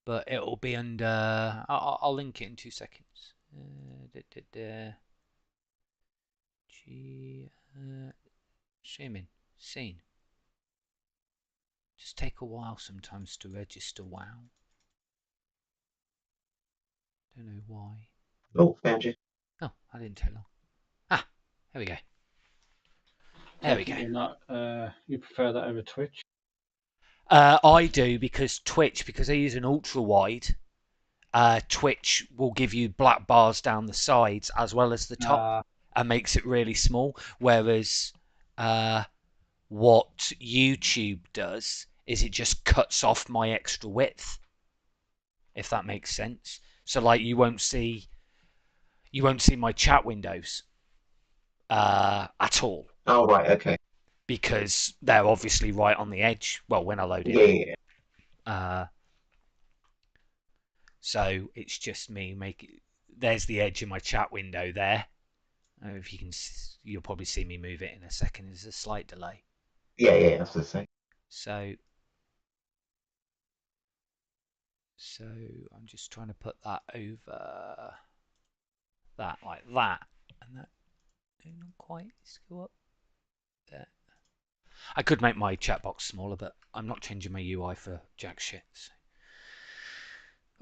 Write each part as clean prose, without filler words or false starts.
but it'll be under. I'll link it in 2 seconds. G. Streaming scene. Just take a while sometimes to register WoW. Don't know why. Oh, found you. Oh, I didn't take long. Ah, here we go. There we go. You're not, you prefer that over Twitch? I do because I use an ultra wide. Twitch will give you black bars down the sides as well as the top and makes it really small. Whereas what YouTube does is it just cuts off my extra width, if that makes sense. So like you won't see my chat windows at all. Oh, right, okay. Because they're obviously right on the edge. Well, when I load it. Yeah. So it's just me making. There's the edge of my chat window there. If you can, you'll probably see me move it in a second. There's a slight delay. Yeah, that's the same. So I'm just trying to put that over that like that, and that didn't quite go up there. I could make my chat box smaller, but I'm not changing my UI for jack shit. So.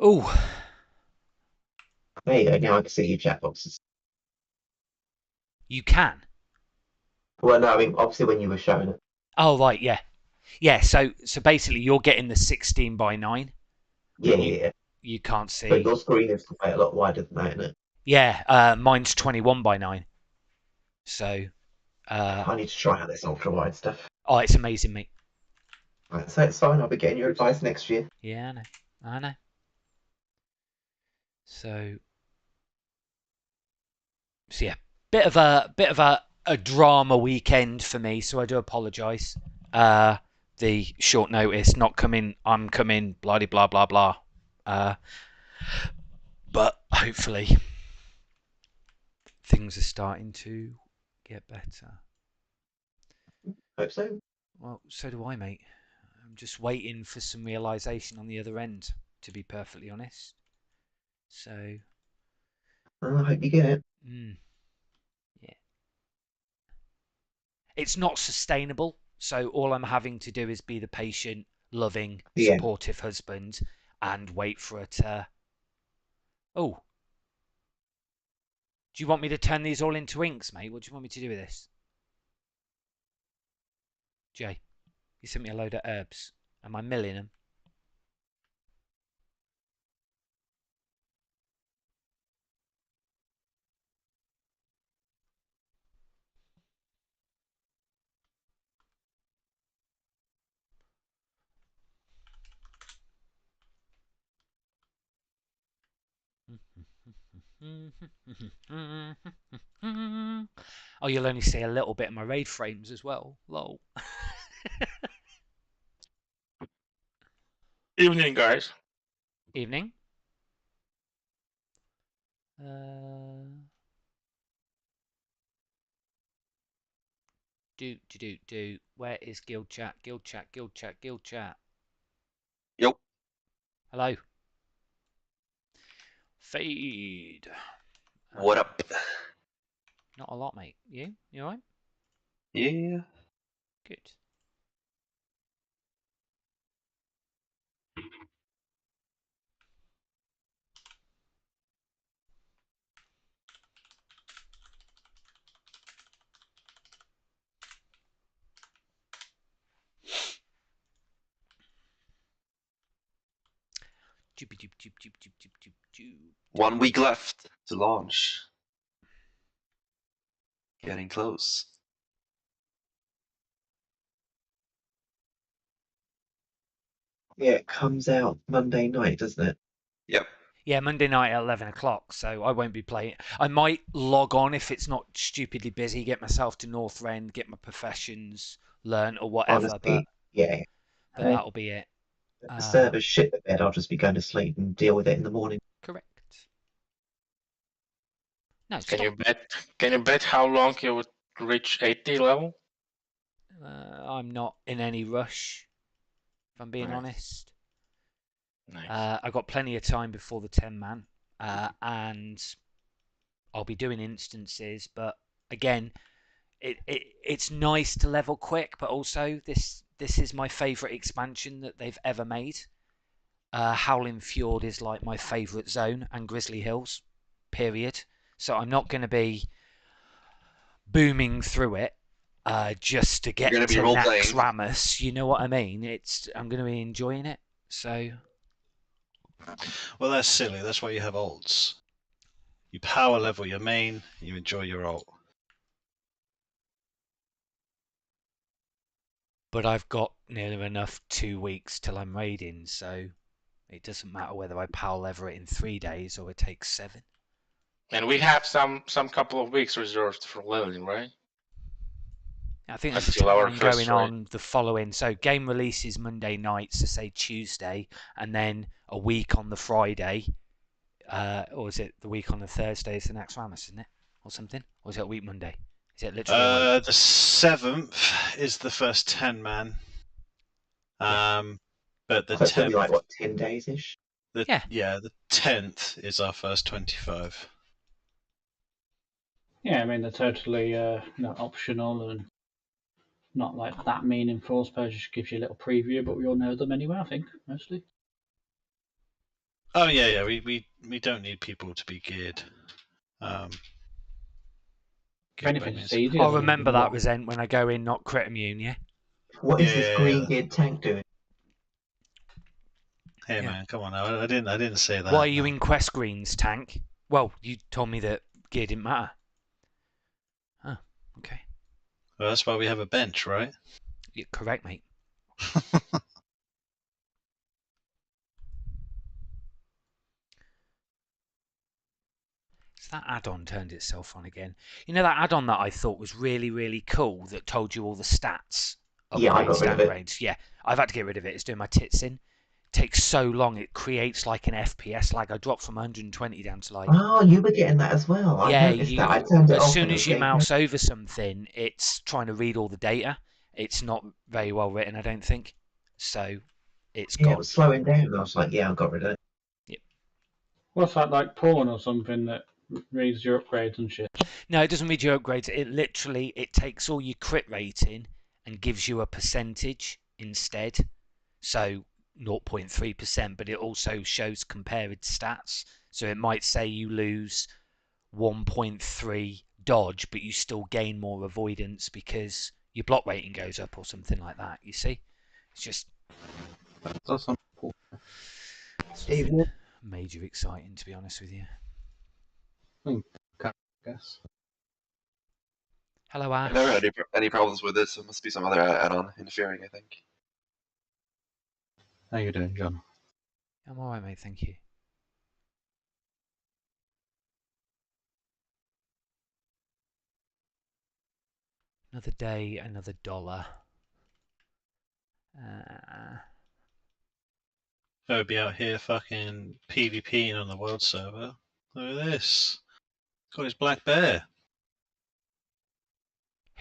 Oh. There you go. Now I can see your chat boxes. You can. Well, no, I mean, obviously when you were showing it. Oh, right, yeah. Yeah, so basically you're getting the 16:9. Yeah. You can't see. But your screen is quite a lot wider than that, isn't it? Yeah, mine's 21:9. So. I need to try out this ultra wide stuff. Oh, it's amazing, mate. Right, so it's fine. I'll be getting your advice next year. Yeah, I know. So yeah, bit of a drama weekend for me. So I do apologise. The short notice, not coming. I'm coming. Blah blah blah blah. But hopefully things are starting to get better. Hope so. Well, so do I, mate. I'm just waiting for some realisation on the other end, to be perfectly honest. So. I hope you get it. Yeah. It's not sustainable, so all I'm having to do is be the patient, loving, supportive husband and wait for it to. Oh. Do you want me to turn these all into inks, mate? What do you want me to do with this? Jay, you sent me a load of herbs. Am I milling them? Oh, you'll only see a little bit of my raid frames as well. Lol. Evening, guys. Evening. Do. Where is guild chat? Guild chat. Yep. Hello. Feed. What up? Not a lot, mate. You? You alright? Yeah. Good. Joop. 1 week left to launch. Getting close. Yeah, it comes out Monday night, doesn't it? Yep. Yeah, Monday night at 11 o'clock, so I won't be playing. I might log on if it's not stupidly busy, get myself to North End, get my professions learned or whatever, Honestly, yeah. But that'll be it. The server's shit the bed, I'll just be going to sleep and deal with it in the morning. Correct. No, Can you bet how long you would reach 80 level? I'm not in any rush, if I'm being honest. Nice. I've got plenty of time before the 10-man, and I'll be doing instances. But again, it's nice to level quick, but also this is my favourite expansion that they've ever made. Howling Fjord is like my favourite zone, and Grizzly Hills, period. So I'm not going to be booming through it just to get to Nax Ramus. You know what I mean? I'm going to be enjoying it. So. Well, that's silly. That's why you have alts. You power level your main, you enjoy your alt. But I've got nearly enough 2 weeks till I'm raiding, so it doesn't matter whether I power level it in 3 days or it takes 7. And we have some couple of weeks reserved for leveling, right? I think there's a Until our time first going on the following. So game releases Monday nights, so say Tuesday, and then a week on the Friday, or is it the week on the Thursday? Is the next Ramus, isn't it, or something? Or is it a week Monday? Is it literally a week? The 7th is the first 10-man. But the So it's gonna 10th, be like what, 10 days ish? Yeah. the 10th is our first 25. Yeah, I mean they're totally optional and not like that meaningful. I suppose just gives you a little preview, but we all know them anyway. I think mostly. Oh yeah. We don't need people to be geared. If anything, by it's music. easier. I'll than remember that WoW. Resent when I go in, not crit immune, yeah? What is this Yeah. green-geared tank doing? Hey Yeah. man, come on now. I didn't say that. Why are you no. in Quest Greens, Tank? Well, you told me that gear didn't matter. Oh, okay. Well, that's why we have a bench, right? You're correct, mate. So that add-on turned itself on again. You know that add-on that I thought was really, really cool that told you all the stats? Yeah, I got rid of it. Downgrades. Yeah, I've had to get rid of it. It's doing my tits in. It takes so long. It creates like an FPS lag. I dropped from 120 down to like... Oh, you were getting that as well. I Yeah, noticed that. I turned it as off soon and it as was you getting mouse over something, it's trying to read all the data. It's not very well written, I don't think. So it's yeah, it gone. was slowing down. I was like, yeah, I got rid of it. What's that like porn or something that reads your upgrades and shit? No, it doesn't read your upgrades. It takes all your crit rating and gives you a percentage instead. So 0.3%, but it also shows compared stats. So it might say you lose 1.3 dodge, but you still gain more avoidance because your block rating goes up or something like that. You see? It's just That's not cool. nothing major exciting, to be honest with you. I guess. Hello, I've never Ash. had any problems with it, so it must be some other add-on interfering, I think. How you doing, John? I'm alright, mate. Thank you. Another day, another dollar. I'll be out here fucking PvPing on the world server. Look at this. Got his black bear.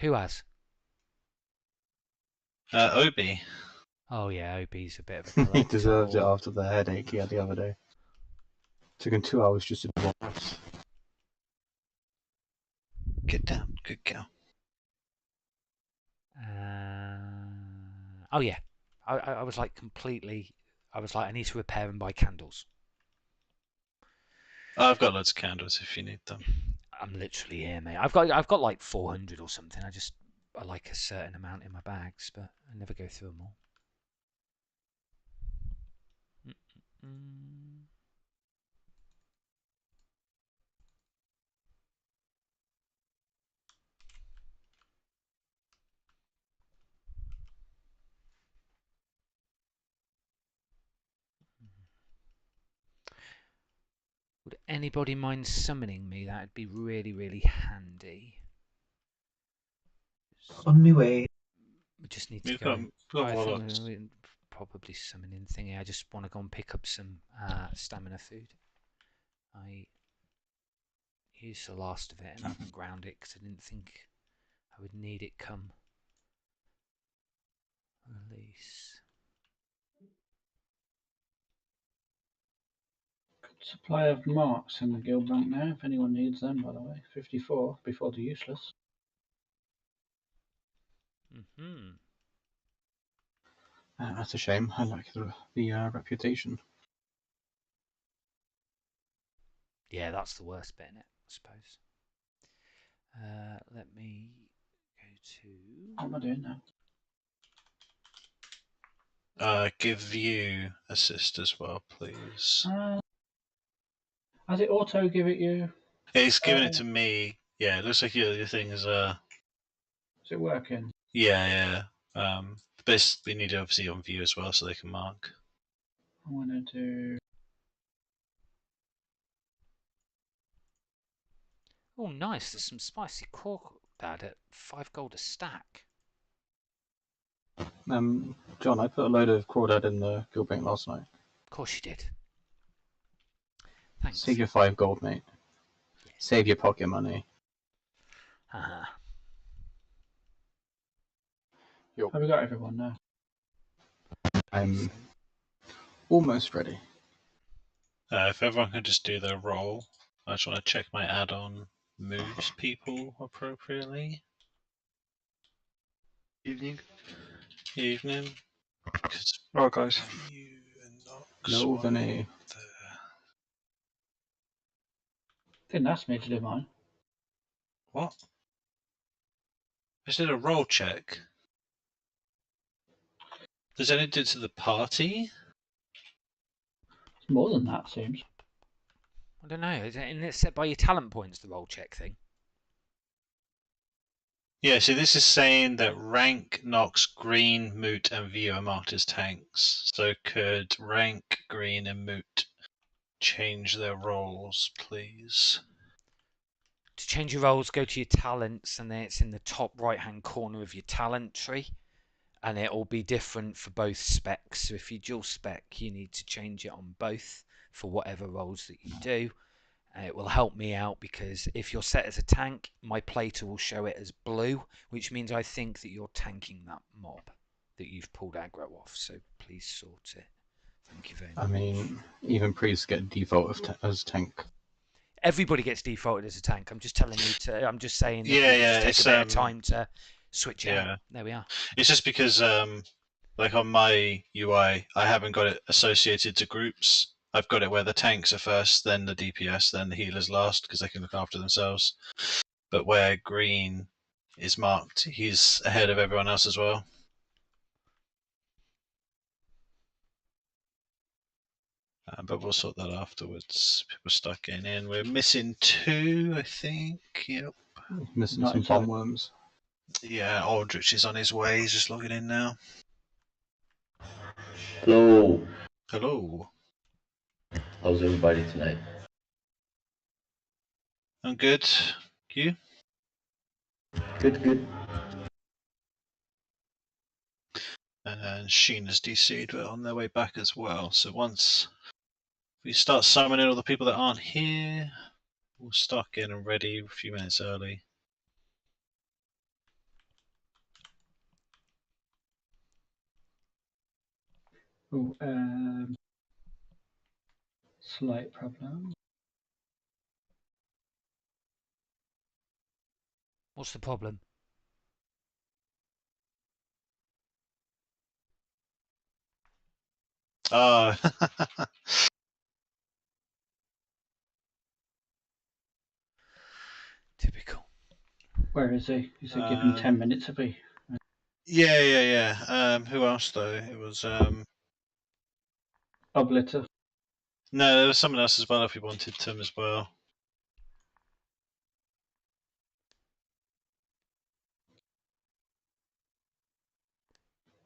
Who has? Obi. Oh yeah, Obi's a bit of a He collector. deserves it after the headache he had the other day. Took him 2 hours just to do once. Get down. Good girl. Oh yeah, I was like completely. I was like, I need to repair and buy candles. I've got loads of candles if you need them. I'm literally here, mate. I've got like 400 or something. I like a certain amount in my bags, but I never go through them all. Would anybody mind summoning me? That'd be really, really handy. On my way. We just need to We've go. got I warlocks. think probably summoning thingy. I just want to go and pick up some stamina food. I used the last of it and I haven't ground it because I didn't think I would need it come release. Supply of marks in the guild bank now, if anyone needs them, by the way. 54 before the useless. Mm-hmm. That's a shame. I like the reputation. Yeah, that's the worst bit in it, I suppose. Let me go to. What am I doing now? Give view assist as well, please. Has it auto give it you? It's giving it to me. Yeah, it looks like your thing is Is it working? Yeah. But we need it obviously on view as well, so they can mark. I want to do. Oh, nice. There's some spicy crawdad at 5 gold a stack. John, I put a load of crawdad in the guild bank last night. Of course you did. Thanks. Save your 5 gold, mate. Yeah. Save your pocket money. Haha. Have we got everyone now? I'm almost ready. If everyone can just do their role, I just want to check my add-on moves people appropriately. Evening. Evening. Right, guys. You and Nox No, while Vinny. there. Didn't ask me to do mine. What? I just did a roll check. Does anything do to the party? It's more than that, seems. I don't know. Isn't it set by your talent points, the roll check thing? Yeah, so this is saying that Rank, Nox, Green, Moot, and View are marked as tanks. So could Rank, Green, and Moot change their roles, please? To change your roles, go to your talents, and then it's in the top right-hand corner of your talent tree. And it will be different for both specs. So if you dual spec, you need to change it on both for whatever roles that you do. It will help me out because if you're set as a tank, my plater will show it as blue, which means I think that you're tanking that mob that you've pulled aggro off. So please sort it. Thank you very much. I mean, even priests get default as tank. Everybody gets defaulted as a tank. I'm just telling you to. I'm just saying that Yeah, take a bit of time to switch it out. There we are. It's just because, like on my UI, I haven't got it associated to groups. I've got it where the tanks are first, then the DPS, then the healers last, because they can look after themselves. But where Green is marked, he's ahead of everyone else as well. But we'll sort that afterwards. People start getting in. We're missing 2, I think. Yep. Missing Not some entirely. bomb worms. Yeah, Aldrich is on his way. He's just logging in now. Hello. Hello. How's everybody tonight? I'm good. You? Good. And Sheena's DC'd. We're on their way back as well. So once we start summoning all the people that aren't here, we'll start getting ready a few minutes early. Oh, slight problem. What's the problem? Oh. Typical. Where is he? Is he given 10 minutes of he? Yeah. Who else though? It was Obliter. No, there was someone else as well if we wanted them as well.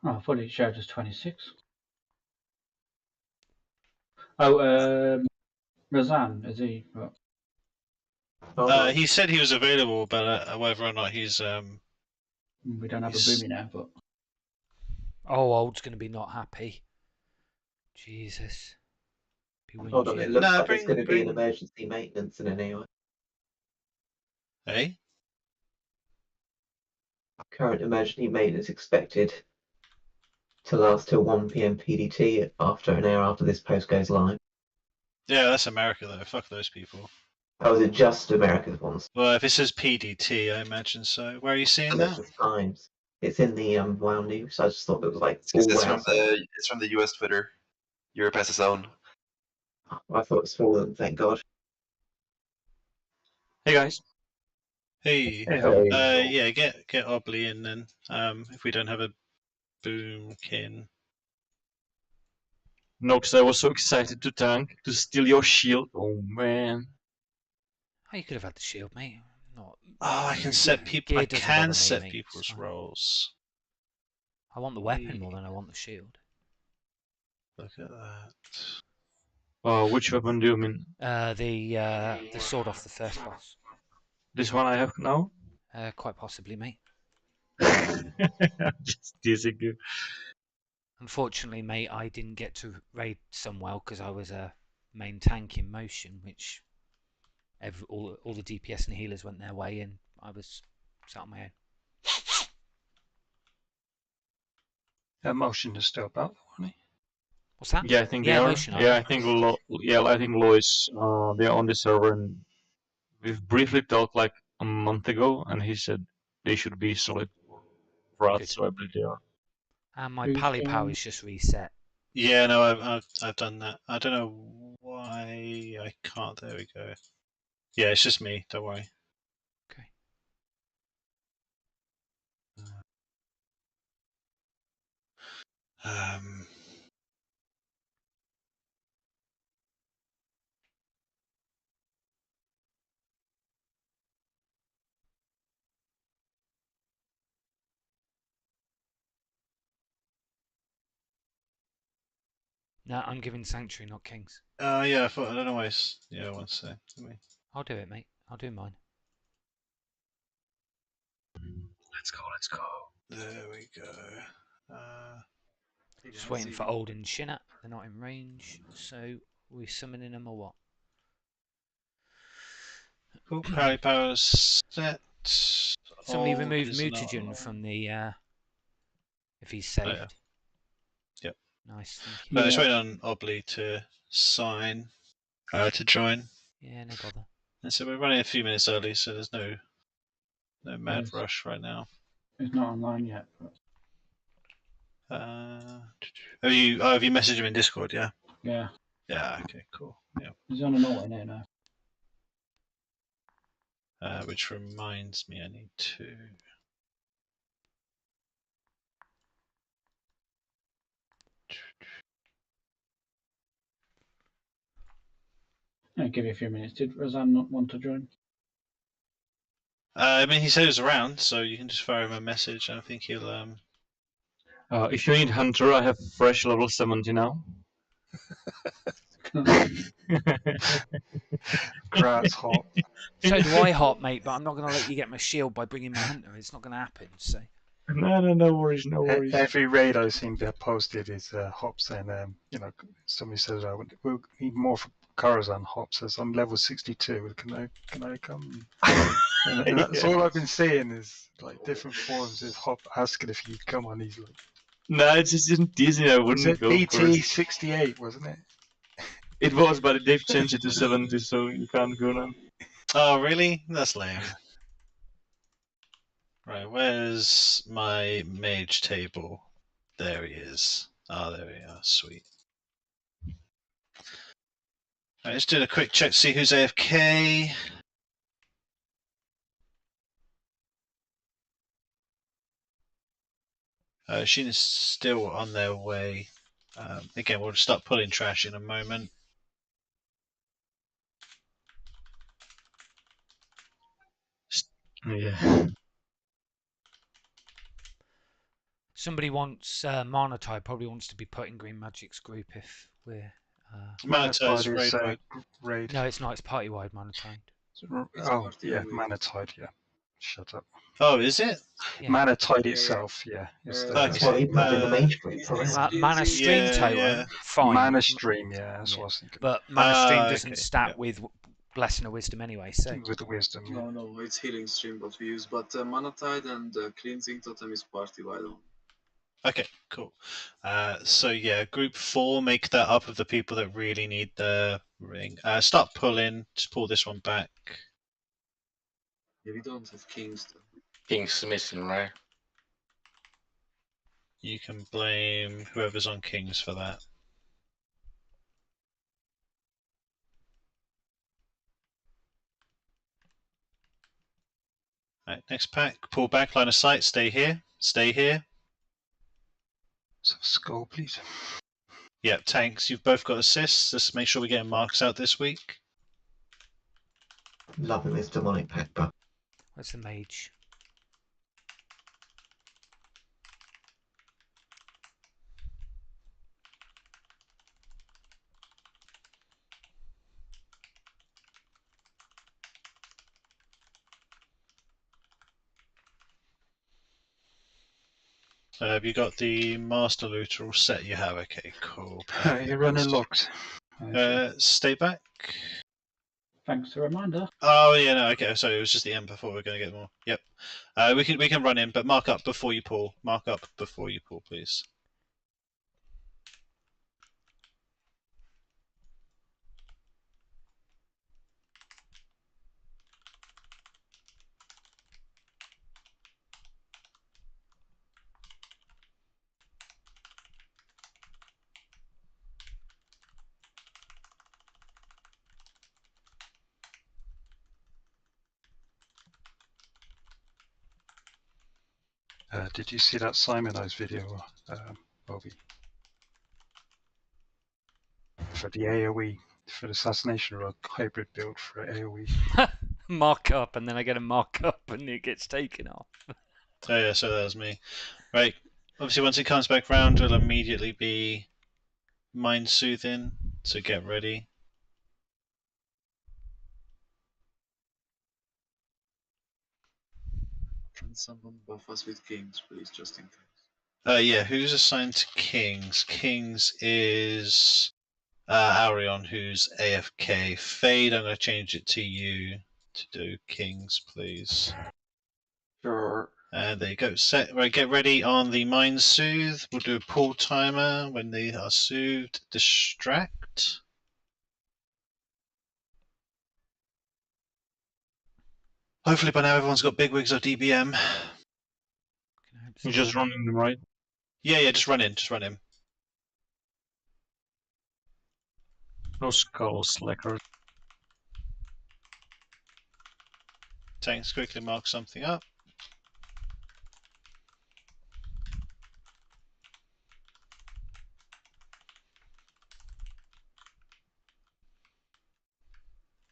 Oh, I thought it showed as 26. Oh, Razan, is he? He said he was available, but whether or not he's we don't have a boomy now, but Oh, Old's going to be not happy. Jesus. Hold on, it looks like it's going to be an emergency maintenance in an AI. Hey? Current emergency maintenance expected to last till 1 PM PDT after an hour after this post goes live. Yeah, that's America though. Fuck those people. Oh, is it just American ones? Well, if it says PDT, I imagine so. Where are you seeing That's that? just Times. It's in the WoW news. I just thought it was like It's, all it's WoW from stuff. it's from the US Twitter. Europe has its own. I thought it was fallen. Thank God. Hey guys. Hey. Hey. Yeah, get Obley in then. If we don't have a boomkin. No, because I was so excited to tank, to steal your shield. Oh man. Oh, you could have had the shield, mate. Not. Oh, I can set people. Gear I doesn't can bother me, set mate. people's It's fine. roles. I want the weapon more than I want the shield. Look at that. Which weapon do you mean? The sword off the first boss. This one I have now? Quite possibly, mate. Just teasing you. Unfortunately, mate, I didn't get to raid Sunwell because I was a main tank in motion, which all the DPS and healers went their way, and I was sat on my own. Motion is still about, wasn't he? What's that? Yeah, I think they are. Motion, Yeah, I think I think Lois. They are on the server, and we've briefly talked like a month ago, and he said they should be solid Prot, Good. so I believe they are. And my pally power is just reset. Yeah, no, I've done that. I don't know why I can't. There we go. Yeah, it's just me. Don't worry. Okay. No, I'm giving Sanctuary, not Kings. Yeah, I don't know why it's... Yeah, one sec. I'll do it, mate. I'll do mine. Let's go. There we go. Just waiting for Old and Shinat. They're not in range, so we summoning them or what? Cool. Parry power set. Somebody remove mutagen from the if he's saved. Oh, yeah. Yep. Nice, thank you. No, just waiting on Obley to sign to join. Yeah, no bother. And so we're running a few minutes early, so there's no mad rush right now. He's not online yet. But... have you messaged him in Discord? Yeah. Yeah. Yeah. Okay. Cool. Yeah. He's on an alternate now. Which reminds me, I need to. I'll give you a few minutes. Did Razan not want to join? I mean, he said he was around, so you can just fire him a message. I think he'll. If you need Hunter, I have fresh level 70 now. Grass hop. So do I, hop, mate, but I'm not going to let you get my shield by bringing my Hunter. It's not going to happen, so... No worries, no worries. Every raid I've seen that posted is hops, and somebody says we'll need more for Karazhan hops. Says I'm level 62. Can I come? And that's all I've been seeing is like different forms of hop asking if you come on. He's like, no, it's just isn't easy. I wouldn't go. BT 68, wasn't it? It was, but they've changed it to 70, so you can't go now. Oh, really? That's lame. Right, where's my mage table? There he is. Oh, there we are. Sweet. Right, let's do a quick check to see who's AFK. Sheena's still on their way. Again, we'll start pulling trash in a moment. Yeah. Somebody wants Mana Tide, probably wants to be put in Green Magic's group if we're... Mana Tide's raid. No, it's not. It's party-wide Mana Tide. Oh, yeah, Mana Tide, yeah. Shut up. Oh, is it? Yeah. Mana Tide itself, yeah. That's what he put in the main group, right? Mana Stream totem, fine. Mana Stream, yeah, that's what I was thinking. But Mana Stream doesn't stat with Blessing of Wisdom anyway, so... With the Wisdom, yeah. No, it's Healing Stream what we use, but Mana Tide and Cleansing Totem is party-wide. Okay, cool. So yeah, group 4, make that up of the people that really need the ring. Start pulling. Just pull this one back. Yeah, we don't have kings though. King's missing, right? You can blame whoever's on kings for that. Right, next pack. Pull back, line of sight. Stay here. Stay here. So skull, please. Yeah, tanks. You've both got assists. Let's make sure we're getting marks out this week. Loving this demonic pack, but Where's the mage? Have you got the master looter all set? You have. Okay, cool. You're running locked. Stay back. Thanks for the reminder. Oh yeah, no, okay. So it was just the end before we're going to get more. Yep. We can run in, but mark up before you pull. Mark up before you pull, please. Did you see that Simonized video, Bobby? For the AoE, for the assassination rogue hybrid build for AoE. Mark up, and then I get a mark up, and it gets taken off. Oh yeah, so that was me. Right. Obviously, once it comes back round, it'll immediately be mind soothing. So get ready. Can someone buff us with kings, please, just in case? Yeah, who's assigned to kings? Kings is Aurion, who's AFK. Fade, I'm going to change it to you to do kings, please. Sure. And there you go. Set. Right, get ready on the mind soothe. We'll do a pull timer when they are soothed. Distract. Hopefully by now everyone's got bigwigs or DBM. You're just running them, right? Yeah, just run in. Just run in. No skull slackers. Tanks, quickly mark something up.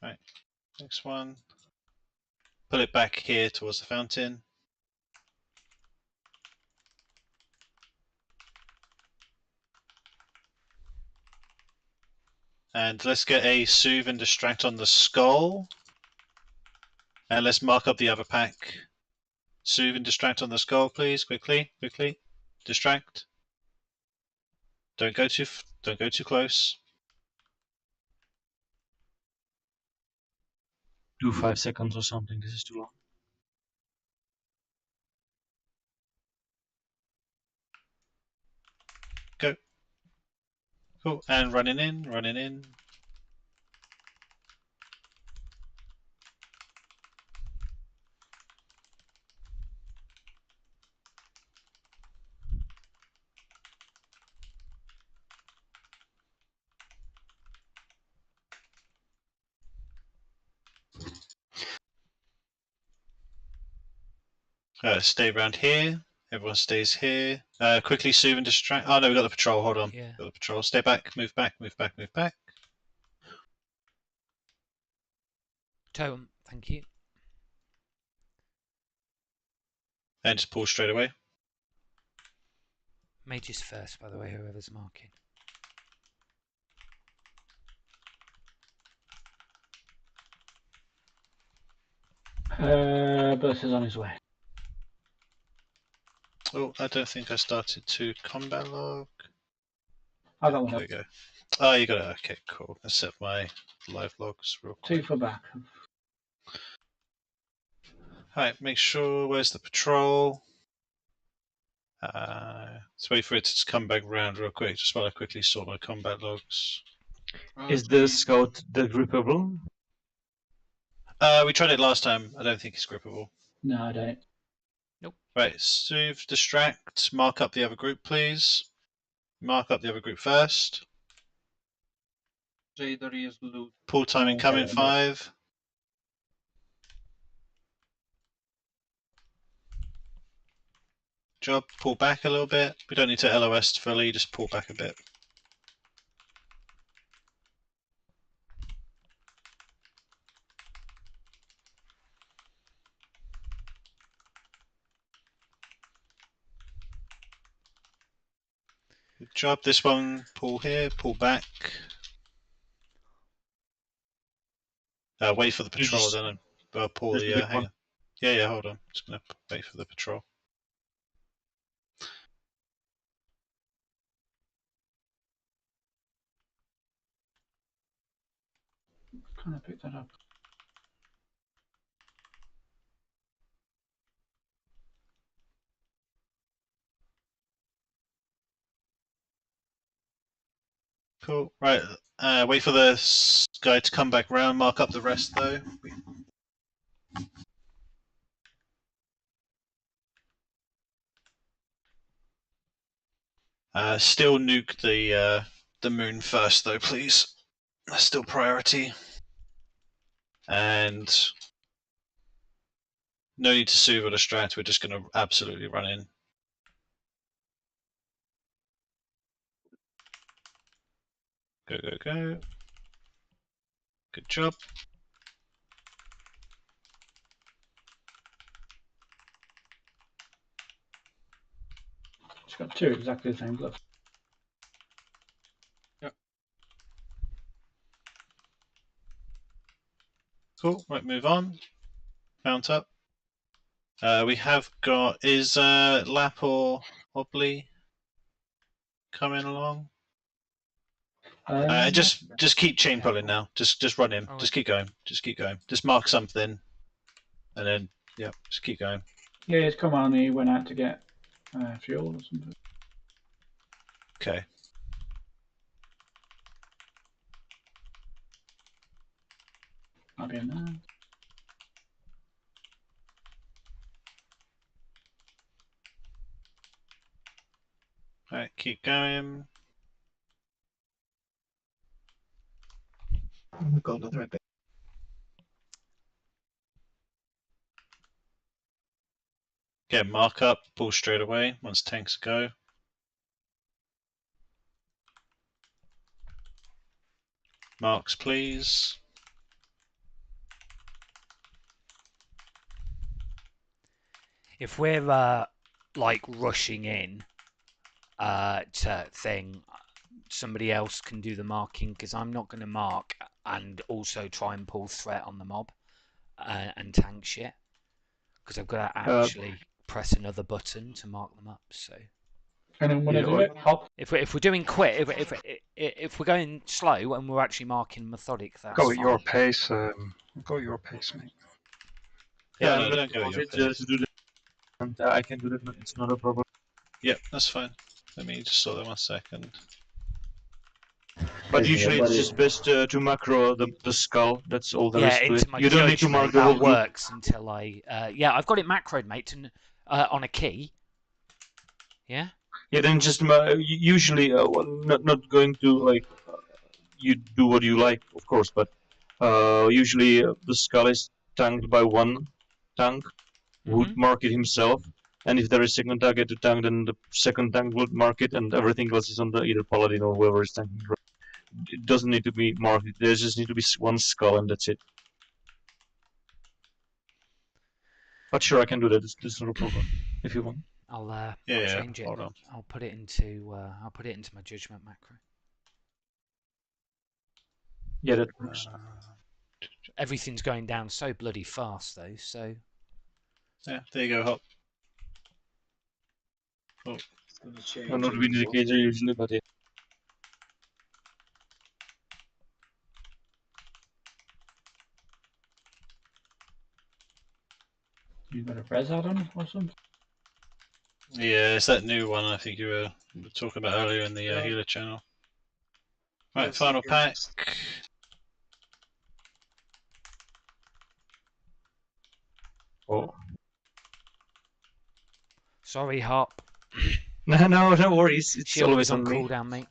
Right, next one. Pull it back here towards the fountain. And let's get a soothe and distract on the skull. And let's mark up the other pack. Soothe and distract on the skull, please. Quickly. Distract. Don't go too close. Do 5 seconds or something. This is too long. Go. Cool. And running in. Stay around here. Everyone stays here. Quickly soothe and distract. Oh no, we got the patrol. Hold on. Yeah. Got the patrol. Stay back. Move back. Totem, thank you. And just pull straight away. Mage is first, by the way, whoever's marking. Burst is on his way. Oh, I don't think I started to combat log. I got one There up. we go. Oh, you got it. Okay, cool. Let's set my live logs real quick. 2 for back. Alright, make sure. Where's the patrol? Let's wait for it to come back round real quick, just while I quickly sort my combat logs. Is the scout grippable? We tried it last time. I don't think it's grippable. No, I don't. Nope. Right, Soothe, distract, mark up the other group, please. Mark up the other group first. Pull timing coming, 5. Job, pull back a little bit. We don't need to LOS fully, just pull back a bit. Good job. This one, pull here, pull back. Wait for the patrol, then pull the. Hang on. Yeah, hold on. Just gonna wait for the patrol. Can I pick that up? Cool. Right. Wait for the guy to come back round. Mark up the rest, though. Still nuke the moon first, though, please. That's still priority. And no need to soothe or distract. We're just going to absolutely run in. Go, go, go. Good job. It's got 2 exactly the same gloves. Yep. Cool. Right, move on. Mount up. We have got Lap or Hobley coming along. Just keep chain pulling now. Just run in. Just keep going. Just keep going. Just mark something, and then just keep going. Yeah, he's come on. He went out to get fuel or something. Okay. I'll be in there. Alright, keep going. Oh my god, another epic. Get mark up, pull straight away once tanks go. Marks, please. If we're like rushing in to thing, somebody else can do the marking because I'm not going to mark and also try and pull threat on the mob and tank shit because I've got to actually press another button to mark them up. So. Anyone want to do it? Hop. If we're doing quick, if we're going slow and we're actually marking methodic, that's go at fine. your pace. Go at your pace, mate. Yeah, no, don't go at your pace. To do that. And I can do that. It's not a problem. Yep, that's fine. Let me just sort that 1 second. But usually it's just best to macro the skull. That's all there is to it. You don't need to mark the whole group. That works until I. I've got it macroed, mate, on a key. Yeah. Yeah, then just usually not going to like you do what you like, of course, but usually the skull is tanked by one tank who would mark it himself, and if there is second target to tank, then the second tank would mark it, and everything else is on the either paladin or whoever is tanking. It doesn't need to be marked. There just need to be one skull, and that's it. But sure, I can do that. It's not a problem if you want. I'll change it. I'll put it into my judgment macro. Yeah, that works. Everything's going down so bloody fast though, so. Yeah, there you go, Hop. Oh. I'm not really indicator usually, but yeah. You got a res add-on or something? Yeah, it's that new one I think you were talking about earlier in the healer channel. Right, Yes, final okay. pack. Oh. Sorry, Hop. No worries. It's Shield always was on on me. cooldown, mate.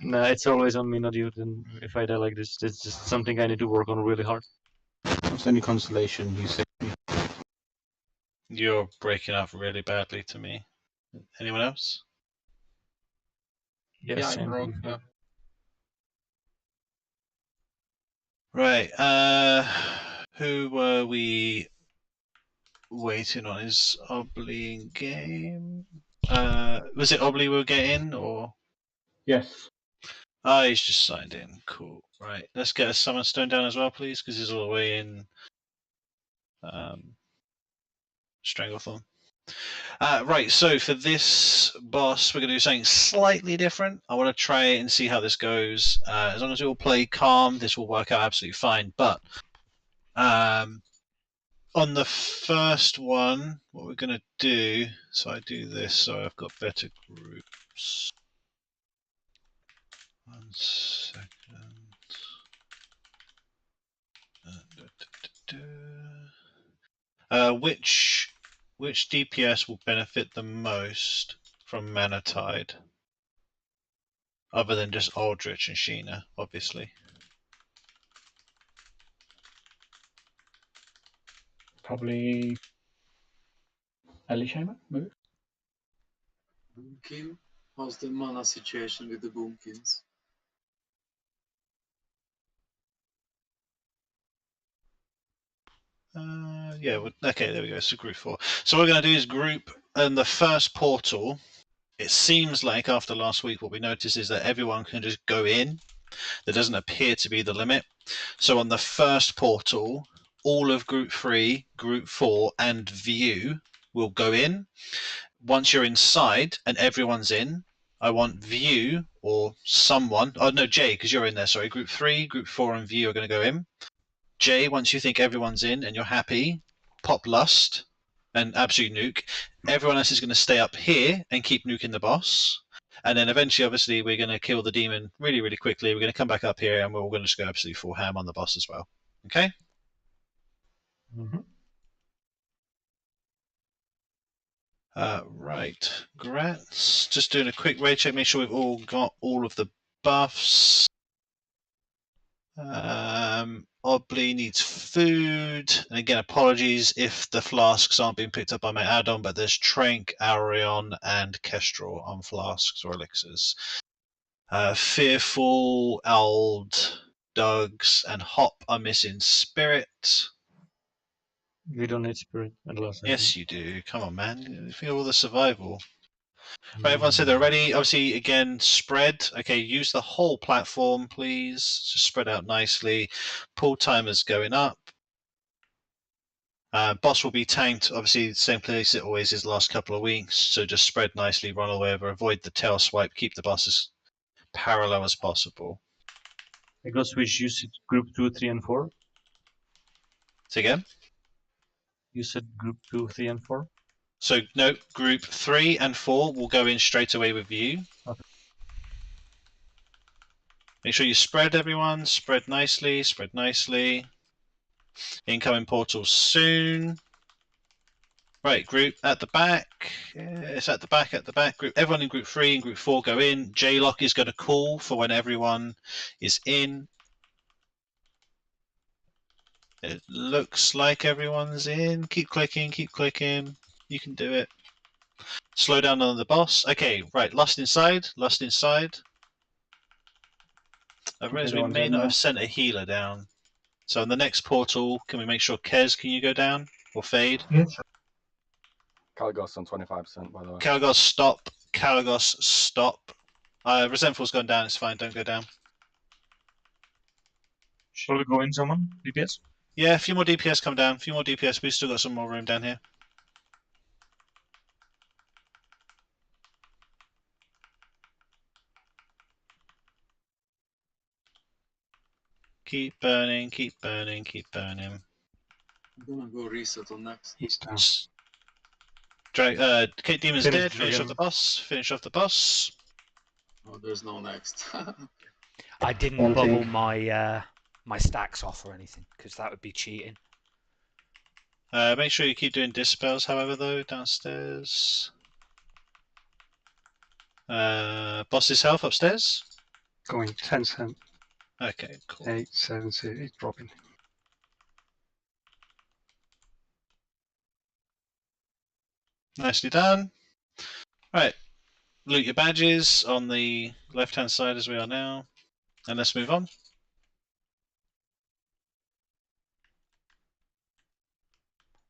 No, it's always on me, not you. Then if I die like this, it's just something I need to work on really hard. What's any consolation? You say. You're breaking up really badly to me. Anyone else? Yes, Yeah, I same. broke. Yeah. Right. Who were we waiting on? Is Obly in game? Was it Obly we were getting, or? Yes. Ah, he's just signed in. Cool. Right. Let's get a summon stone down as well, please, because he's all the way in Stranglethorn. Right, so for this boss, we're going to do something slightly different. I want to try it and see how this goes. As long as we all play calm, this will work out absolutely fine. But on the first one, what we're going to do, so I do this so I've got better groups. 1 second. Which DPS will benefit the most from Mana Tide? Other than just Aldrich and Sheena, obviously. Probably Elishamer, maybe? Boomkin. How's the mana situation with the Boomkins? Yeah, okay, there we go. So group 4. So what we're going to do is group in the first portal. It seems like after last week, what we noticed is that everyone can just go in. There doesn't appear to be the limit. So on the first portal, all of group 3, group 4, and view will go in. Once you're inside and everyone's in, I want view or someone. Oh no, Jay, because you're in there. Sorry, group 3, group 4, and view are going to go in. Jay, once you think everyone's in and you're happy, pop Lust and Absolute Nuke. Everyone else is going to stay up here and keep nuking the boss. And then eventually, obviously, we're going to kill the demon really, really quickly. We're going to come back up here and we're all going to just go absolutely full ham on the boss as well. Okay? Mm-hmm. Right. Grats. Just doing a quick raid check, make sure we've all got all of the buffs. Obly needs food. And again, apologies if the flasks aren't being picked up by my add-on, but there's Trank, Aurion, and Kestrel on flasks or elixirs. Fearful, Ald, Dugs, and Hop are missing Spirit. We don't need spirit at last. Yes, you do. Come on, man. You think of all the survival. Right, everyone said they're ready. Obviously, again, spread. Okay, use the whole platform, please. Just spread out nicely. Pull timers going up. Boss will be tanked, obviously, the same place it always is the last couple of weeks. So just spread nicely, run all the way over, avoid the tail swipe, keep the boss as parallel as possible. I got switch. You said group 2, 3, and 4. Say again? You said group 2, 3, and 4. So, no, group 3 and 4 will go in straight away with you. Okay. Make sure you spread everyone, spread nicely, spread nicely. Incoming portals soon. Right, group at the back. It's at the back. Group. Everyone in group 3 and group 4 go in. J-Lock is going to call for when everyone is in. It looks like everyone's in. Keep clicking, keep clicking. You can do it. Slow down on the boss. Okay, right. Lust inside. Lust inside. I realize we may not have sent a healer down. So in the next portal, can we make sure Kez, can you go down? Or Fade? Yes. Caligos on 25%, by the way. Caligos, stop. Caligos, stop. Resentful's gone down, it's fine, don't go down. Shall we go in someone? DPS? Yeah, a few more DPS come down. A few more DPS, we've still got some more room down here. Keep burning, keep burning, keep burning. I'm gonna go reset on next. He's down. Kate Demon's dead, finish off the boss, finish off the boss. Oh, there's no next. I didn't bubble my my stacks off or anything because that would be cheating. Make sure you keep doing dispels, however, though, downstairs. Boss's health upstairs? Going 10%. Okay, cool. 8, 7, 6, it's dropping. Nicely done. Right, loot your badges on the left-hand side as we are now, and let's move on.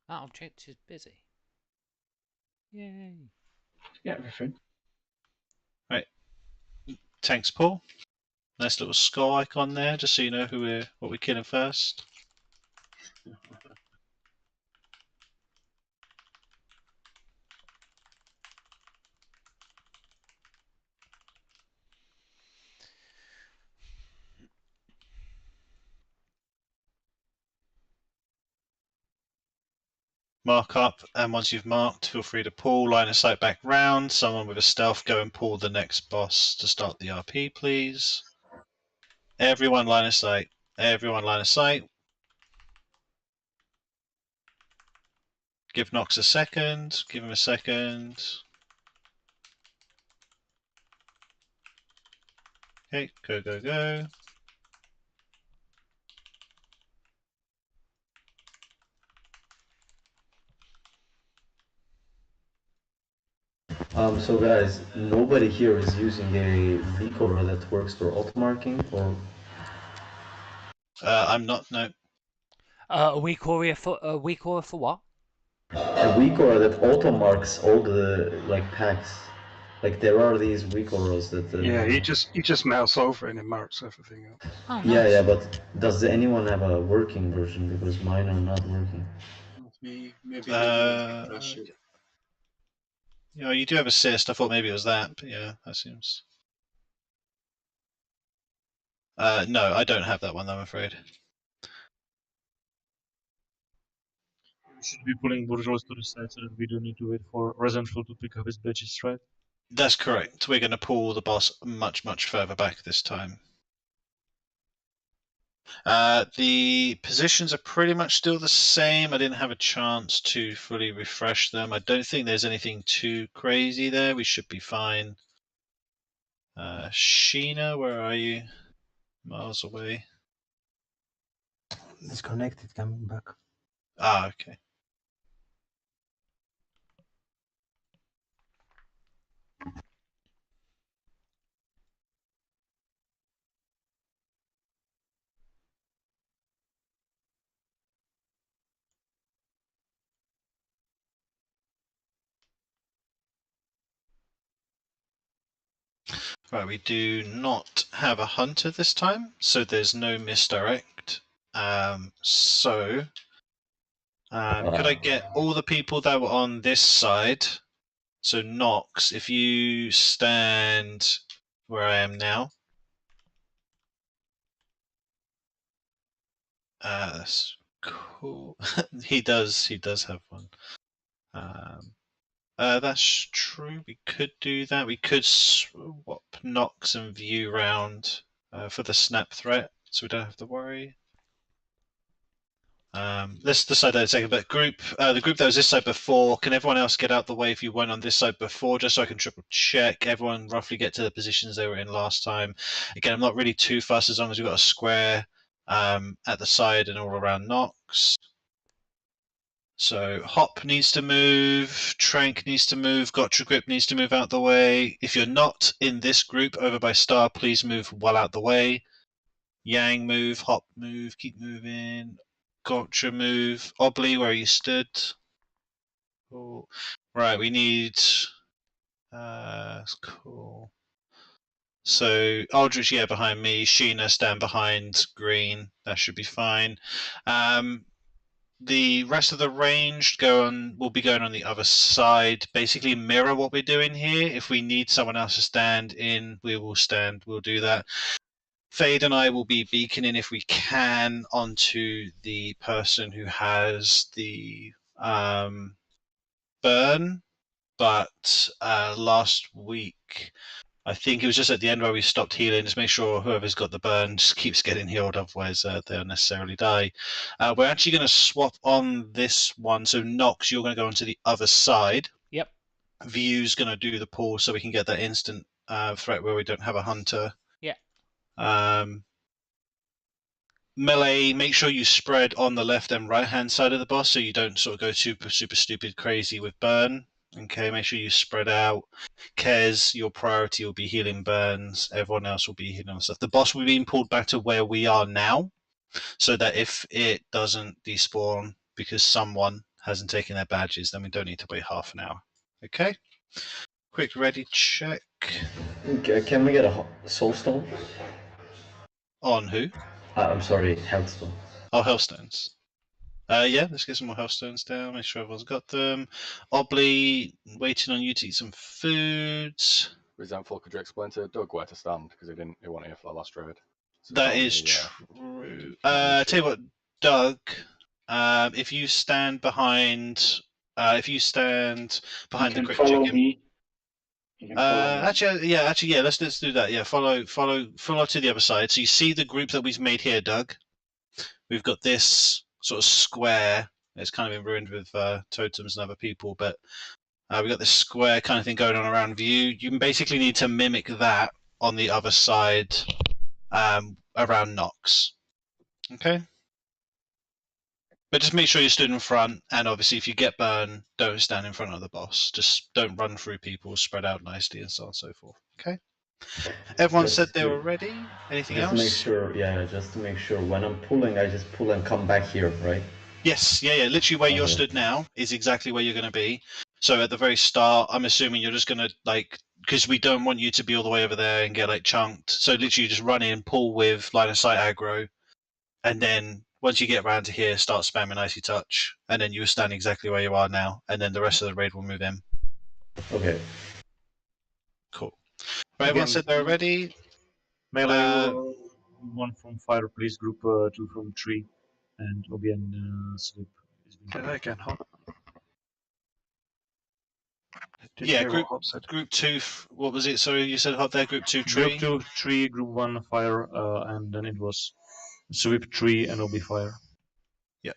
That object is busy. Yay! Yeah, everything. Right, tanks pull. Nice little skull icon there, just so you know what we're killing first. Mark up, and once you've marked, feel free to pull, line of sight back round. Someone with a stealth, go and pull the next boss to start the RP, please. Everyone line of sight. Everyone line of sight. Give Nox a second. Give him a second. Okay, go, go, go. So guys, nobody here is using a recorder that works for auto marking, or I'm not, no. A weak warrior for what? a recorder that auto marks all the like packs. Like there are these recorders that. Yeah, you just mouse over and it marks everything up. Oh, nice. Yeah, but does anyone have a working version? Because mine are not working. Not me. Maybe the Yeah, you do have assist. I thought maybe it was that, but yeah, that seems. No, I don't have that one, I'm afraid. We should be pulling Bourgeois to the side so that we don't need to wait for Resentful to pick up his badges, right? That's correct. We're going to pull the boss much, much further back this time. The positions are pretty much still the same. I didn't have a chance to fully refresh them. I don't think there's anything too crazy there. We should be fine. Sheena, where are you? Miles away. Disconnected, coming back. Ah, okay. Right, we do not have a hunter this time, so there's no misdirect. Could I get all the people that were on this side? So Nox, if you stand where I am now. That's cool. he does have one. That's true. We could do that. We could swap Nox and View round for the snap threat, so we don't have to worry. Let's decide that in a second. But the group that was this side before, can everyone else get out the way if you weren't on this side before, just so I can triple check? Everyone roughly get to the positions they were in last time. Again, I'm not really too fussed as long as we've got a square at the side and all around Nox. So Hop needs to move, Trank needs to move, Gotcha Grip needs to move out the way. If you're not in this group over by Star, please move well out the way. Yang move, Hop move, keep moving. Gotcha move. Obley, where you stood. Cool. Right, we need. Cool. So Aldrich, yeah, behind me. Sheena, stand behind Green. That should be fine. The rest of the range will be going on the other side. Basically, mirror what we're doing here. If we need someone else to stand in, we will stand. We'll do that. Fade and I will be beaconing if we can onto the person who has the burn, but last week I think it was just at the end where we stopped healing. Just make sure whoever's got the burn just keeps getting healed, otherwise they unnecessarily die. We're actually going to swap on this one. So Nox, you're going to go onto the other side. Yep. View's going to do the pull so we can get that instant threat where we don't have a hunter. Yeah. Melee, make sure you spread on the left and right hand side of the boss so you don't sort of go super stupid crazy with burn. Okay, make sure you spread out. Kez, your priority will be healing burns. Everyone else will be healing stuff. The boss will be being pulled back to where we are now, so that if it doesn't despawn because someone hasn't taken their badges, then we don't need to wait half an hour. Okay? Quick ready check. Can we get a soulstone? On who? I'm sorry, healthstone. Oh, hellstones. Yeah, let's get some more healthstones down. Make sure everyone's got them. Obley, waiting on you to eat some foods. Resentful, could you explain to Doug where to stand? Because he wasn't here for the last raid. So That is true. Tell you what, Doug, if you stand behind, the crit chicken. Me. Actually, yeah. Let's do that. Yeah, follow to the other side. So you see the group that we've made here, Doug. We've got this sort of square. It's kind of been ruined with totems and other people, but we've got this square kind of thing going on around View. You basically need to mimic that on the other side around Nox. Okay? But just make sure you stood in front, and obviously if you get burned, don't stand in front of the boss. Just don't run through people, spread out nicely, and so on and so forth. Okay? Everyone said they were ready? Anything else? Just to make sure when I'm pulling, I just pull and come back here, right? Yes, yeah. Literally where you're stood now is exactly where you're going to be. So at the very start, I'm assuming you're just going to, because we don't want you to be all the way over there and get, chunked. So literally just run in, pull with line of sight aggro, and then once you get around to here, start spamming Icy Touch, and then you stand exactly where you are now, and then the rest of the raid will move in. Okay. Cool. Right, everyone said they're ready. Melee, one from fire, please. Group 2 from tree, and Obi and SWP. Say that again, Hop. Yeah, group 2. What was it? Sorry, you said Hop there. Group 2 tree. Group 2 tree, group 1 fire, and then it was SWP tree and Obi fire. Yeah.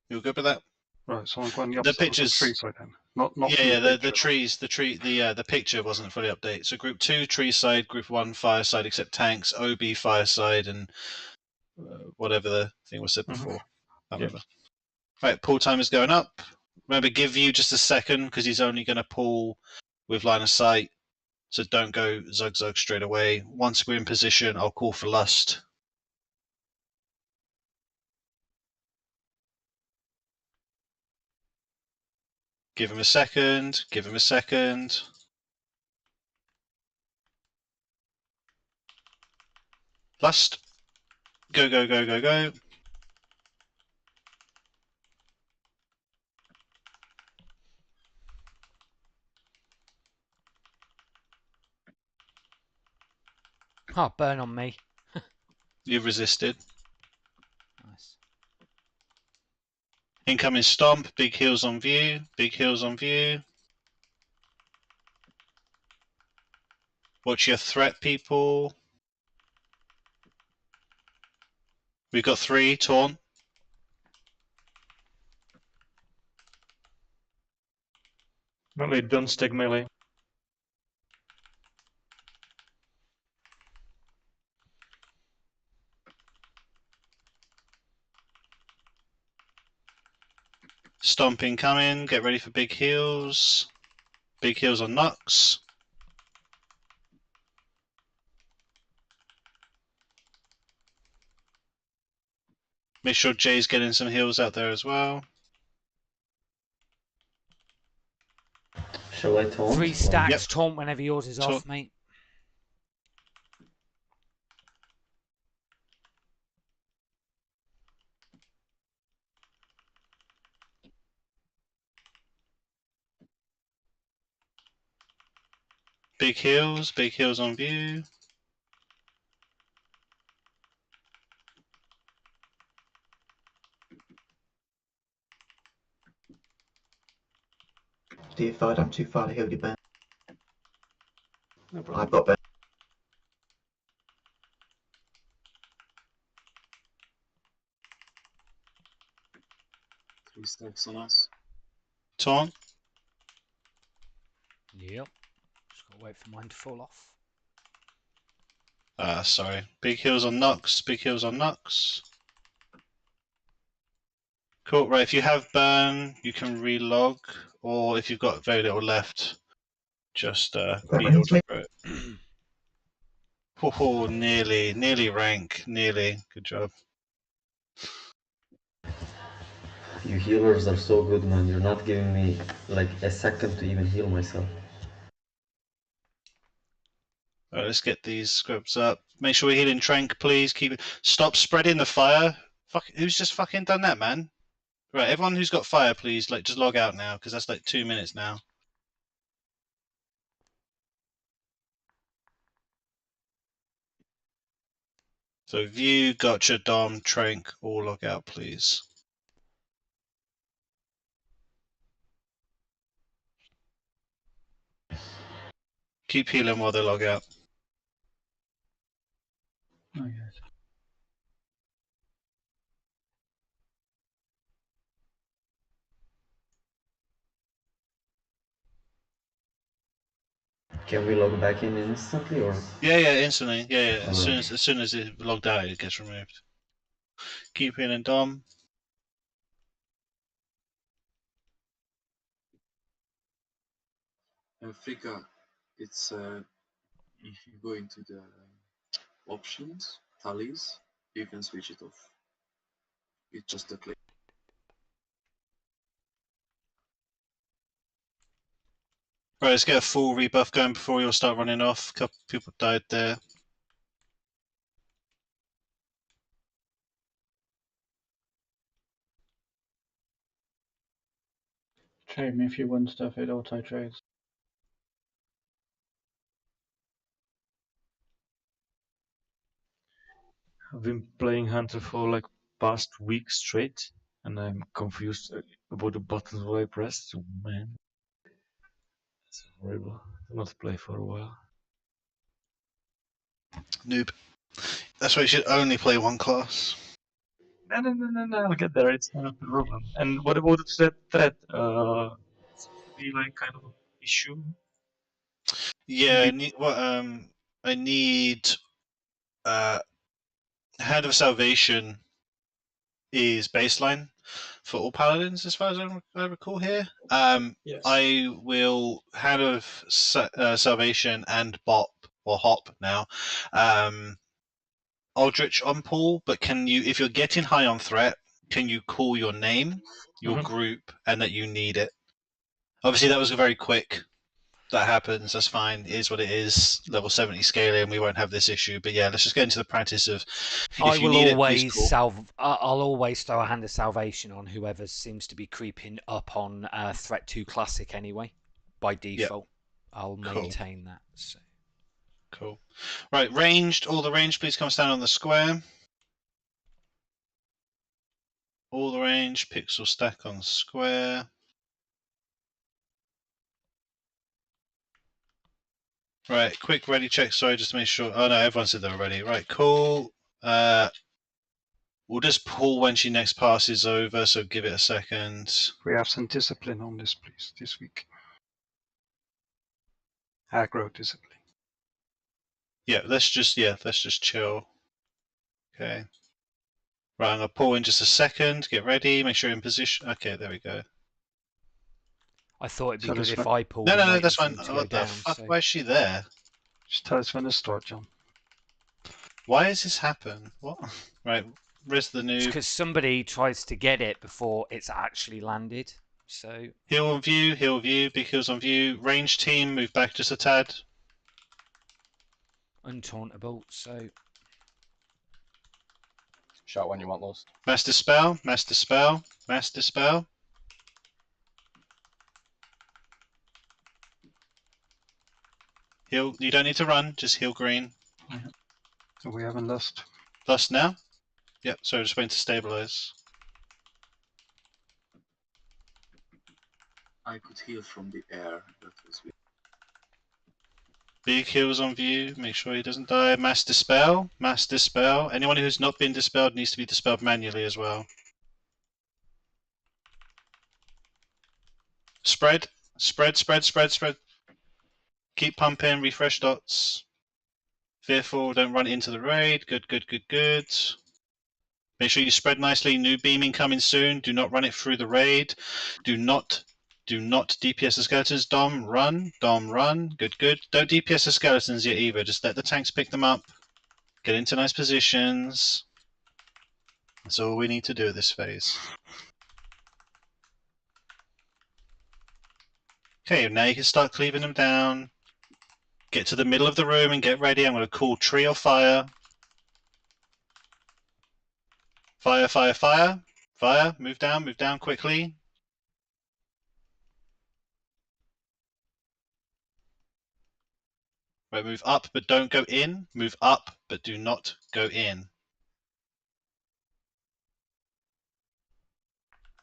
You good with that? Right, so I'm going the pictures. Tree side then. Not the trees. The picture wasn't fully updated. So group 2 tree side, group 1 fire side, except tanks, OB fire side, and whatever the thing was said before. I remember. Right, pull time is going up. Remember, give you just a second because he's only going to pull with line of sight. So don't go zug straight away. Once we're in position, I'll call for lust. Give him a second. Give him a second. Lust. Go. Oh, burn on me. You've resisted. Nice. Incoming stomp. Big heals on view. Big heals on view. Watch your threat, people. We've got 3 torn. Melee, don't stack melee. Stomping coming. Get ready for big heals. Big heals on Nux. Make sure Jay's getting some heals out there as well. Shall I taunt? 3 stacks, taunt whenever yours is off, mate. Big heals on view. Deified, I'm too far to heal you, Ben. No, I've got better. 3 stacks on us. Taunt. Yep. Just gotta wait for mine to fall off. Sorry. Big heals on Nox. Big heals on Nox. Cool. Right. If you have burn, you can relog, or if you've got very little left, just be healed for it. Oh, nearly rank, nearly. Good job. You healers are so good, man. You're not giving me like a second to even heal myself. Alright, let's get these scrubs up. Make sure we're healing Trank, please. Stop spreading the fire. Fuck, who's just fucking done that, man? Right, everyone who's got fire, please, like, just log out now, because that's like 2 minutes now. So View, Gotcha, Dom, Trank, all log out, please. Keep healing while they log out. Oh, yes. Can we log back in instantly or? Yeah, instantly. Yeah. As Alright. soon as it logged out, it gets removed. Keep healing Dom. Frika, it's if you go into the options, tallies, you can switch it off. It's just a click. Right, let's get a full rebuff going before we all start running off. A couple people died there. Trade me if you win stuff, it auto trades. I've been playing Hunter for like past week straight, and I'm confused about the buttons I pressed. Oh, man, it's horrible. I not play for a while. Noob. That's why you should only play one class. No, I'll get there. It's not a problem. And what about that threat? Seems to be like kind of an issue. Yeah, I need Hand of Salvation is baseline for all paladins, as far as I recall here. Yes. I will Hand of Salvation and Bop or Hop now. Aldrich on Paul, but can you, if you're getting high on threat, can you call your name, your group, and that you need it? Obviously, that was a very quick. That happens. That's fine. It is what it is. Level 70 scaling. We won't have this issue. But yeah, let's just get into the practice of. If you need it, please call. I'll always throw a Hand of Salvation on whoever seems to be creeping up on Threat 2 Classic anyway. By default, I'll maintain that. So. Cool. Right, ranged. All the ranged, please come stand on the square. All the range. Pixel stack on square. Right, quick ready check. Sorry, just to make sure. Oh no, everyone said they were ready. Right, cool. We'll just pull when she next passes over, so give it a second. We have some discipline on this, please, this week. Aggro discipline. Yeah, let's just chill. Okay. Right, I'm gonna pull in just a second. Get ready. Make sure you're in position. Okay, there we go. I thought it'd be So good this if one- I pulled. No, that's fine. To go What the down, fuck? so. Why is she there? Just tell us when to start, John. Why has this happened? What? Right, where's the It's noob? because somebody tries to get it before it's actually landed. So. Heal on view, big heals on view. Range team, move back just a tad. Untauntable, so. Shout when you want lost. Mass Dispel, Mass Dispel, Mass Dispel. Heal, you don't need to run, just heal green. So we haven't lost. Lust now? Yep, so just waiting to stabilize. I could heal from the air. That was weird. Big heals on view. Make sure he doesn't die. Mass dispel. Mass dispel. Anyone who's not been dispelled needs to be dispelled manually as well. Spread. Spread, spread, spread, spread. Keep pumping. Refresh dots. Fearful. Don't run into the raid. Good, good, good, good. Make sure you spread nicely. New beaming coming soon. Do not run it through the raid. Do not DPS the skeletons. Dom, run. Dom, run. Good, good. Don't DPS the skeletons yet either. Just let the tanks pick them up. Get into nice positions. That's all we need to do this phase. Okay, now you can start cleaving them down. Get to the middle of the room and get ready. I'm going to call tree or fire. Fire, fire, fire. Fire. Move down quickly. Right, move up, but don't go in. Move up, but do not go in.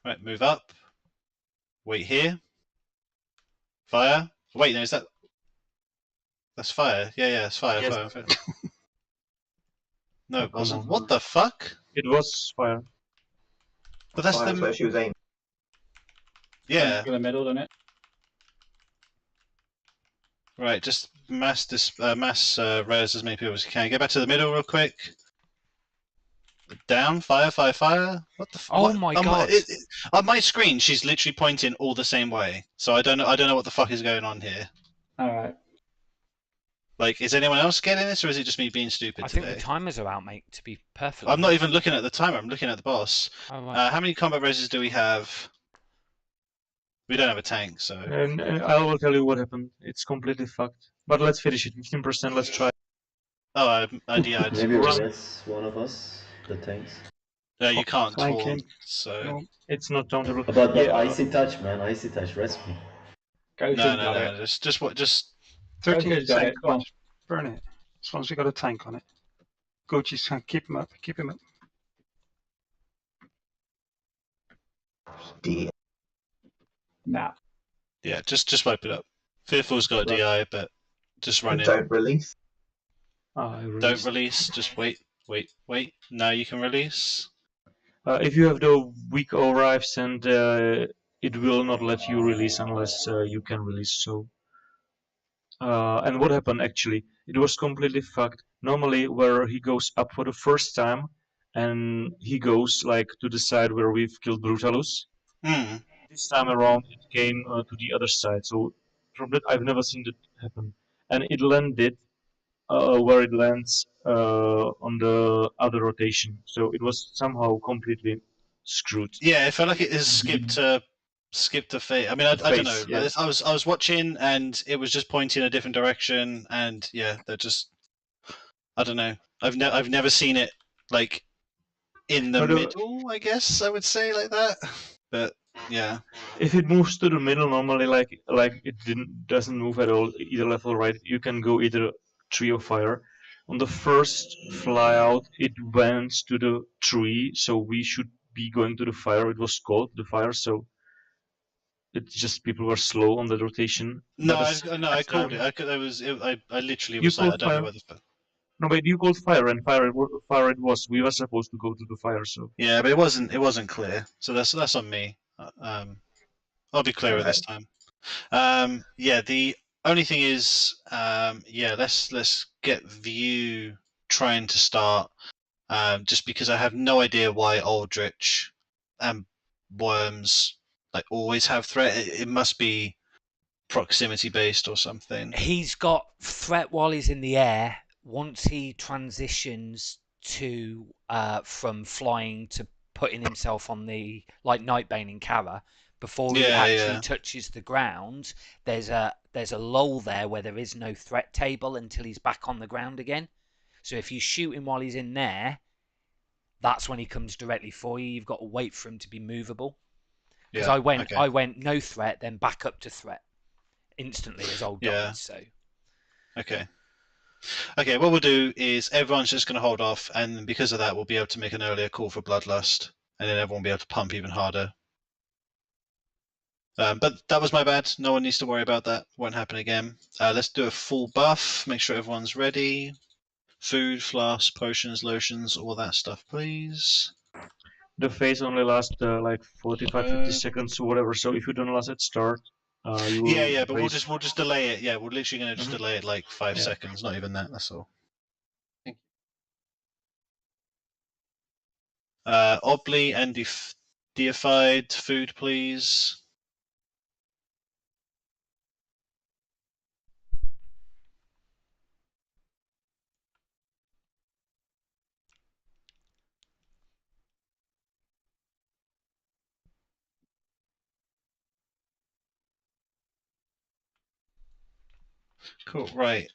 Right, move up. Wait here. Fire. Wait, no, is that... That's fire. Yeah, it's fire, Yes. fire. No, Oh, it wasn't. come on. What the fuck? It was fire. But that's Fire's where she was aiming. Yeah. In the middle, doesn't it? Right, just mass res as many people as you can. Get back to the middle real quick. Down, fire, fire, fire. What the? Oh my god! On my screen, she's literally pointing all the same way. So I don't know what the fuck is going on here. All right. Like, is anyone else getting this, or is it just me being stupid today? I think the timers are out, mate. To be perfectly. I'm not even looking at the timer. I'm looking at the boss. Oh, right. How many combat reses do we have? We don't have a tank, so. And I will tell you what happened. It's completely fucked. But let's finish it. 15%. Let's try. Oh, I DI'd. Maybe res one of us, the tanks. No, you can't Flanking. taunt, so. No, it's not countable. But icy touch, man, icy touch, res me. No. Just 13 Okay, got tank. it. Go on. Burn it. As long as we got a tank on it. Gochi's can keep him up. Keep him up. D. Nah. Yeah, just wipe it up. Fearful's got a DI, but just run it. Don't release. Don't release. Just wait. Now you can release. If you have the weak arrives and it will not let you release unless you can release. So. And what happened actually? It was completely fucked. Normally, where he goes up for the first time, and he goes like to the side where we've killed Brutalus. This time around, it came to the other side. So from that, I've never seen that happen. And it landed where it lands on the other rotation. So it was somehow completely screwed. Yeah, it felt like it has skipped a phase. I mean, I don't know. Yeah. I was watching, and it was just pointing a different direction, and yeah, they're just. I don't know. I've never seen it like in the middle. I guess I would say like that, but yeah. If it moves to the middle normally, like it doesn't move at all, either left or right, you can go either tree or fire. On the first fly out, it went to the tree, so we should be going to the fire. It was called the fire, so it's just people were slow on the rotation. No, I called it. I literally was like, I don't know where the fuck. No, but you called fire, and fire it was. We were supposed to go to the fire, so. Yeah, but it wasn't clear. So that's on me. I'll be clearer this time. Yeah, the only thing is, let's get View trying to start. Just because I have no idea why Aldrich and Worms like always have threat. It must be proximity based or something. He's got threat while he's in the air. Once he transitions to from flying to putting himself on the like Nightbane in Kara, before he actually touches the ground, there's a lull there where there is no threat table until he's back on the ground again. So if you shoot him while he's in there, that's when he comes directly for you. You've got to wait for him to be movable. Because I went no threat, then back up to threat instantly as old died. So Okay, what we'll do is everyone's just going to hold off, and because of that, we'll be able to make an earlier call for Bloodlust, and then everyone will be able to pump even harder. But that was my bad. No one needs to worry about that. Won't happen again. Let's do a full buff. Make sure everyone's ready. Food, flasks, potions, lotions, all that stuff, please. The phase only lasts like 45, 50 seconds or whatever. So if you don't last at start, you will. Yeah, but we'll just delay it. Yeah, we're literally gonna just delay it like 5 Yeah. seconds. Not even that. That's all. Thank Obli and deified food, please. Cool, right.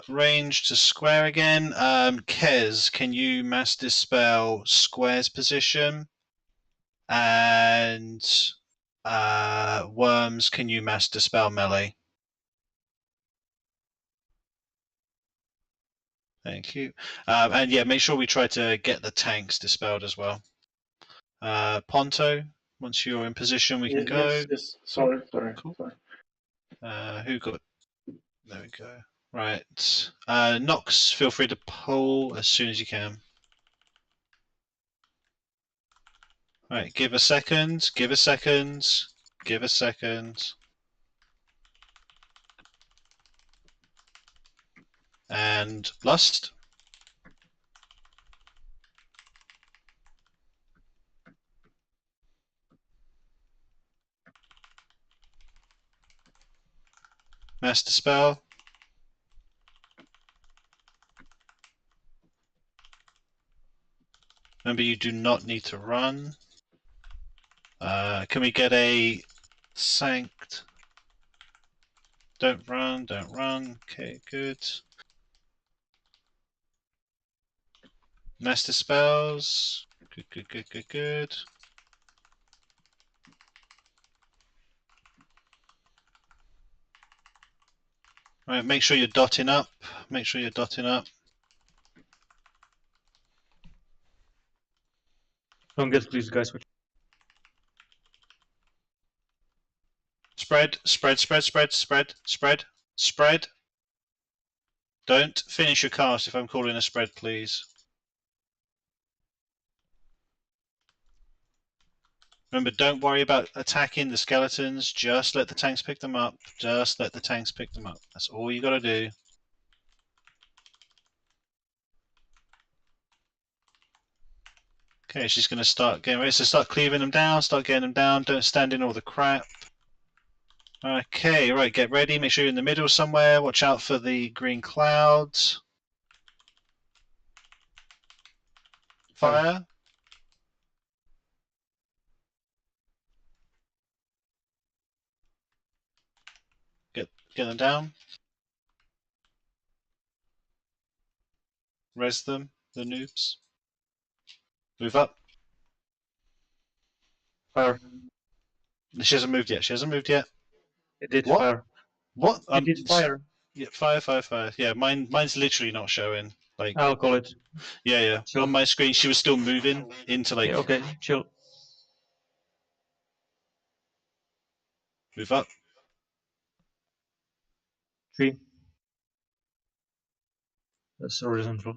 Range to square again. Kez, can you mass dispel square's position? And Worms, can you mass dispel melee? Thank you. And yeah, make sure we try to get the tanks dispelled as well. Ponto, once you're in position, we can go. Yes. Sorry. Cool. Who got? There we go. Right. Nox, feel free to pull as soon as you can. Right, give a second. Give a second. Give a second. And Lust. Master spell. Remember, you do not need to run. Can we get a Sanct? Don't run, don't run. Okay, good. Master spells. Good. Right, make sure you're dotting up. Make sure you're dotting up. Don't get please, guys. Spread. Don't finish your cast if I'm calling a spread, please. Remember, don't worry about attacking the skeletons. Just let the tanks pick them up. Just let the tanks pick them up. That's all you gotta do. Okay, she's gonna start getting ready. So start cleaving them down. Start getting them down. Don't stand in all the crap. Okay, right, get ready. Make sure you're in the middle somewhere. Watch out for the green clouds. Fire. Get them down. Res them, the noobs. Move up. Fire. She hasn't moved yet. It did What? fire. What? It did fire. Yeah, fire. Yeah, mine's literally not showing. Like, I'll call it. Yeah. Chill. On my screen, she was still moving into like. Yeah, okay, chill. Move up. 3. That's horizontal.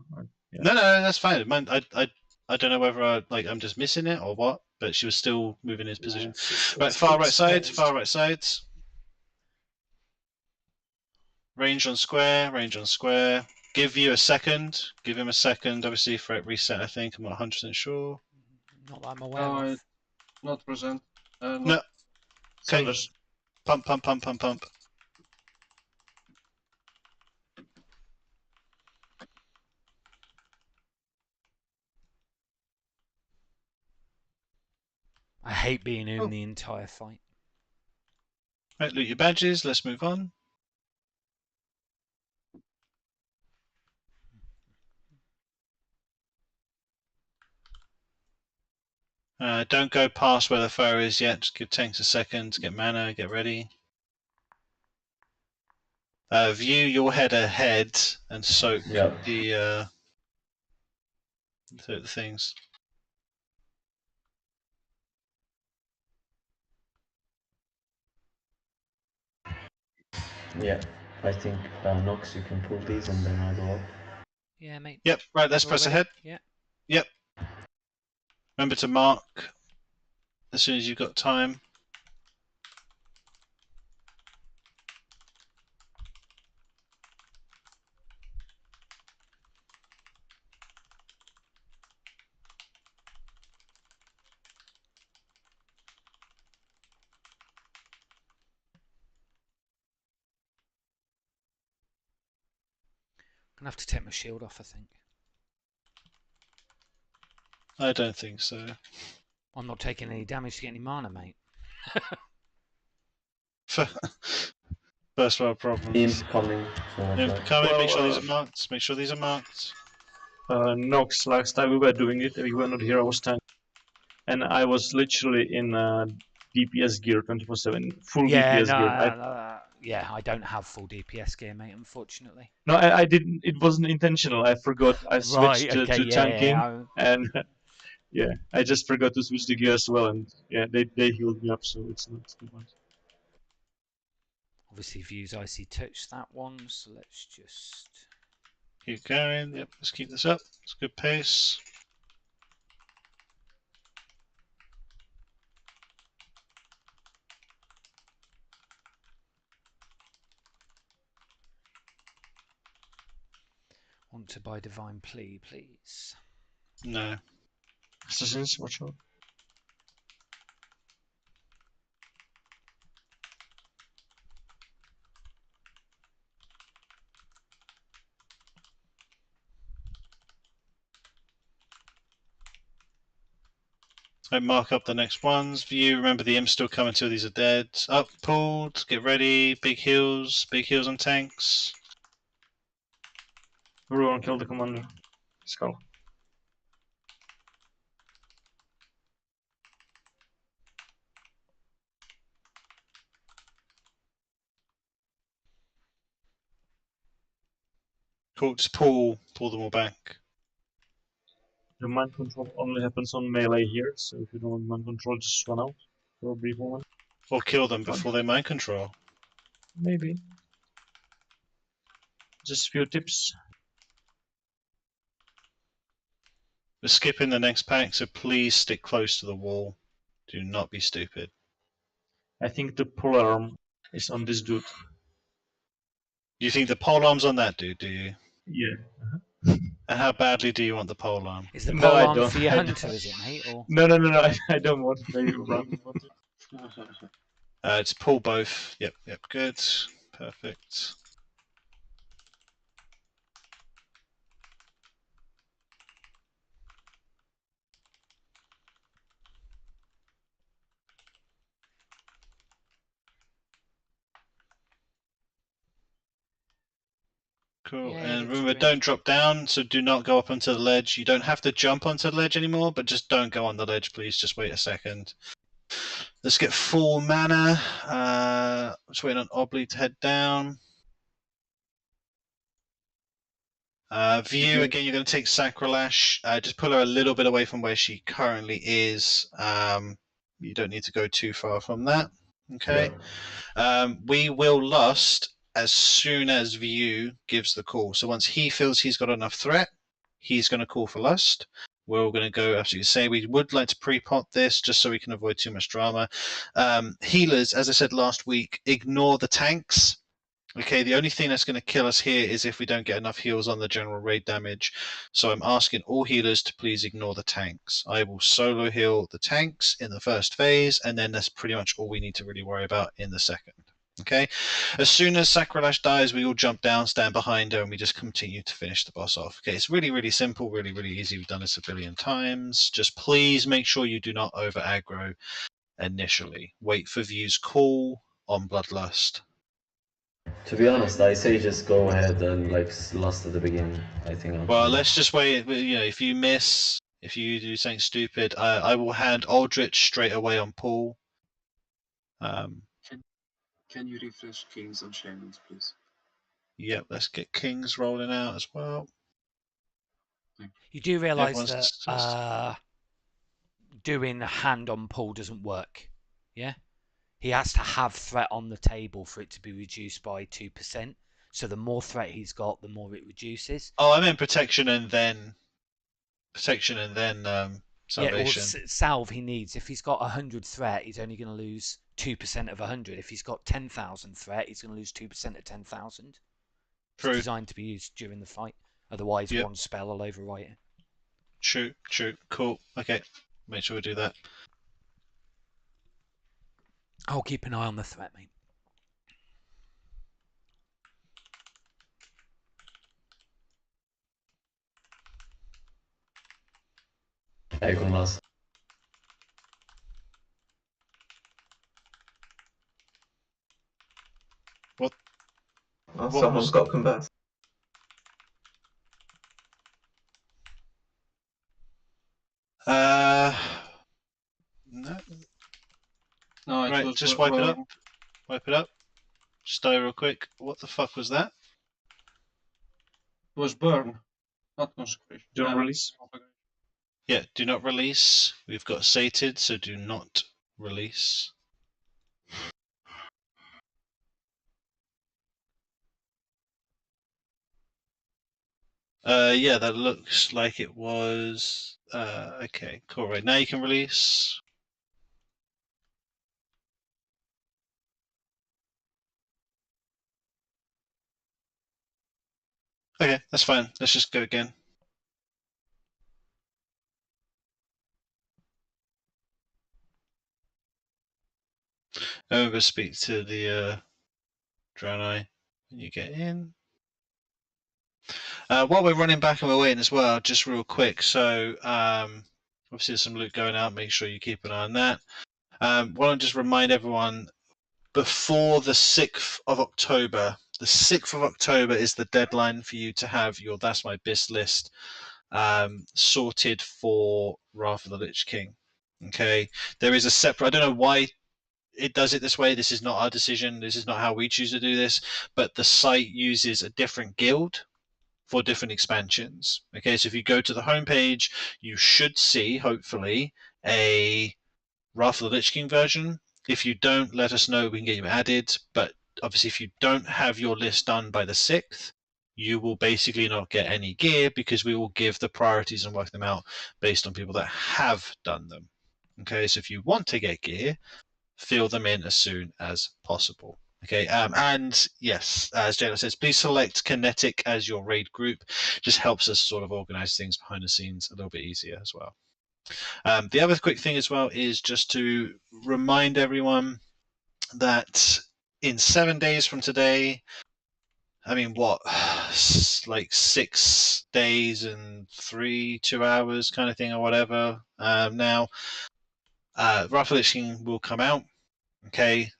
Yeah. No, that's fine. Mine, I don't know whether I'm just missing it or what, but she was still moving in his position. Right, far right side. Range on square. Give you a second. Give him a second, obviously, for it reset, I think. I'm not 100% sure. Not that I'm aware of. Not present. No. Okay. Pump. I hate being in the entire fight. Right, loot your badges. Let's move on. Don't go past where the fire is yet. Just give tanks a second to get mana, get ready. View your head ahead and soak the things. Yeah, I think Nox, you can pull these and then I'll go up. Yeah, mate. Yep, right, let's We're press ready? ahead. Yeah. Yep. Remember to mark as soon as you've got time. I'm gonna have to take my shield off, I think. I don't think so. I'm not taking any damage to get any mana, mate. First world problems. Imp coming. Imp coming. Make sure these are marked. Make sure these are marked. Nox, last time we were doing it, we were not here, I was tanking. And I was literally in DPS gear 24/7, full Yeah, DPS gear. yeah, I don't have full DPS gear, mate, unfortunately. No, I didn't. It wasn't intentional. I forgot. I switched Right, okay, to tanking, yeah. and yeah, I just forgot to switch the gear as well. And yeah, they healed me up, so it's not too much. Obviously, views icy touch that one, so let's just keep going. Yep, let's keep this up. It's good pace. Want to buy Divine Plea, please? No. Assassins, watch out. I mark up the next ones. View, remember the imp's still coming till these are dead. Up, pulled, get ready. Big heals on tanks. Everyone kill the commander. Skull. Cool, just pull them all back. The mind control only happens on melee here, so if you don't want mind control, just run out for a brief moment. Or kill them before they mind control. Maybe. Just a few tips. We're skipping the next pack, so please stick close to the wall. Do not be stupid. I think the polearm is on this dude. You think the polearm's on that dude, do you? Yeah. And how badly do you want the polearm? Is the No, I polearm don't. for your hunter, is it, mate? Or No, I don't want to play random want it. It's pull both. Yep, good. Perfect. Cool. Yeah, And looks remember, great. don't drop down, so do not great. drop down, so do not go up onto the ledge. You don't have to jump onto the ledge anymore, but just don't go on the ledge, please. Just wait a second. Let's get full mana. Just waiting on Obli to head down. View, again, you're going to take Sacrolash. Just pull her a little bit away from where she currently is. You don't need to go too far from that. Okay. Yeah. We will lust as soon as View gives the call. So once he feels he's got enough threat, he's going to call for lust. We're all going to go absolutely say we would like to pre-pot this just so we can avoid too much drama. Healers, as I said last week, ignore the tanks. Okay, the only thing that's going to kill us here is if we don't get enough heals on the general raid damage. So I'm asking all healers to please ignore the tanks. I will solo heal the tanks in the first phase, and then that's pretty much all we need to really worry about in the second. Okay, as soon as Sacrolash dies, we all jump down, stand behind her, and we just continue to finish the boss off. Okay, it's really, really simple, really, really easy. We've done this a billion times. Just please make sure you do not over aggro initially. Wait for View's call on Bloodlust. To be honest, I say just go ahead and like lust at the beginning. I think. Well, let's just wait. You know, if you miss, if you do something stupid, I will hand Aldrich straight away on Paul. Can you refresh Kings on Shamans, please? Yep, let's get Kings rolling out as well. You do realise that doing a hand on Paul doesn't work, yeah? He has to have threat on the table for it to be reduced by 2%. So the more threat he's got, the more it reduces. Oh, I meant protection and then Yeah, or salvation. salve he needs. If he's got 100 threat, he's only going to lose 2% of 100. If he's got 10,000 threat, he's going to lose 2% of 10,000. It's True. designed to be used during the fight. Otherwise, Yep. one spell will overwrite it. True. Cool. Okay. Make sure we do that. I'll keep an eye on the threat, mate. Ja, kom last. What? Oh, someone's got converse. No. No, it Right, was just wipe it up. Wipe it up. Just die real quick. What the fuck was that? It was burn, not consecration. Do not release. Yeah, do not release. We've got sated, so do not release. Yeah, that looks like it was. Okay, cool. Right, now you can release. Okay, that's fine. Let's just go again. Over speak to the Draenei when you get in. While we're running back and we're waiting as well, just real quick. So obviously there's some loot going out. Make sure you keep an eye on that. Why don't I just remind everyone before the 6th of October. The 6th of October is the deadline for you to have your That's My Bis list sorted for Wrath of the Lich King. Okay, there is a separate. I don't know why it does it this way. This is not our decision. This is not how we choose to do this. But the site uses a different guild for different expansions. Okay, so if you go to the homepage, you should see, hopefully, a Wrath of the Lich King version. If you don't, let us know. We can get you added. But obviously, if you don't have your list done by the 6th, you will basically not get any gear because we will give the priorities and work them out based on people that have done them. Okay, so if you want to get gear, fill them in as soon as possible. Okay, and yes, as Jayla says, please select Kinetic as your raid group. Just helps us sort of organize things behind the scenes a little bit easier as well. The other quick thing as well is just to remind everyone that in 7 days from today, I mean, what, like 6 days and 2 hours kind of thing or whatever. Now, Wrath of the Lich King will come out. Okay,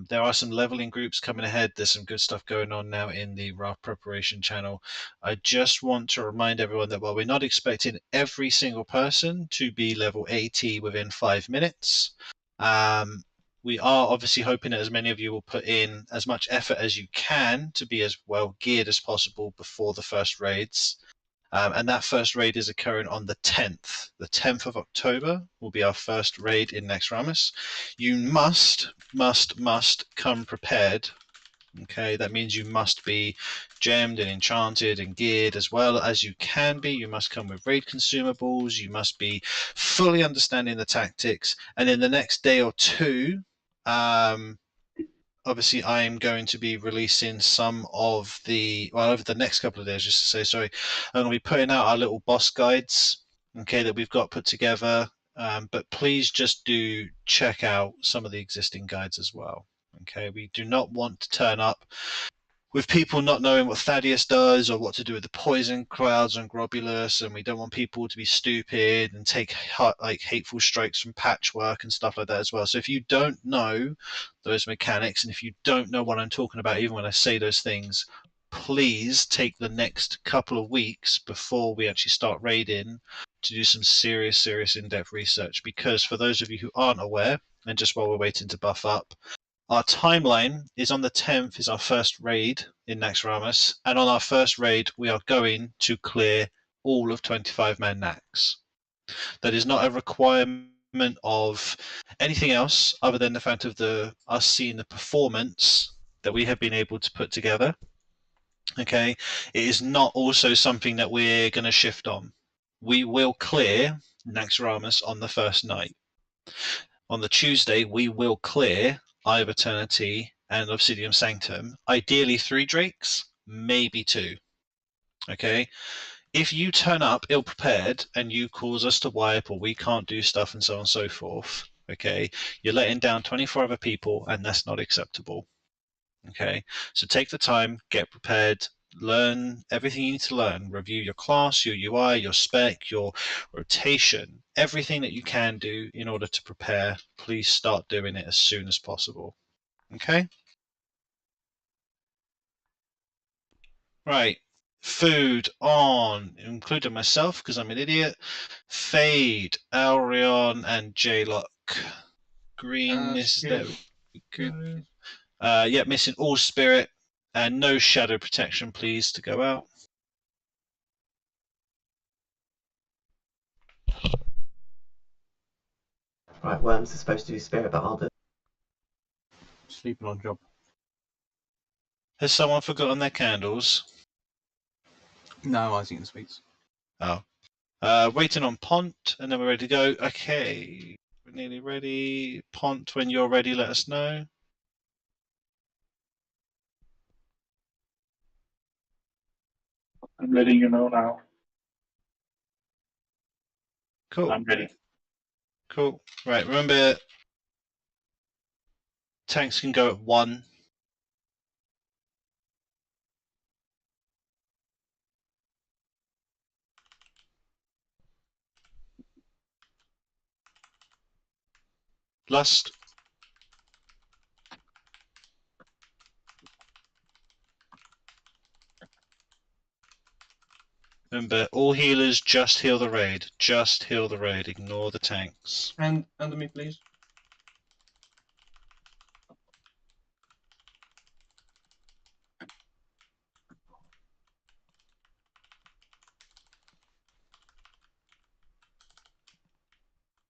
there are some leveling groups coming ahead. There's some good stuff going on now in the Wrath preparation channel. I just want to remind everyone that while we're not expecting every single person to be level 80 within 5 minutes, we are obviously hoping that as many of you will put in as much effort as you can to be as well geared as possible before the first raids. And that first raid is occurring on the 10th. The 10th of October will be our first raid in Naxxramas. You must come prepared. Okay, that means you must be gemmed and enchanted and geared as well as you can be. You must come with raid consumables. You must be fully understanding the tactics. And in the next day or two, obviously I am going to be releasing some of the, well, over the next couple of days, just to say, sorry, I'm going to be putting out our little boss guides, okay, that we've got put together. But please just do check out some of the existing guides as well. Okay, we do not want to turn up with people not knowing what Thaddeus does or what to do with the poison clouds and Globulus, and we don't want people to be stupid and take like hateful strikes from patchwork and stuff like that as well. So if you don't know those mechanics, and if you don't know what I'm talking about, even when I say those things, please take the next couple of weeks before we actually start raiding to do some serious in-depth research. Because for those of you who aren't aware, and just while we're waiting to buff up, our timeline is on the 10th is our first raid in Naxxramas, and on our first raid we are going to clear all of 25-man Nax. That is not a requirement of anything else other than the fact of us seeing the performance that we have been able to put together. Okay, it is not also something that we're going to shift on. We will clear Naxxramas on the first night. On the Tuesday, we will clear Eye of Eternity and Obsidian Sanctum. Ideally 3 drakes, maybe 2. Okay, if you turn up ill prepared and you cause us to wipe or we can't do stuff and so on and so forth, okay, you're letting down 24 other people and that's not acceptable. Okay, so take the time, get prepared, learn everything you need to learn, review your class, your UI, your spec, your rotation, everything that you can do in order to prepare. Please start doing it as soon as possible. Okay? Right. Food on, including myself because I'm an idiot. Fade, Aurion, and J-Lock. Green is there. We go. Yeah, missing all spirit and no shadow protection, please, to go out. Right, Worms is supposed to do spirit, but I'll do. Sleeping on job. Has someone forgotten their candles? No, I was eating sweets. Oh. Waiting on Pont, and then we're ready to go. Okay. We're nearly ready. Pont, when you're ready, let us know. I'm letting you know now. Cool. I'm ready. Cool. Right, remember, tanks can go at 1. Lust. Remember, all healers just heal the raid. Just heal the raid. Ignore the tanks. And under me, please.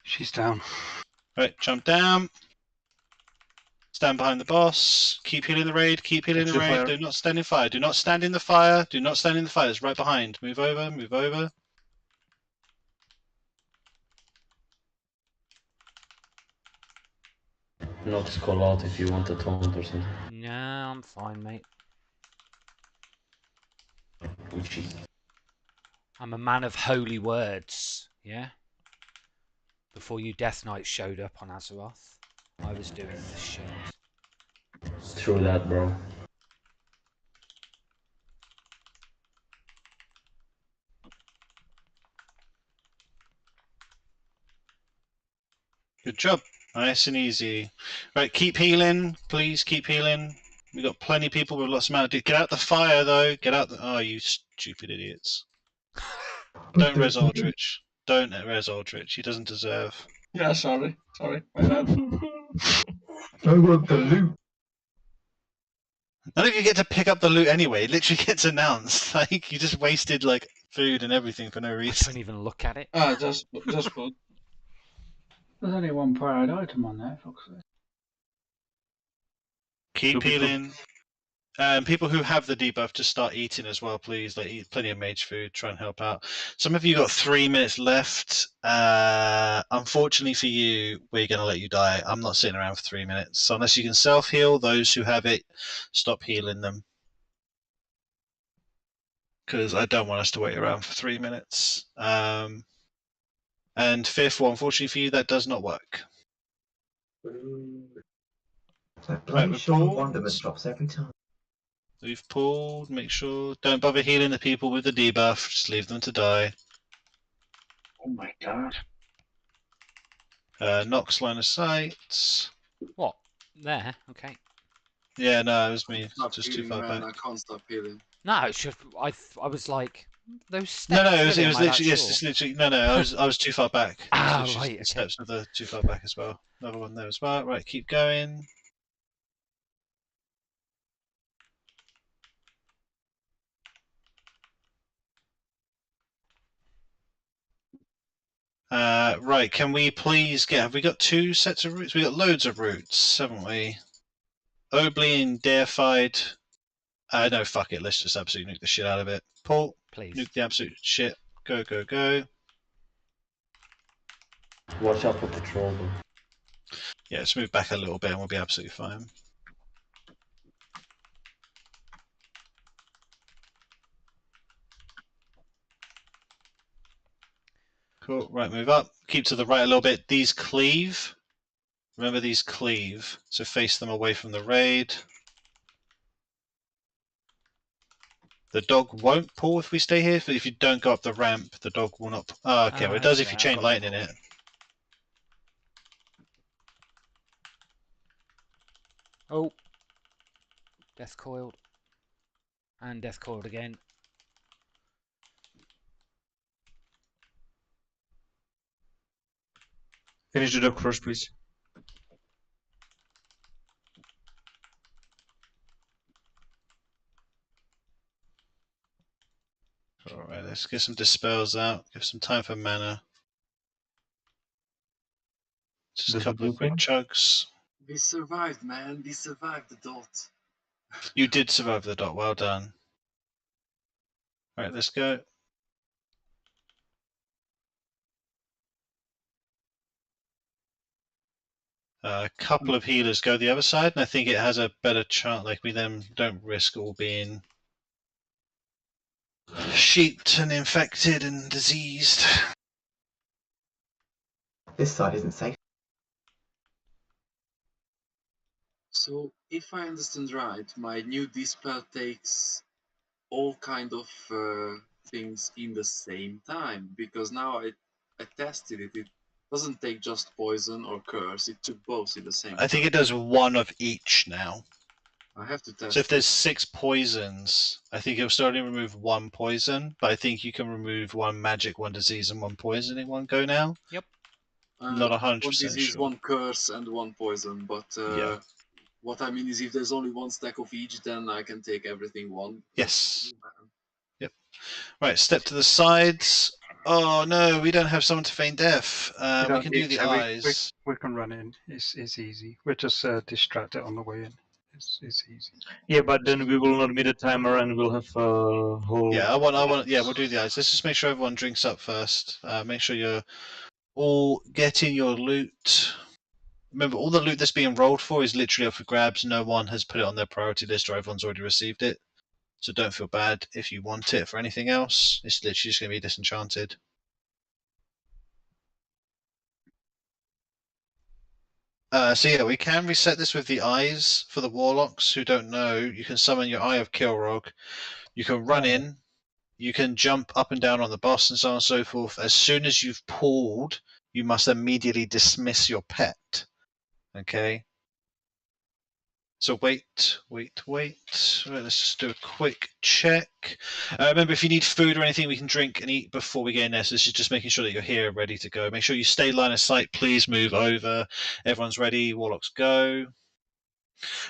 She's down. Right, jump down. Stand behind the boss. Keep healing the raid. Keep healing the raid. Do not stand in fire. Do not stand in the fire. Do not stand in the fire. It's right behind. Move over. Move over. Nox, call out if you want a taunt or something. Nah, I'm fine, mate. I'm a man of holy words, yeah? Before you Death Knights showed up on Azeroth, I was doing this shit. True that, bro. Good job. Nice and easy. Right, keep healing. Please keep healing. We've got plenty of people with lots of amount. Get out the fire, though. Get out the... Oh, you stupid idiots. Don't res Aldrich. Don't res Aldrich. He doesn't deserve. Yeah, sorry. Sorry. My bad. I want the loot. None of you get to pick up the loot anyway. It literally gets announced. Like, you just wasted, like, food and everything for no I reason. don't even look at it. Ah, just food. There's only one priority item on there, fuck's sake. Keep healing. People who have the debuff, just start eating as well, please. Like, eat plenty of mage food. Try and help out. Some of you got 3 minutes left. Unfortunately for you, we're going to let you die. I'm not sitting around for 3 minutes. So unless you can self-heal, those who have it, stop healing them. Because I don't want us to wait around for 3 minutes. And fifth, well, unfortunately for you, that does not work. That bloody Shawn of Wonderment drops every time. We've pulled. Make sure. Don't bother healing the people with the debuff. Just leave them to die. Oh my god. Nox line of sight. What? There? Okay. Yeah, no, it was me. Stop Just healing, too far man. back. I can't stop healing. No, it's just I was like those steps. No, it was really, am I that literally yes, sure? it's literally no. I was too far back. It was Ah, literally right, the okay. steps of the too far back as well. Another one there as well. Right, keep going. Right, can we please get... Have we got 2 sets of routes? We got loads of routes, haven't we? Oblian, Deified. No, fuck it. Let's just absolutely nuke the shit out of it. Paul, Please. nuke the absolute shit. Go, go, go. Watch out for patrol. Yeah, let's move back a little bit and we'll be absolutely fine. Cool. Right, move up. Keep to the right a little bit. These cleave. Remember, these cleave. So face them away from the raid. The dog won't pull if we stay here. But if you don't go up the ramp, the dog will not. Oh, okay. Well, it does if you chain lightning it. Oh. Death coiled. And death coiled again. Finish the dog first, please. Alright, let's get some dispels out. Give some time for mana. Just a couple of quick chugs. We survived, man. We survived the dot. You did survive the dot. Well done. Alright, let's go. A couple of healers go the other side, and I think it has a better chance. Like, we then don't risk all being sheeped and infected and diseased. This side isn't safe. So, if I understand right, my new dispel takes all kind of things in the same time, because now I tested it. It doesn't take just poison or curse. It took both at the same time. I think it does one of each now. I have to test. So if there's 6 poisons, I think it'll still only remove 1 poison, but I think you can remove 1 magic, 1 disease, and 1 poison in one go now. Yep. Not 100% 1 disease, sure. 1 curse, and 1 poison. But Yeah. what I mean is, if there's only 1 stack of each, then I can take everything one. Yes. Yep. Right, step to the sides. Oh no, we don't have someone to feign death. We can do the eyes. We can run in. It's easy. We're just distracted on the way in. It's easy. Yeah, but then we will not meet a timer and we'll have a whole. Yeah, yeah, we'll do the eyes. Let's just make sure everyone drinks up first. Make sure you're all getting your loot. Remember, all the loot that's being rolled for is literally up for grabs. No one has put it on their priority list or everyone's already received it. So don't feel bad if you want it for anything else. It's literally just going to be disenchanted. So yeah, we can reset this with the eyes for the warlocks who don't know. You can summon your Eye of Kilrog. You can run in. You can jump up and down on the boss and so on and so forth. As soon as you've pulled, you must immediately dismiss your pet. Okay? So wait. Right, let's just do a quick check. Remember, if you need food or anything, we can drink and eat before we get in there. So this is just making sure that you're here, ready to go. Make sure you stay line of sight. Please move over. Everyone's ready. Warlocks go.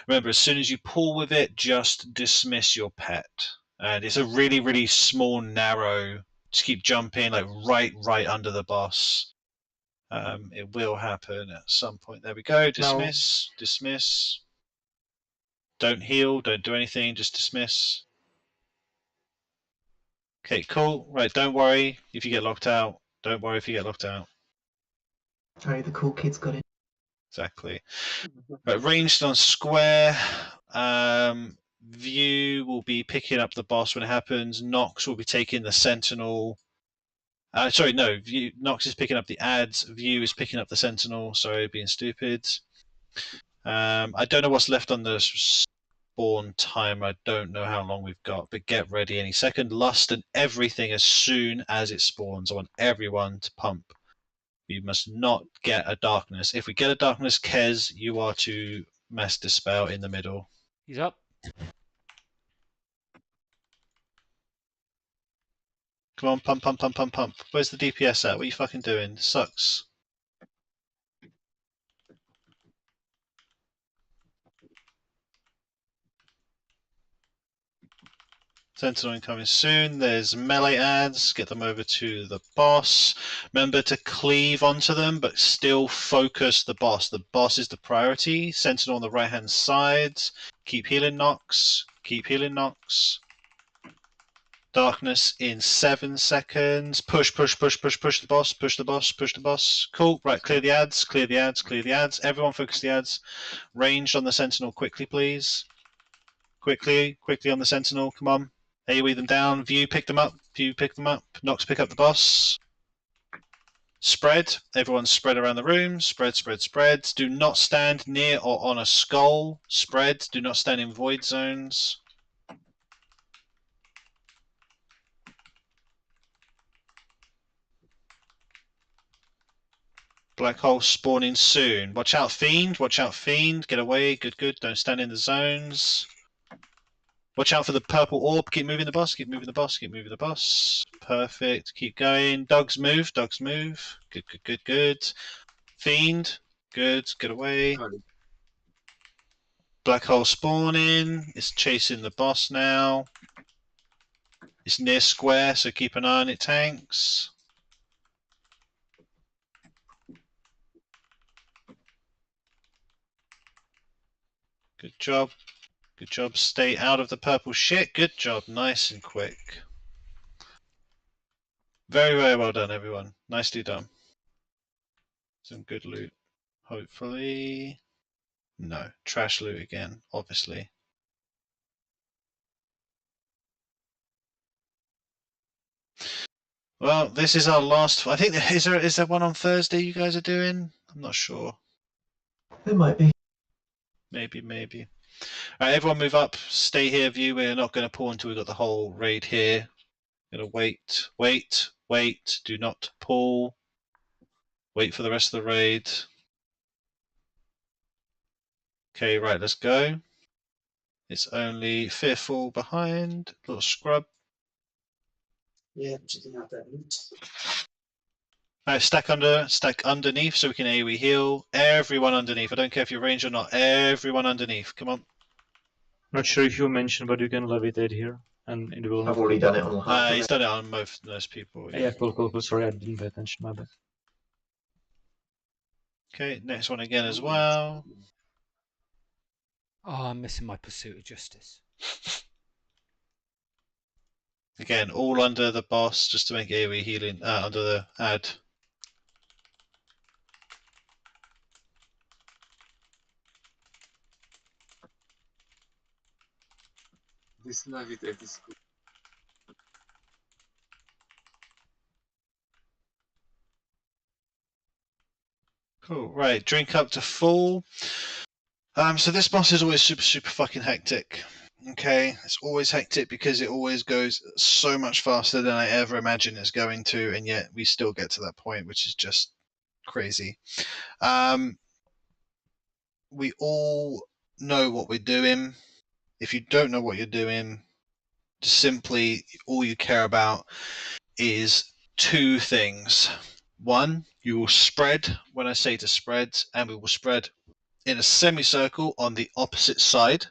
Remember, as soon as you pull with it, just dismiss your pet. And it's a really, really small, narrow. Just keep jumping, like right under the boss. It will happen at some point. There we go. Dismiss. Dismiss. Don't heal, don't do anything, just dismiss. Okay, cool. Right, don't worry if you get locked out. Don't worry if you get locked out. Oh, the cool kids got it. Exactly. Right, ranged on square. View will be picking up the boss when it happens. Nox will be taking the sentinel. Sorry, no. Nox is picking up the ads. View is picking up the sentinel. Sorry, being stupid. I don't know what's left on the spawn time. I don't know how long we've got, but get ready any second. Lust and everything as soon as it spawns. I want everyone to pump. We must not get a darkness. If we get a darkness, Kez, you are to mass dispel in the middle. He's up. Come on, pump, pump, pump, pump, pump. Where's the DPS at? What are you fucking doing? Sucks. Sentinel incoming soon. There's melee ads. Get them over to the boss. Remember to cleave onto them, but still focus the boss. The boss is the priority. Sentinel on the right-hand side. Keep healing Nox. Keep healing Nox. Darkness in 7 seconds. Push, push, push, push, push the boss. Push the boss. Push the boss. Cool. Right, clear the ads. Clear the ads. Clear the ads. Everyone focus the ads. Ranged on the Sentinel quickly, please. Quickly on the Sentinel. Come on. AoE them down. View, pick them up. View, pick them up. Nox, pick up the boss. Spread. Everyone spread around the room. Spread, spread, spread. Do not stand near or on a skull. Spread. Do not stand in void zones. Black hole spawning soon. Watch out, Fiend. Watch out, Fiend. Get away. Good, good. Don't stand in the zones. Watch out for the purple orb. Keep moving the boss. Keep moving the boss. Keep moving the boss. Perfect. Keep going. Dogs move. Dogs move. Good, good, good, good. Fiend. Good. Get away. Black hole spawning. It's chasing the boss now. It's near square, so keep an eye on it, tanks. Good job. Good job. Stay out of the purple shit. Good job. Nice and quick. Very, very well done, everyone. Nicely done. Some good loot. Hopefully. No. Trash loot again, obviously. Well, this is our last. I think is there one on Thursday you guys are doing? I'm not sure. There might be. Maybe, maybe. Alright, everyone move up. Stay here, view. We're not going to pull until we've got the whole raid here. Gonna wait, wait, wait. Do not pull. Wait for the rest of the raid. Okay, right, let's go. It's only Fearful behind. Little scrub. Yeah, checking out that loot. Alright, stack underneath so we can AoE heal. Everyone underneath. I don't care if you're ranged or not. Everyone underneath. Come on. Not sure if you mentioned, but you can levitate here, and it will. I've already done it on half. He's done it on most people. Yeah, cool, cool, cool. Sorry, I didn't pay attention. My bad. Okay, next one again as well. Oh, I'm missing my Pursuit of Justice. Again, all under the boss, just to make AoE healing, under the ad. This levitate is good. Cool, right, drink up to full. So this boss is always super, super fucking hectic. Okay, it's always hectic because it always goes so much faster than I ever imagined it's going to, and yet we still get to that point, which is just crazy. We all know what we're doing. If you don't know what you're doing, just simply all you care about is 2 things. 1, you will spread when I say to spread, and we will spread in a semicircle on the opposite side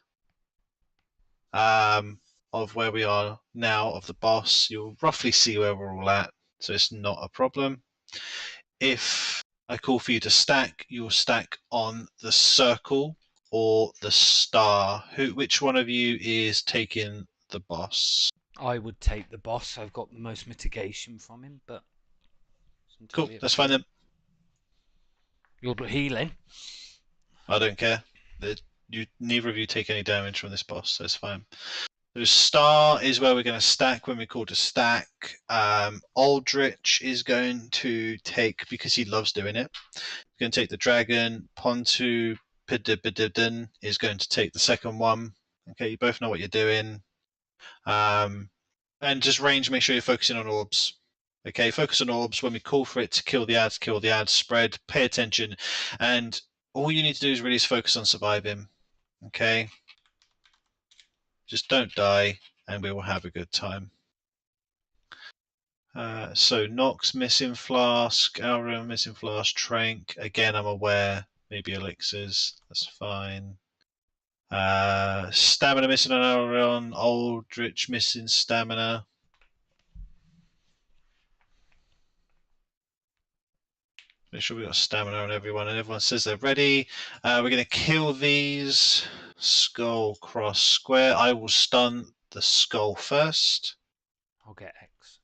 of where we are now of the boss. You'll roughly see where we're all at, so it's not a problem. If I call for you to stack, you'll stack on the circle or the star. Which one of you is taking the boss? I would take the boss. I've got the most mitigation from him, but cool. That's fine then. You're healing. I don't care. Neither of you take any damage from this boss, so it's fine. The star is where we're going to stack when we call to stack. Aldrich is going to take, because he loves doing it, he's going to take the dragon. Pontu Pidibididin is going to take the second one. Okay, you both know what you're doing. And just range, make sure you're focusing on orbs. Okay, focus on orbs. When we call for it to kill the ads, spread, pay attention, and all you need to do is really focus on surviving. Okay? Just don't die, and we will have a good time. So Nox missing flask, Aura missing flask, Trank. Again, I'm aware. Maybe elixirs. That's fine. Stamina missing on Arion. Aldrich missing stamina. Make sure we got stamina on everyone, and everyone says they're ready. We're going to kill these. Skull, cross, square. I will stun the skull first. I'll get X.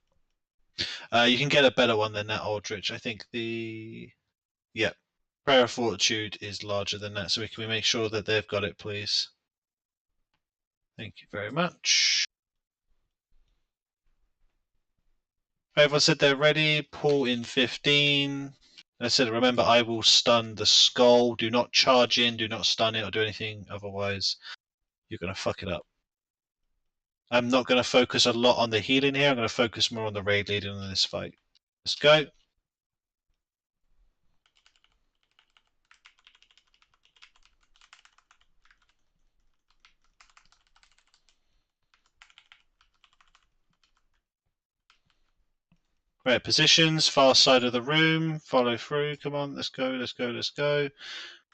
You can get a better one than that, Aldrich. I think Prayer of Fortitude is larger than that, so can we make sure that they've got it, please? Thank you very much. Everyone said they're ready. Pull in 15. I said, remember, I will stun the skull. Do not charge in, do not stun it, or do anything. Otherwise, you're going to fuck it up. I'm not going to focus a lot on the healing here. I'm going to focus more on the raid leading in this fight. Let's go. Right, positions, far side of the room, follow through, come on, let's go, let's go, let's go.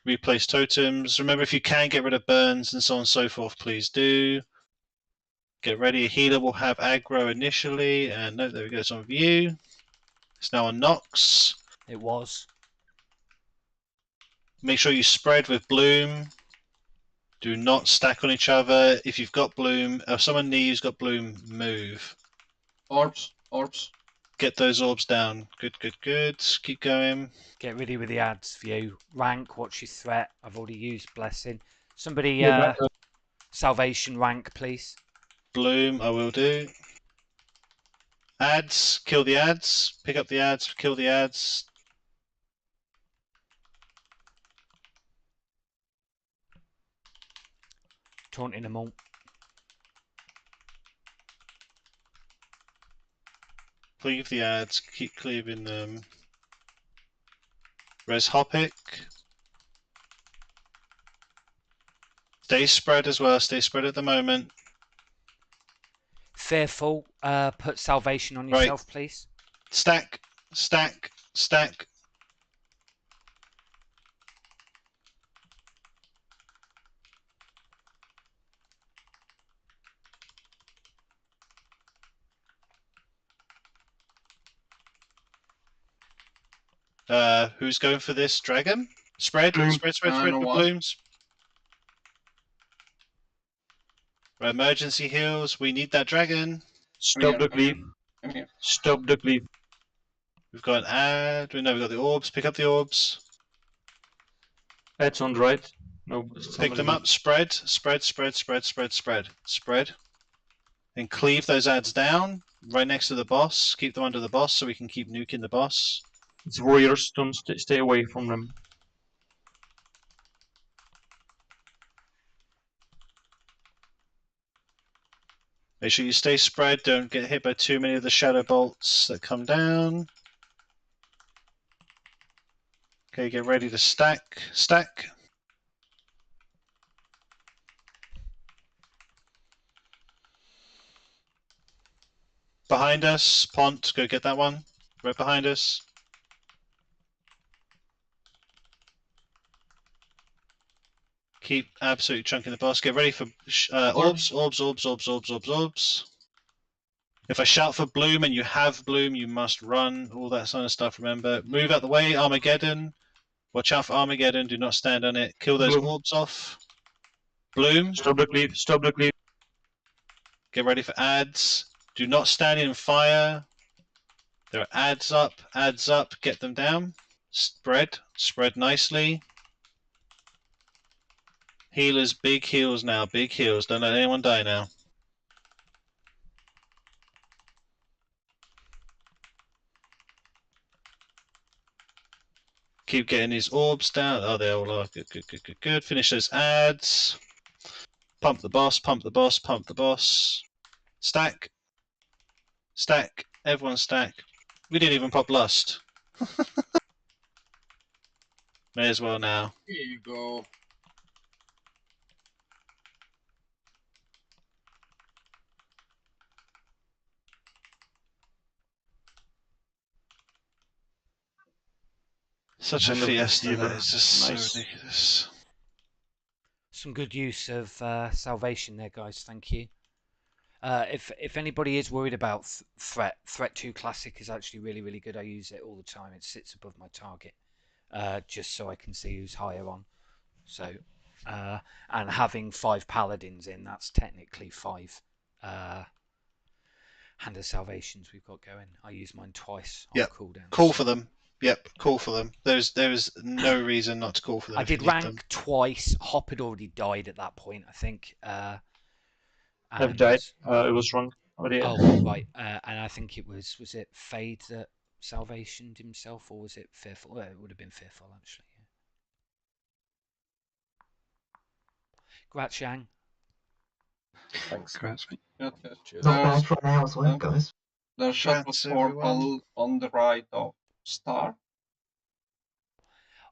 Replace totems. Remember, if you can get rid of burns and so on and so forth, please do. Get ready, a healer will have aggro initially, and no, there we go, it's on view. It's now on Nox. It was. Make sure you spread with Bloom. Do not stack on each other. If you've got Bloom, if someone near you's got Bloom, move. Orbs, orbs. Get those orbs down. Good, good, good. Keep going. Get ready with the ads view. Rank, what's your threat? I've already used Blessing. Somebody, Yeah, Salvation rank, please. Bloom, I will do. Ads, kill the ads. Pick up the ads, kill the ads. Taunting them all. Cleave the ads, keep cleaving them. Res Hopic. Stay spread as well, stay spread at the moment. Fearful, put Salvation on yourself, please. Stack, stack, stack. Who's going for this dragon? Spread, Bloom. spread, spread, spread with blooms. Right, emergency heals. We need that dragon. Stop the cleave. Stop the cleave. We've got an ad. We know we've got the orbs. Pick up the orbs. Ads on right. No, Pick them up. Spread, spread, spread, spread, spread, spread, spread. And cleave those ads down right next to the boss. Keep them under the boss so we can keep nuking the boss. It's warriors. Don't stay away from them. Make sure you stay spread. Don't get hit by too many of the shadow bolts that come down. Okay, get ready to stack. Stack. Behind us. Pont, go get that one. Right behind us. Keep absolutely chunking the boss. Get ready for orbs, orbs, orbs, orbs, orbs, orbs, orbs. If I shout for Bloom and you have Bloom, you must run. All that sort of stuff, remember. Move out the way, Armageddon. Watch out for Armageddon. Do not stand on it. Kill those orbs off. Bloom. Stop the cleave. Stop the cleave. Get ready for ads. Do not stand in fire. There are ads up. Get them down. Spread. Spread nicely. Healers, big heals now. Big heals. Don't let anyone die now. Keep getting these orbs down. Oh, they all are. Good, good, good, good, good. Finish those ads. Pump the boss, pump the boss, pump the boss. Stack. Stack. Everyone stack. We didn't even pop Lust. May as well now. Here you go. Such a fiesta, that is just Nice. so ridiculous. Some good use of salvation there, guys. Thank you. If anybody is worried about threat 2 classic is actually really good. I use it all the time. It sits above my target, just so I can see who's higher on. So, and having 5 paladins in, that's technically 5 Hand of Salvations we've got going. I use mine twice on cooldown. Call for them. Yep, call for them. There's no reason not to call for them. I did rank twice. Hop had already died at that point, I think. I've died. It was wrong. Oh, right. And I think it was it Fade that salvationed himself, or was it Fearful? Well, it would have been Fearful, actually. Gratchang. Thanks. Congrats, mate. Not bad for an hour's work, guys. There's shop of portal on the right of Star.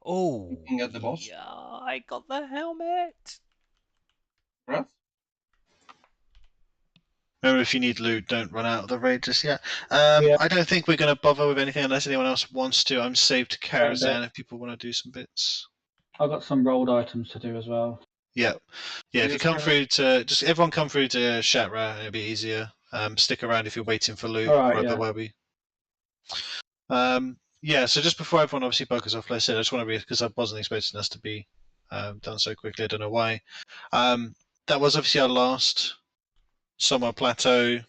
Oh, looking at the boss. Yeah, I got the helmet. Right. Remember, if you need loot, don't run out of the raid just yet. I don't think we're going to bother with anything unless anyone else wants to. I'm saved to Karazhan if people want to do some bits. I've got some rolled items to do as well. Yeah. If you come through to everyone come through to Shatra, it'll be easier. Stick around if you're waiting for loot. Alright, So just before everyone obviously buggers off, like I said, I just want to because I wasn't expecting us to be done so quickly. I don't know why. That was obviously our last Summer Plateau.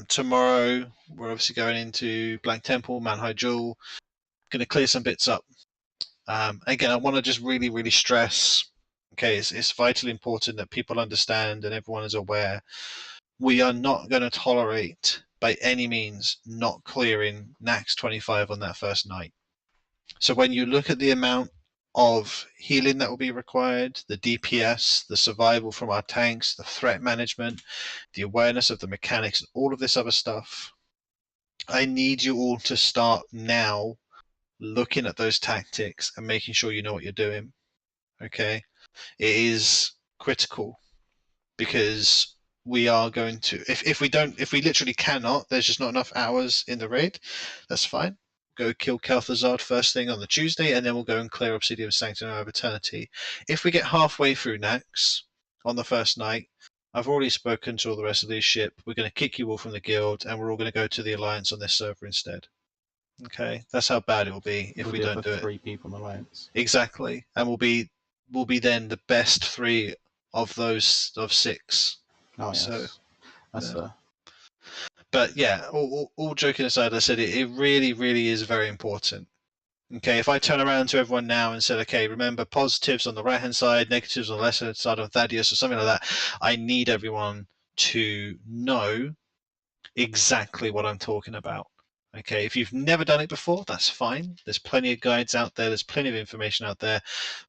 Tomorrow we're obviously going into Black Temple, Mount High Jewel. Going to clear some bits up. Again, I want to just really stress. Okay, it's vitally important that people understand and everyone is aware. We are not going to tolerate by any means not clearing Nax 25 on that first night. So when you look at the amount of healing that will be required, the DPS, the survival from our tanks, the threat management, the awareness of the mechanics, and all of this other stuff, I need you all to start now looking at those tactics and making sure you know what you're doing. Okay? It is critical because we are going to if we literally cannot, there's just not enough hours in the raid, that's fine. Go kill Kel'Thuzad first thing on the Tuesday, and then we'll go and clear Obsidian Sanctuary of Eternity. If we get halfway through Nax on the first night, I've already spoken to all the rest of this ship. We're going to kick you all from the guild, and we're all going to go to the Alliance on this server instead. Okay, that's how bad it will be if we don't do it. 3 people in Alliance. Exactly, and we'll be then the best 3 of those of 6. Oh yes, so that's fair. But yeah, all joking aside, I said it really is very important. Okay, if I turn around to everyone now and said, okay, remember positives on the right hand side, negatives on the left hand side of Thaddeus or something like that, I need everyone to know exactly what I'm talking about. Okay, if you've never done it before, that's fine. There's plenty of guides out there, there's plenty of information out there,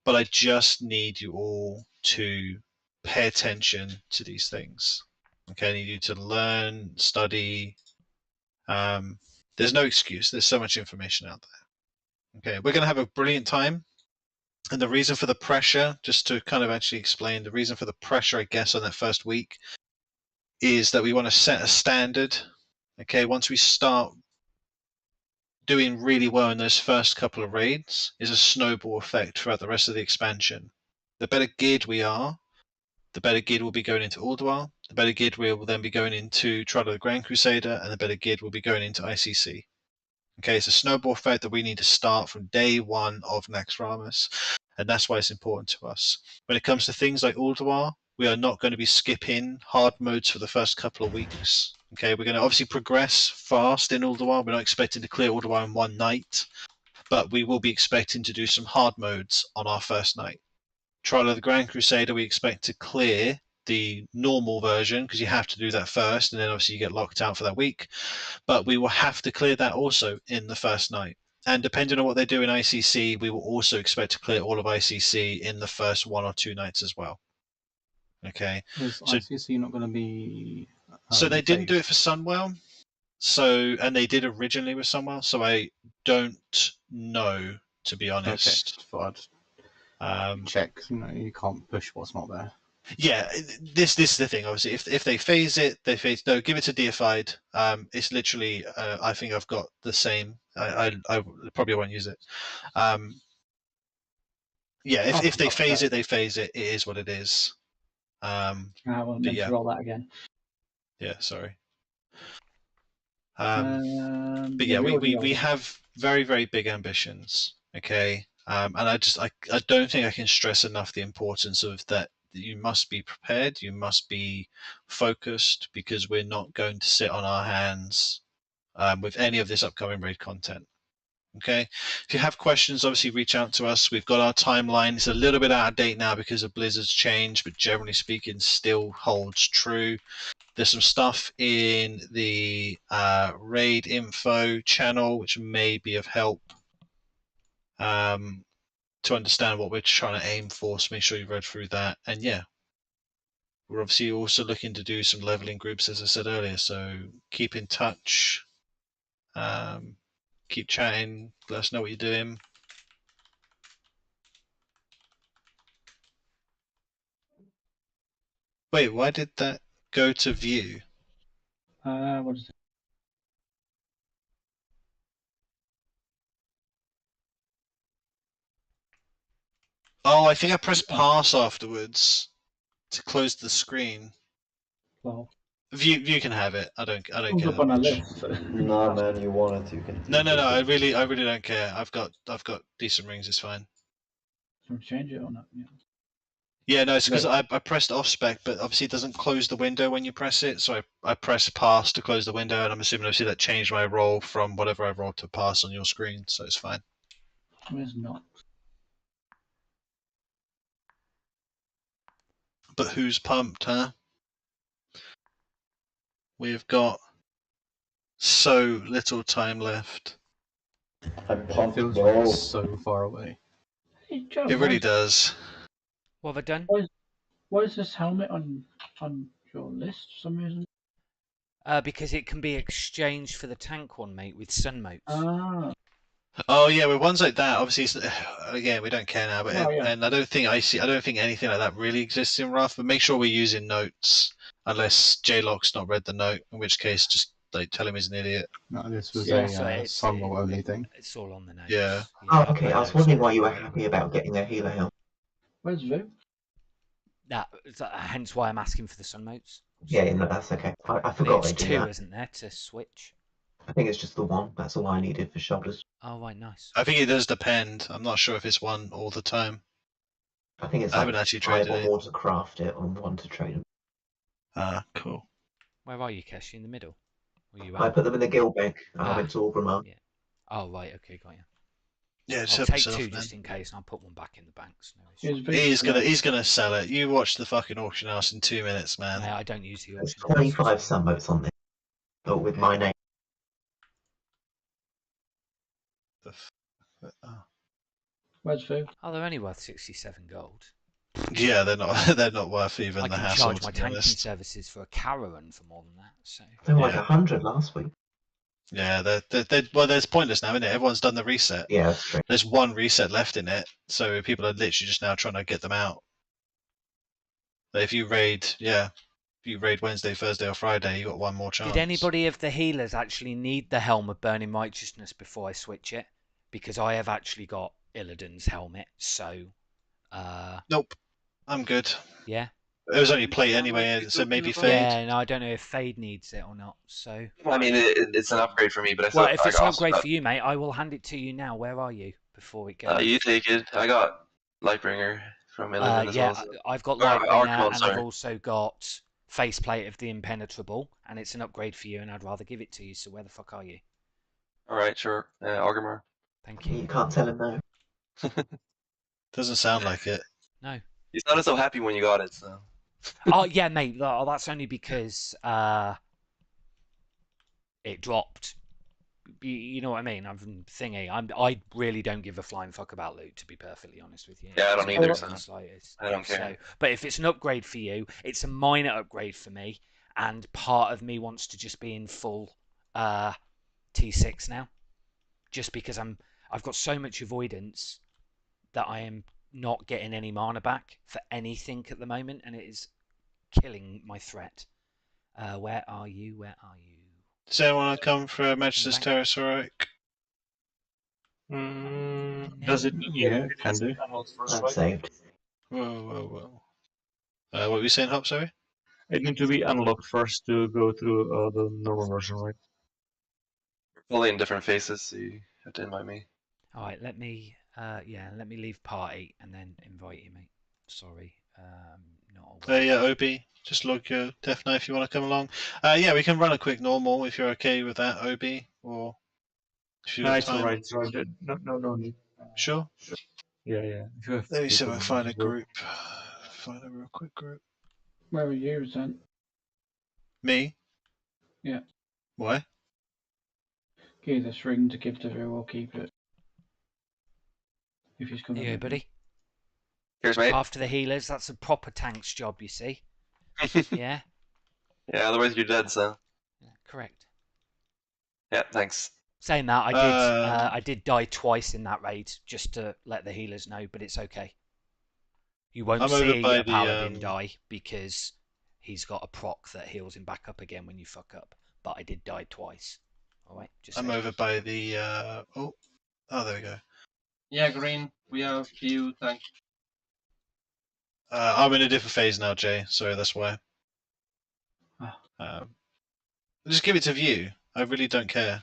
but I just need you all to pay attention to these things. Okay, I need you to learn, study. There's no excuse. There's so much information out there. Okay, we're going to have a brilliant time. And the reason for the pressure, just to kind of actually explain, the reason for the pressure, I guess, on that first week is that we want to set a standard. Okay, once we start doing really well in those first couple of raids, is a snowball effect throughout the rest of the expansion. The better geared we are, the better geared will be going into Ulduar, the better geared we will then be going into Trial of the Grand Crusader, and the better geared will be going into ICC. Okay, it's a snowball effect that we need to start from day 1 of Naxxramas, and that's why it's important to us. When it comes to things like Ulduar, we are not going to be skipping hard modes for the first couple of weeks. Okay, we're going to obviously progress fast in Ulduar. We're not expecting to clear Ulduar in one night, but we will be expecting to do some hard modes on our first night. Trial of the Grand Crusader, we expect to clear the normal version because you have to do that first, and then obviously you get locked out for that week. But we will have to clear that also in the first night. And depending on what they do in ICC, we will also expect to clear all of ICC in the first 1 or 2 nights as well. Okay. Is ICC not going to be? So they didn't do it for Sunwell. And they did originally with Sunwell. So I don't know, to be honest. Okay, check. You can't push what's not there. Yeah, this is the thing. Obviously, if they phase it, no. Give it to deified. It's literally. I think I've got the same. I probably won't use it. Yeah, if they phase it, they phase it. It is what it is. I meant to roll that again. Yeah, sorry. But yeah, we have very, very big ambitions. Okay. And I don't think I can stress enough the importance of that. You must be prepared. You must be focused, because we're not going to sit on our hands with any of this upcoming raid content. Okay. If you have questions, obviously reach out to us. We've got our timeline. It's a little bit out of date now because of Blizzard's change, but generally speaking, still holds true. There's some stuff in the raid info channel which may be of help to understand what we're trying to aim for. So make sure you read through that. And yeah, we're obviously also looking to do some leveling groups, as I said earlier. So keep in touch. Keep chatting. Let us know what you're doing. Wait, why did that go to view? What is it? Oh, I think I pressed pass afterwards to close the screen. Well, View can have it. I don't care up on a much. list. No, man, you want it, you can. No. I really don't care. I've got decent rings. It's fine. Can we change it or not? Yeah. Yeah, no, it's because I pressed off spec, but obviously it doesn't close the window when you press it. So I press pass to close the window, and I'm assuming obviously that changed my roll from whatever I rolled to pass on your screen. So it's fine. Where's not? But who's pumped, huh? We've got so little time left. I'm pumped, Feels bro. like it's so far away. Hey, Joe, It really does. What have I done? Why is this helmet on your list for some reason? Because it can be exchanged for the tank one, mate, with sun motes. Oh yeah, with ones like that, obviously, again, we don't care now. But yeah. and I don't think anything like that really exists in Rough. But make sure we're using notes, unless J-Lock's not read the note, in which case just like tell him he's an idiot. No, this was a solo only thing. It's all on the notes. Yeah. Oh, okay. I was wondering why you were happy about getting a healer helmet. Where's Vu? Hence why I'm asking for the sun motes. Yeah, no, that's okay. I forgot There's they do two, that. isn't there, to switch? I think it's just the one. That's all I needed for shoulders. Oh, right, nice. I think it does depend. I'm not sure if it's one all the time. I think it's I like haven't actually 5 traded or it. more to craft it, and 1 to trade them. Ah, cool. Where are you, Kesh? You in the middle? Or you I out? put them in the guild bank. I went to Orgrimmar. Yeah. Oh, right, okay, got you. Yeah, just I'll help take yourself, 2 man. just in case, and I'll put 1 back in the banks. No He's gonna sell it. You watch the fucking auction house in 2 minutes, man. I don't use the There's auction 25 sunmotes on there, but with my name. Where's Vu? Oh, they're only worth 67 gold. Yeah, they're not worth even I the can hassle. charge my tanking services for a caravan for more than that. So They were like 100 last week. Yeah, well, there's pointless now, isn't it? Everyone's done the reset. Yeah, that's true. There's 1 reset left in it, so people are literally just now trying to get them out. But if you raid Wednesday, Thursday, or Friday, you got 1 more chance. did anybody of the healers actually need the Helm of Burning Righteousness before I switch it? Because I have actually got Illidan's helmet, so... Nope. I'm good. Yeah? It was only plate anyway, so maybe Fade. Yeah, no, I don't know if Fade needs it or not, so... I mean, it's an upgrade for me, but I Well, still if it's an upgrade for you, mate, I will hand it to you now. Where are you before it goes? You take it. I got Lightbringer from Illidan as well. So. I've got Or, Lightbringer, Archon, and sorry. I've also got Faceplate of the Impenetrable, and it's an upgrade for you, and I'd rather give it to you, so where the fuck are you? Alright, sure. Orgrimmar. Thank you. You can't tell him no. Doesn't sound like it. No. He sounded so happy when you got it, so... Oh, yeah, mate, that's only because it dropped. You know what I mean? I'm thingy. I really don't give a flying fuck about loot, to be perfectly honest with you. Yeah, I don't either. So. I don't care. But if it's an upgrade for you, it's a minor upgrade for me, and part of me wants to just be in full T6 now, just because I've got so much avoidance that I am not getting any mana back for anything at the moment, and it is killing my threat. Where are you? Where are you? Does anyone want to come for Manchester's Terrace heroic? Does it? Yeah, can do. I'm saved. Whoa. What were you saying, Hop? Sorry. It needs to be unlocked first to go through the normal version, right? Fully in different faces, so you have to invite me. All right, let me let me leave party and then invite you, mate. Sorry, not aware. Yeah, Obi, just log your Death Knight if you want to come along. Yeah, we can run a quick normal if you're okay with that, Obi, or if you've No, got it's time. alright. It's alright. No need. Sure. Yeah. If you have Let me see if I people, can find a just work. group. Find a real quick group. Where are you then? Me? Yeah. Why? Give this ring to give to her or keep it. If he's coming. Yeah, buddy. Here's mate. After the healers, that's a proper tank's job, you see. Yeah. Yeah, otherwise you're dead, so. Yeah, correct. Yeah, thanks. Saying that, I did die twice in that raid, just to let the healers know, but it's okay. You won't see a paladin die because he's got a proc that heals him back up again when you fuck up. But I did die twice. All right, I'm over by the. Oh, there we go. Yeah, Green. We have few tank. I'm in a different phase now, Jay. Sorry, that's why. Just give it to view. I really don't care.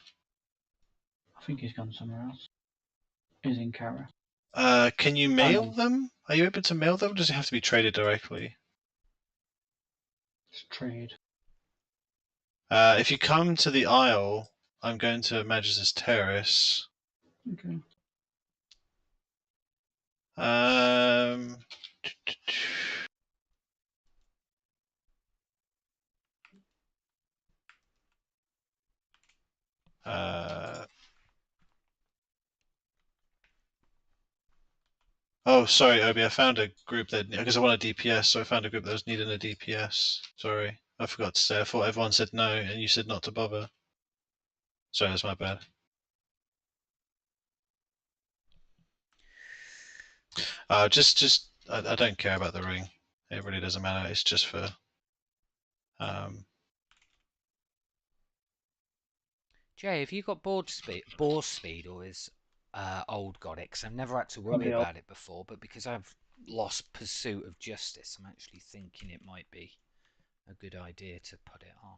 I think he's gone somewhere else. He's in Kara. Can you mail them? Are you able to mail them? Or does it have to be traded directly? It's trade. If you come to the Isle, I'm going to Magis's Terrace. Okay. Oh, sorry, Obi. I found a group that because I want a DPS, so I found a group that was needing a DPS. Sorry, I forgot to say. I thought everyone said no, and you said not to bother. Sorry, that's my bad. I don't care about the ring. It really doesn't matter. It's just for. Jay, have you got board speed, or is old got it? Because I've never had to worry about it before, but because I've lost pursuit of justice, I'm actually thinking it might be a good idea to put it on.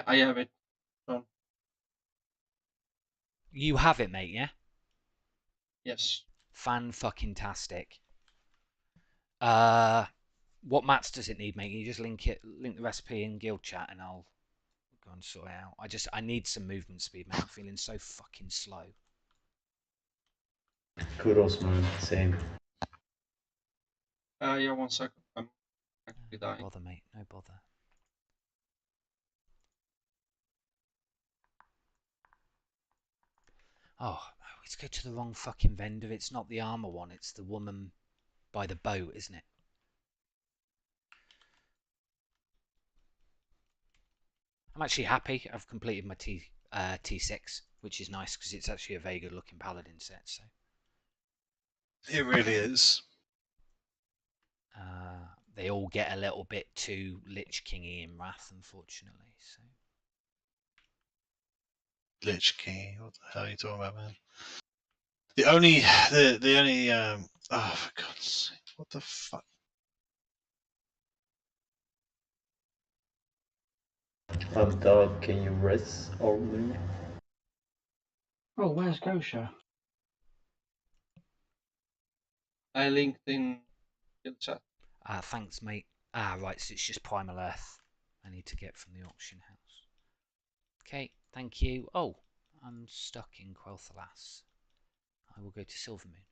I have it. You have it, mate, yeah? Yes. Fan-fucking-tastic. What mats does it need, mate? You just link the recipe in guild chat and I'll go and sort it out. I need some movement speed, mate. I'm feeling so fucking slow. Kudos, man. Same. Yeah, 1 second. I'm actually dying. No bother, mate. No bother. Oh, let's go to the wrong fucking vendor. It's not the armor one. It's the woman by the boat, isn't it? I'm actually happy. I've completed my T6, which is nice because it's actually a very good looking paladin set. So it really is. They all get a little bit too Lich Kingy in Wrath, unfortunately. So Lich King, what the hell are you talking about, man? The only oh, for God's sake, what the fuck? Dog, can you rest all me? Oh, where's Gosha? I linked in the chat. Thanks, mate. Right, so it's just Primal Earth I need to get from the auction house. Okay, thank you. Oh, I'm stuck in Quel'Thalas. I will go to Silvermoon.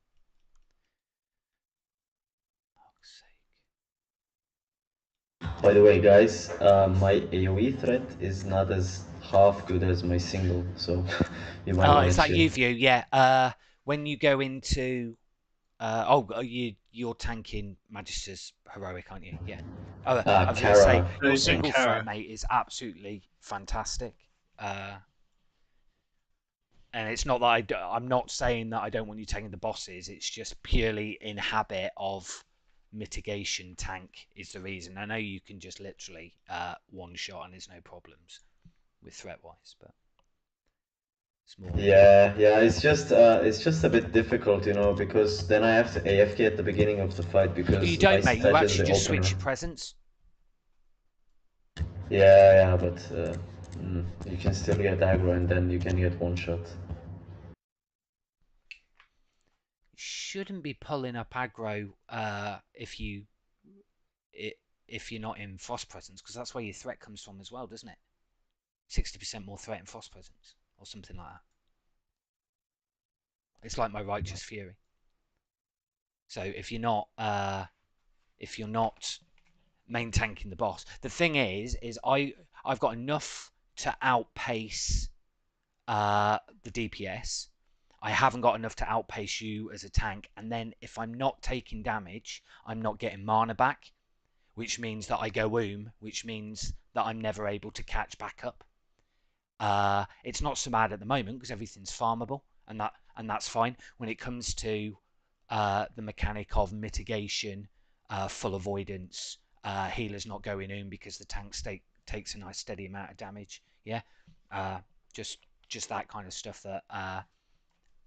By the way, guys, my AoE threat is not as half good as my single, so you might want to is that chill. you view? Yeah. When you go into you're tanking Magister's heroic, aren't you? Yeah. I was going to say your single threat, mate, is absolutely fantastic. And it's not that I'm not saying that I don't want you taking the bosses. It's just purely in habit of mitigation tank is the reason. I know you can just literally one shot and there's no problems with threat wise, but it's more. Yeah, it's just a bit difficult, you know, because then I have to AFK at the beginning of the fight because You don't, I mate. You stat as actually the just opener. switch your presence. Yeah, but you can still get aggro and then you can get one shot. You shouldn't be pulling up aggro if you're not in frost presence, because that's where your threat comes from as well, doesn't it? 60% more threat in frost presence or something like that. It's like my righteous fury. So if you're not main tanking the boss, the thing is I've got enough to outpace the DPS. I haven't got enough to outpace you as a tank, and then if I'm not taking damage, I'm not getting mana back, which means that I go which means that I'm never able to catch back up. It's not so bad at the moment because everything's farmable, and that's fine. When it comes to the mechanic of mitigation, full avoidance, healers not going because the tank takes a nice steady amount of damage. Yeah, just that kind of stuff that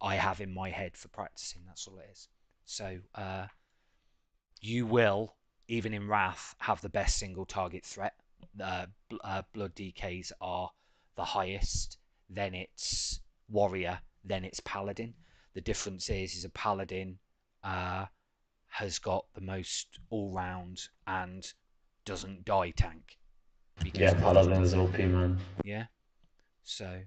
I have in my head for practicing. That's all it is. So you will, even in Wrath, have the best single target threat. Blood DKs are the highest, then it's Warrior, then it's Paladin. The difference is a Paladin has got the most all-round and doesn't die tank. Yeah, Paladin is OP, man. Yeah, so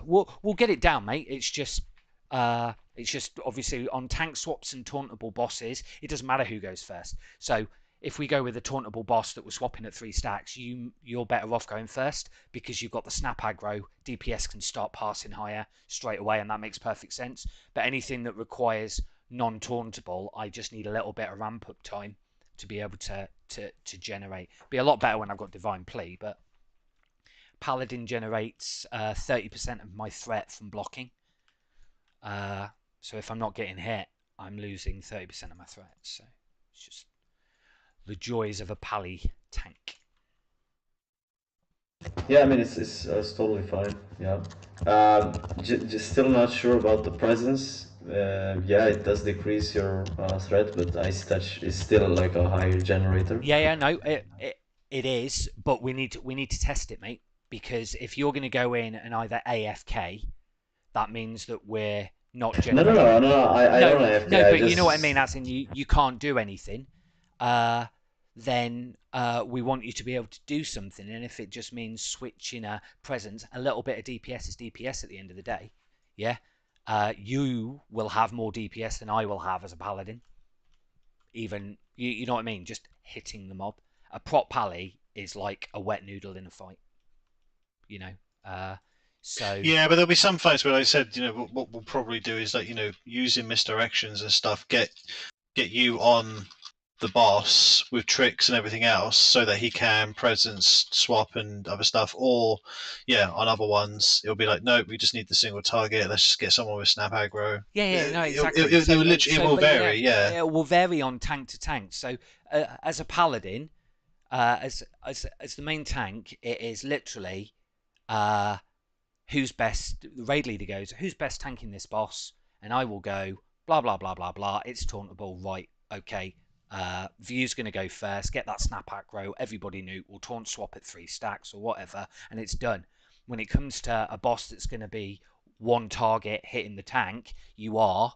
we'll get it down, mate. It's just obviously on tank swaps and tauntable bosses, it doesn't matter who goes first. So if we go with a tauntable boss that we're swapping at 3 stacks, you're better off going first because you've got the snap aggro. DPS can start passing higher straight away, and that makes perfect sense. But anything that requires non-tauntable, I just need a little bit of ramp up time to be able to generate. Be a lot better when I've got Divine Plea, but Paladin generates 30% of my threat from blocking. So if I'm not getting hit, I'm losing 30% of my threat. So it's just the joys of a Pally tank. Yeah, I mean it's totally fine. Yeah, just still not sure about the presence. Yeah, it does decrease your threat, but Ice Touch is still like a higher generator. Yeah, no, it is, but we need to test it, mate. Because if you're going to go in and either AFK, that means that we're not generating. No, I don't AFK. No, but you know what I mean. As in, you can't do anything. Then we want you to be able to do something, and if it just means switching a presence, a little bit of DPS is DPS at the end of the day. Yeah, you will have more DPS than I will have as a paladin. Even you know what I mean? Just hitting the mob. A prot pally is like a wet noodle in a fight. You know. So yeah, but there'll be some fights where I said, you know, what we'll probably do is that, you know, using misdirections and stuff, get you on the boss with tricks and everything else so that he can presence swap and other stuff, or yeah, on other ones it'll be like, no, we just need the single target, let's just get someone with snap aggro. Yeah, no, exactly. It will vary. Yeah, it will vary on tank to tank. So as a paladin, as the main tank, it is literally who's best. The raid leader goes, who's best tanking this boss, and I will go blah blah blah blah blah. It's tauntable, right? Okay. View's going to go first, get that snap aggro, everybody nuke, we'll taunt swap at 3 stacks or whatever, and it's done. When it comes to a boss that's going to be one target hitting the tank, you are,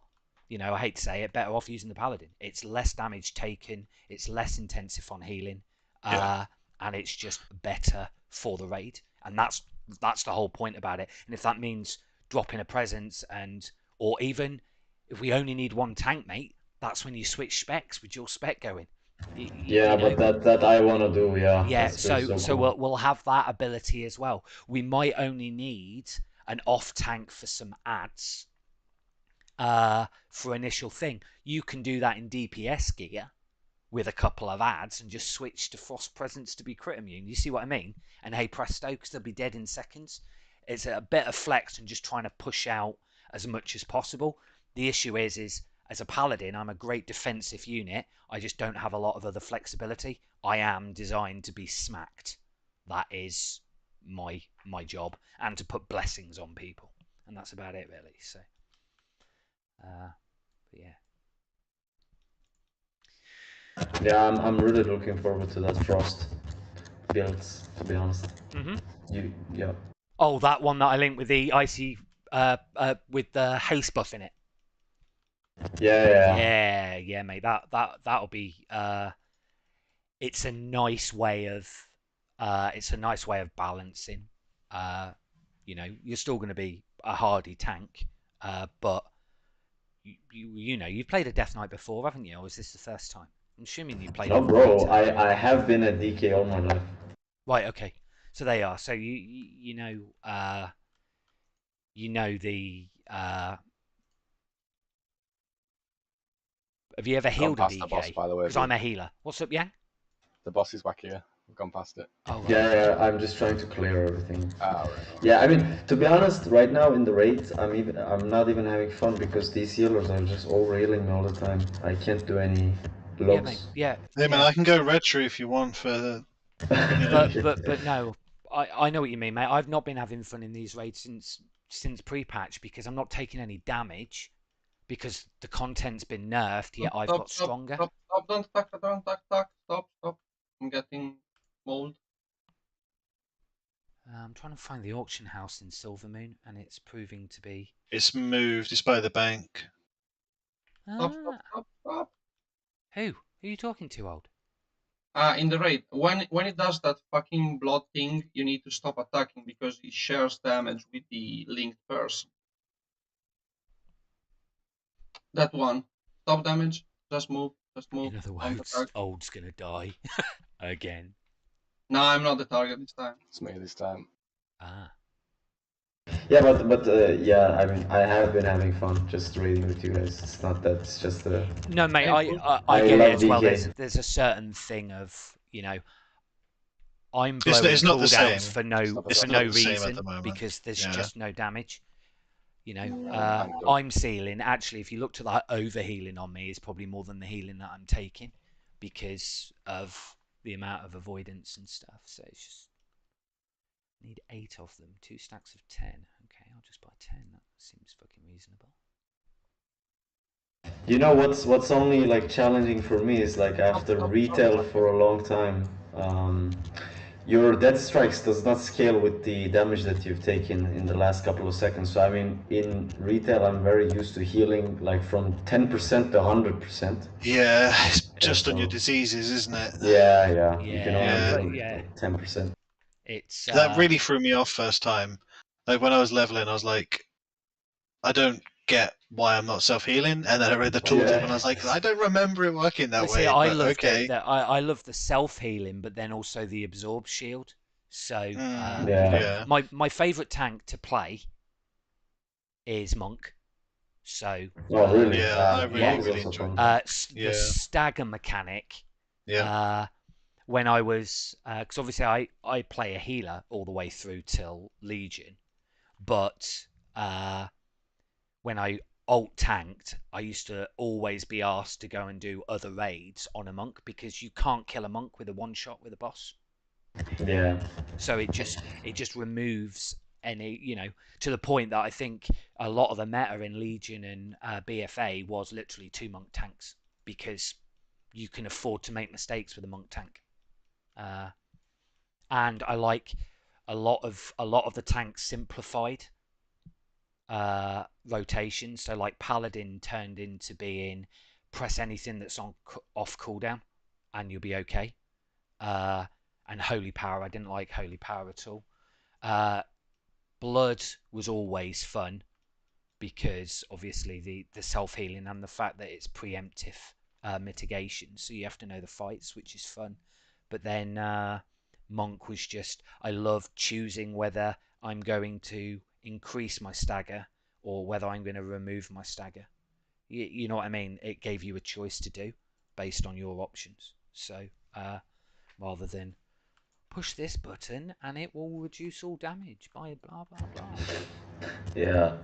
you know, I hate to say it, better off using the paladin. It's less damage taken, it's less intensive on healing, and it's just better for the raid. And that's the whole point about it. And if that means dropping a presence, or even if we only need 1 tank, mate, that's when you switch specs with your spec going. Yeah, but that I want to do. Yeah, so cool. we'll have that ability as well. We might only need an off tank for some ads for initial thing. You can do that in DPS gear with a couple of ads and just switch to frost presence to be crit immune. You see what I mean? And hey presto, because they'll be dead in seconds. It's a bit of flex and just trying to push out as much as possible. The issue is as a paladin, I'm a great defensive unit. I just don't have a lot of other flexibility. I am designed to be smacked. That is my job, and to put blessings on people, and that's about it really. So, but yeah. Yeah, I'm really looking forward to that Frost builds, to be honest. Yeah. Oh, that one that I linked with the icy, with the haste buff in it. Yeah, mate. That'll be. It's a nice way of. Balancing. You're still going to be a hardy tank, but you've played a Death Knight before, haven't you? Or is this the first time? I'm assuming you played. No, bro. I have been a DK all my life. Right. Okay. So they are. So you know the. Have you ever healed a DK? The boss, by the way, because I'm a healer. What's up, Yang? The boss is wackier. We've gone past it. Oh, right. Yeah, I'm just trying to clear everything. Right. Yeah, I mean, to be honest, right now in the raid, I'm not even having fun because these healers are just over healing me all the time. I can't do any logs. Yeah, Hey man, I can go retro if you want for. But no, I know what you mean, mate. I've not been having fun in these raids since pre-patch because I'm not taking any damage because the content's been nerfed. Yet I've got stronger. Stop! Don't attack! Stop! I'm getting mold. I'm trying to find the auction house in Silvermoon, and it's proving to be. It's moved. It's by the bank. Stop! Who are you talking to, old? In the raid, when it does that fucking blood thing, you need to stop attacking because it shares damage with the linked person. That one. Stop damage. Just move. In other words, old's gonna die again. No, I'm not the target this time. It's me this time. Yeah, but yeah, I mean, I have been having fun just raiding with you guys. It's not that. It's just the. No, mate, I get it as well. There's a certain thing of I'm blowing cooldowns for no reason because there's just no damage. I'm sealing. Actually, if you look to the over healing on me, is probably more than the healing that I'm taking because of the amount of avoidance and stuff. So it's just need 8 of them, 2 stacks of 10. Okay, I'll just buy 10. That seems fucking reasonable. You know what's only like challenging for me is like after retail for a long time, your death strikes does not scale with the damage that you've taken in the last couple of seconds. So I mean, in retail, I'm very used to healing like from 10% to 100%. Yeah, it's just on your diseases, isn't it? Yeah. You can only heal 10%. It's that really threw me off first time. Like when I was leveling, I was like, I don't get why I'm not self-healing, and then I read the tooltip and I was like, I don't remember it working that way. I love the self-healing, but then also the absorb shield. So my favourite tank to play is Monk. So really? I really enjoyed that. The stagger mechanic. When I was, because obviously I play a healer all the way through till Legion, but when I alt tanked, I used to always be asked to go and do other raids on a monk because you can't kill a monk with a one shot with a boss. Yeah. So it just removes any, to the point that I think a lot of the meta in Legion and BFA was literally 2 monk tanks because you can afford to make mistakes with a monk tank. And I like a lot of the tanks simplified rotation. So like Paladin turned into being press anything that's off cooldown and you'll be okay. And Holy Power, I didn't like Holy Power at all. Blood was always fun because obviously the self-healing and the fact that it's preemptive mitigation, so you have to know the fights, which is fun. But then Monk was just, I love choosing whether I'm going to increase my stagger or whether I'm going to remove my stagger. You know what I mean? It gave you a choice to do based on your options. So rather than push this button and it will reduce all damage by blah blah blah. Yeah.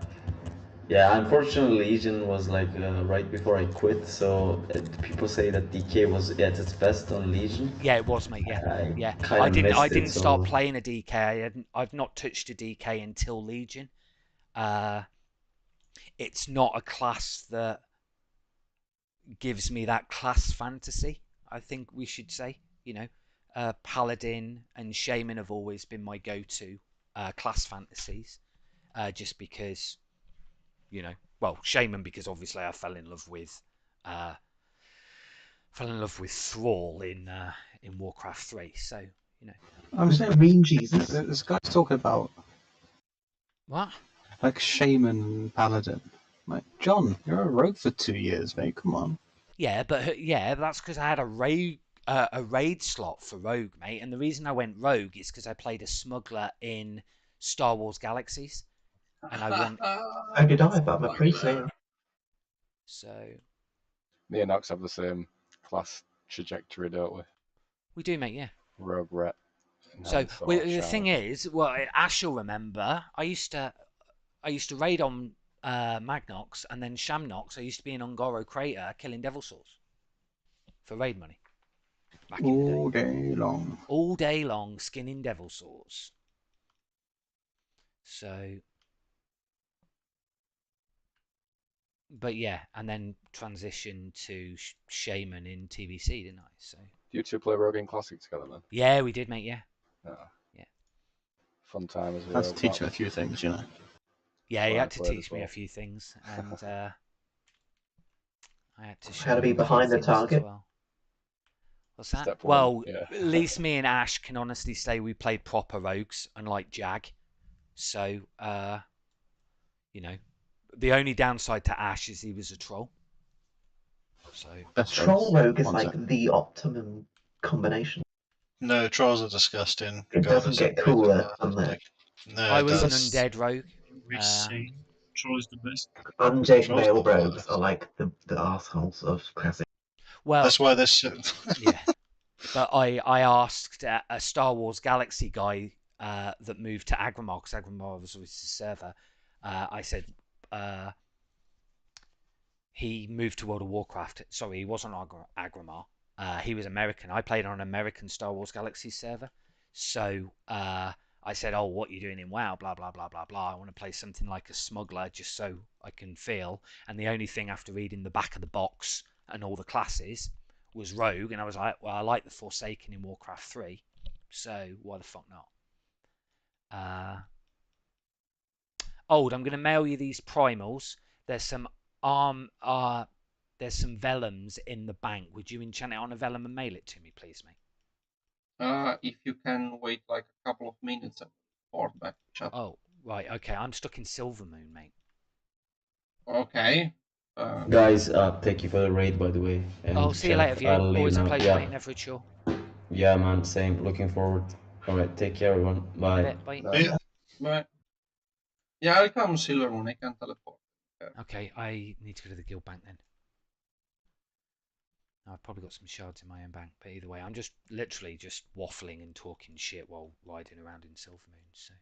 Yeah, unfortunately, Legion was like right before I quit, so people say that DK was at its best on Legion. Yeah, it was, mate. Yeah, I yeah. kind I of didn't. I missed it, didn't start so playing a DK. I've not touched a DK until Legion. It's not a class that gives me that class fantasy. I think we should say. Paladin and Shaman have always been my go-to class fantasies, just because Shaman because obviously I fell in love with Thrall in Warcraft 3. So I'm saying Green Jesus. this guy's talking about what? like Shaman and Paladin. Like, John, you're a rogue for 2 years, mate. Come on. Yeah, but that's because I had a raid slot for Rogue, mate. And the reason I went Rogue is because I played a smuggler in Star Wars Galaxies, and I want. So did I, but I'm a priest now. So Me and Nox have the same class trajectory, don't we? we do, mate. Yeah. Rogue Ret. So the thing is, well, Ash will remember. I used to raid on Magnox and then Shamnox. I used to be in Ungoro Crater killing Devil Souls for raid money. Back in the day. All day long. All day long, skinning Devil Souls. So, but yeah, and then transition to Shaman in TBC, didn't I? So. Do you two play Rogue in Classic together then? Yeah, we did, mate. Yeah. Yeah. Fun time as well. Had to teach him a few things, you know. Yeah, he had to teach me a few things, and I had to show how to be him behind the target. as well. What's that? Step well, one, yeah. At least me and Ash can honestly say we played proper rogues, unlike Jag. So, the only downside to Ash is he was a troll. So troll rogue is like the optimum combination. No, trolls are disgusting. It doesn't get cooler than that. No, I was an does. undead rogue. Troll is the best. Undead male rogues are like the assholes of classic. Well, that's why they're so. Yeah, but I asked a Star Wars Galaxy guy that moved to Agramar, because Agramar was his server. I said he moved to World of Warcraft. Sorry, he wasn't Agramar. He was American. I played on an American Star Wars Galaxy server. So I said, "Oh, what are you doing in WoW? Blah blah blah blah blah. I want to play something like a smuggler, just so I can feel." And the only thing after reading the back of the box and all the classes was Rogue, and I was like, "Well, I like the Forsaken in Warcraft 3, so why the fuck not?" Old, I'm going to mail you these primals. There's some there's some vellums in the bank. Would you enchant it on a vellum and mail it to me, please, mate? If you can wait like a couple of minutes and report back to chat. Oh, right, okay. I'm stuck in Silvermoon, mate. Okay. Guys, thank you for the raid, by the way. And see you later, View. Always a pleasure, mate. Never a chore. Yeah, man, same. Looking forward. Alright, take care, everyone. Bye. Bye. Bye. Yeah, I'll come Silvermoon. I can teleport. Okay, I need to go to the guild bank then. I've probably got some shards in my own bank, but either way, I'm just literally just waffling and talking shit while riding around in Silvermoon, so.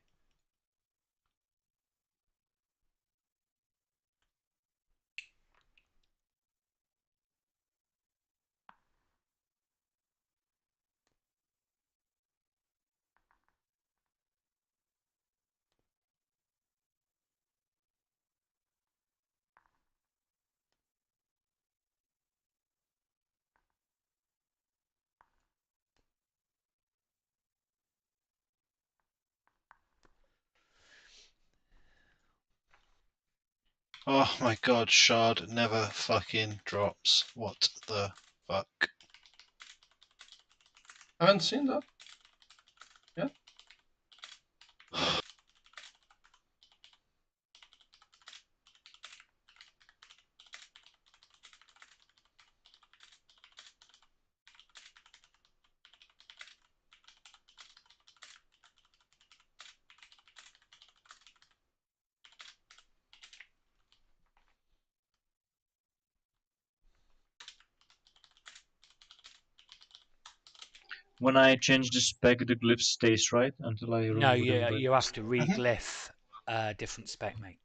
Oh my god, shard never fucking drops. What the fuck? I haven't seen that. Yeah. When I change the spec, the glyph stays, right? Until I remove No, you have to re-glyph different spec, mate.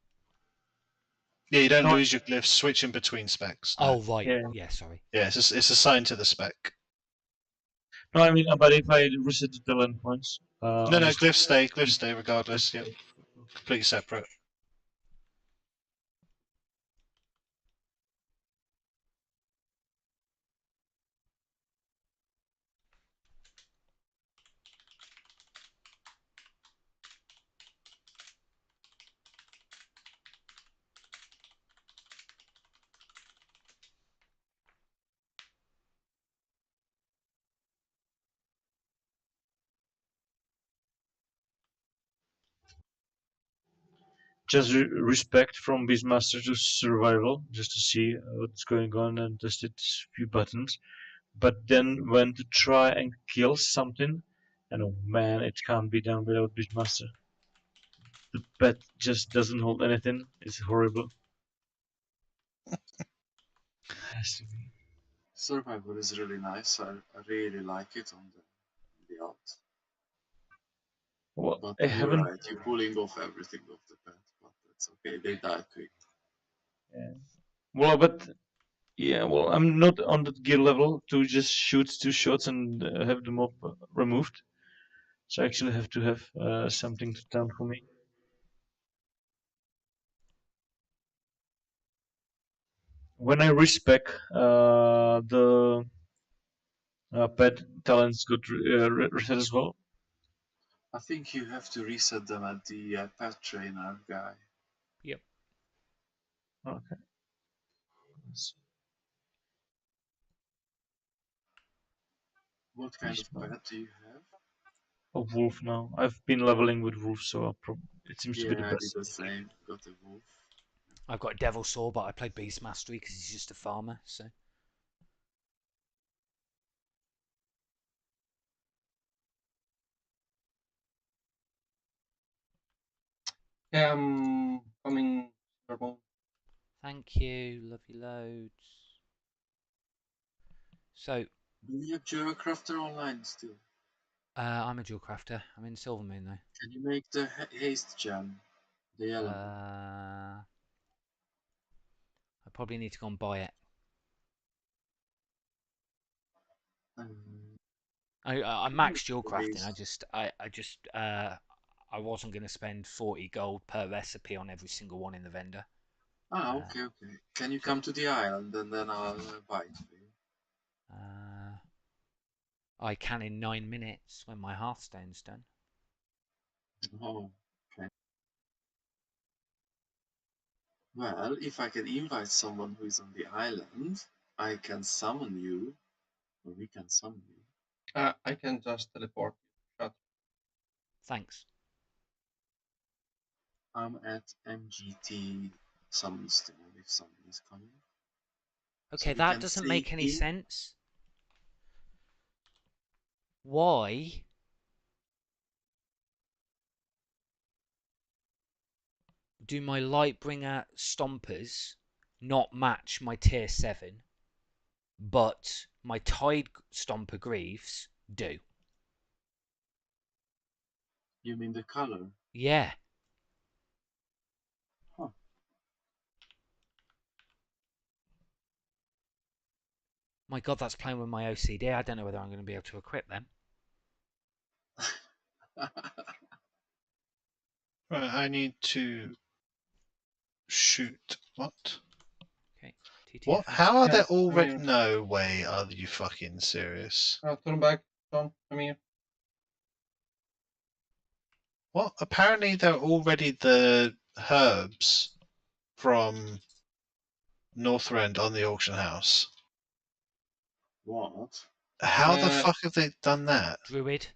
Yeah, you don't No, lose your glyphs switching between specs. No. Oh right. Yeah. Yeah. Sorry. Yeah, it's assigned to the spec. No, I mean, but if I reset the land points, No, on no, the glyphs stay regardless. Yep, completely separate. just respect from Beastmaster to survival, just to see what's going on and tested a few buttons. But then when to try and kill something, and oh man, it can't be done without Beastmaster. The pet just doesn't hold anything. It's horrible. Has to be. Survivor is really nice. I really like it on the alt. Well, But I you're haven't. right, you're pulling off everything off the pet, but that's okay. They die quick. Yeah. Well, but yeah, well, I'm not on that gear level to just shoot 2 shots and have the mob removed. So I actually have to have something to count for me. When I respec, the pet talents got reset as well. I think you have to reset them at the pet trainer guy. Yep. Okay. What kind of pet do you have? A wolf now. I've been leveling with wolf, so it seems to be the Yeah, I did best. the same. Got a wolf. I've got Devil Saw, but I played Beast Mastery because he's just a farmer. So. Yeah, I'm coming. Turbo. Thank you. Love you loads. So. Do you have Juracrafter online still? I'm a dual crafter. I'm in Silvermoon though. Can you make the haste gem? The yellow one. I probably need to go and buy it. I maxed dual crafting. I wasn't going to spend 40 gold per recipe on every single one in the vendor. Okay. Can you come to the island and then I'll buy it for you? I can in 9 minutes when my Hearthstone's done. Oh, okay. Well, if I can invite someone who is on the island, I can summon you, or we can summon you. I can just teleport. Shut. Thanks. I'm at MGT summon still if someone is coming. Okay, so that doesn't make any sense. Why? Do my Lightbringer Stompers not match my tier 7, but my Tide Stomper Greaves do? You mean the color? Yeah. Huh. My god, that's playing with my OCD. I don't know whether I'm going to be able to equip them. Right, I need to shoot. What? Okay. TTF. What? How are there already? No way. Are you fucking serious? Turn back, John. Come here. What? Apparently, they're already the herbs from Northrend on the auction house. What? How the fuck have they done that? Druid.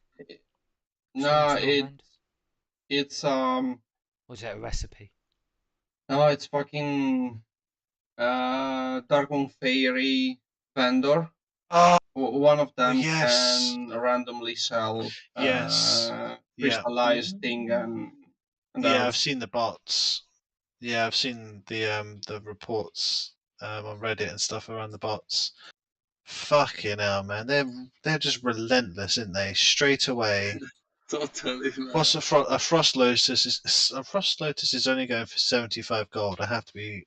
No, it's Was it a recipe? No, it's fucking Darkmoon Fairy vendor. Oh, one of them yes. can randomly sell Yes. crystallized thing and yeah, I've seen the bots. Yeah, I've seen the reports on Reddit and stuff around the bots. Fucking hell, man! They're just relentless, aren't they? Straight away. Totally. Man. What's a frost lotus? A frost lotus is only going for 75 gold. I have to be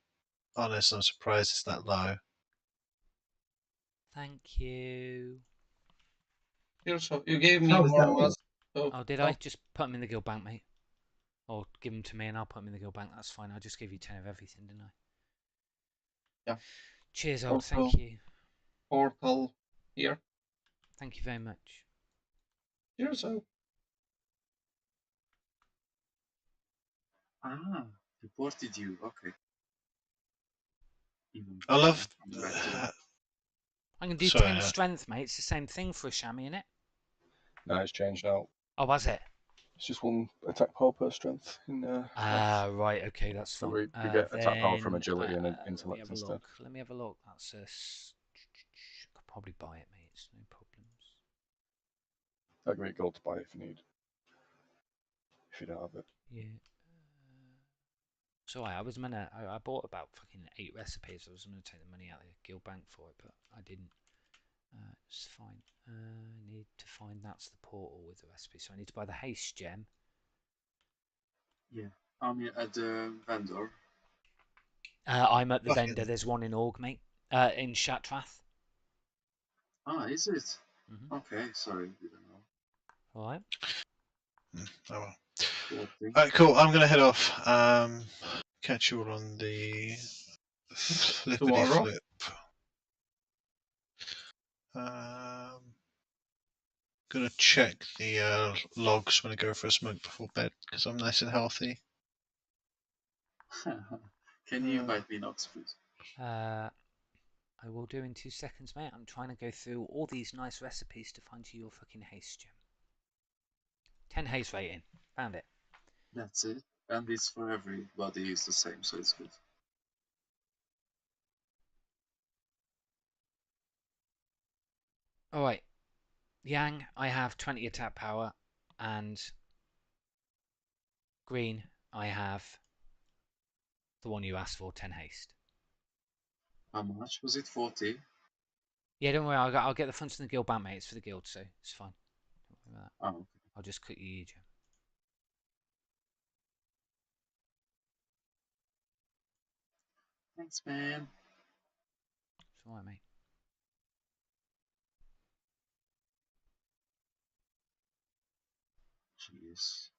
honest, I'm surprised it's that low. Thank you. Here, so you gave me How is that more. on? Oh, did I? Just put them in the guild bank, mate. Or give them to me and I'll put them in the guild bank. That's fine. I just gave you 10 of everything, didn't I? Yeah. Cheers, old. Also, Thank you. Portal here. Thank you very much. Here, so. Ah, reported you. Okay. Even I love. better. I can do Sorry, 10 strength, mate. It's the same thing for a chamois, isn't it? No, it's changed now. Oh, was it? It's just one attack power per strength in Ah, right. Okay, that's so fine. we get attack power from Then agility and let me intellect have a instead. look. Let me have a look. That's a. Could probably buy it, mate. It's no problems. I can get gold to buy it if you need. If you don't have it. Yeah. So I was gonna. I bought about fucking 8 recipes. I was gonna take the money out of the guild bank for it, but I didn't. It's fine. I need to find that's the portal with the recipe. So I need to buy the haste gem. Yeah. I'm at the vendor. I'm at the Fucking- vendor. There's one in Org, mate. In Shatrath. Ah, is it? Mhm. Okay, sorry, didn't know. All right. Oh well. Poor thing. Alright, cool. I'm gonna head off. Catch you all on the flippity Tomorrow? flip. Gonna check the logs when I go for a smoke before bed because I'm nice and healthy. Can you invite me, Nox, please? I will do in 2 seconds, mate. I'm trying to go through all these nice recipes to find you your fucking haste gem. 10 haste rating. Found it. That's it. And it's for everybody, it's the same, so it's good. Alright. Yang, I have 20 attack power. And Green, I have the one you asked for, 10 haste. How much? Was it 40? Yeah, don't worry. I'll get the funds from the guild bank, mate. It's for the guild, so it's fine. Don't worry about that. Oh, okay. I'll just cut you, gem. Thanks, man. It's alright, mate. Jeez.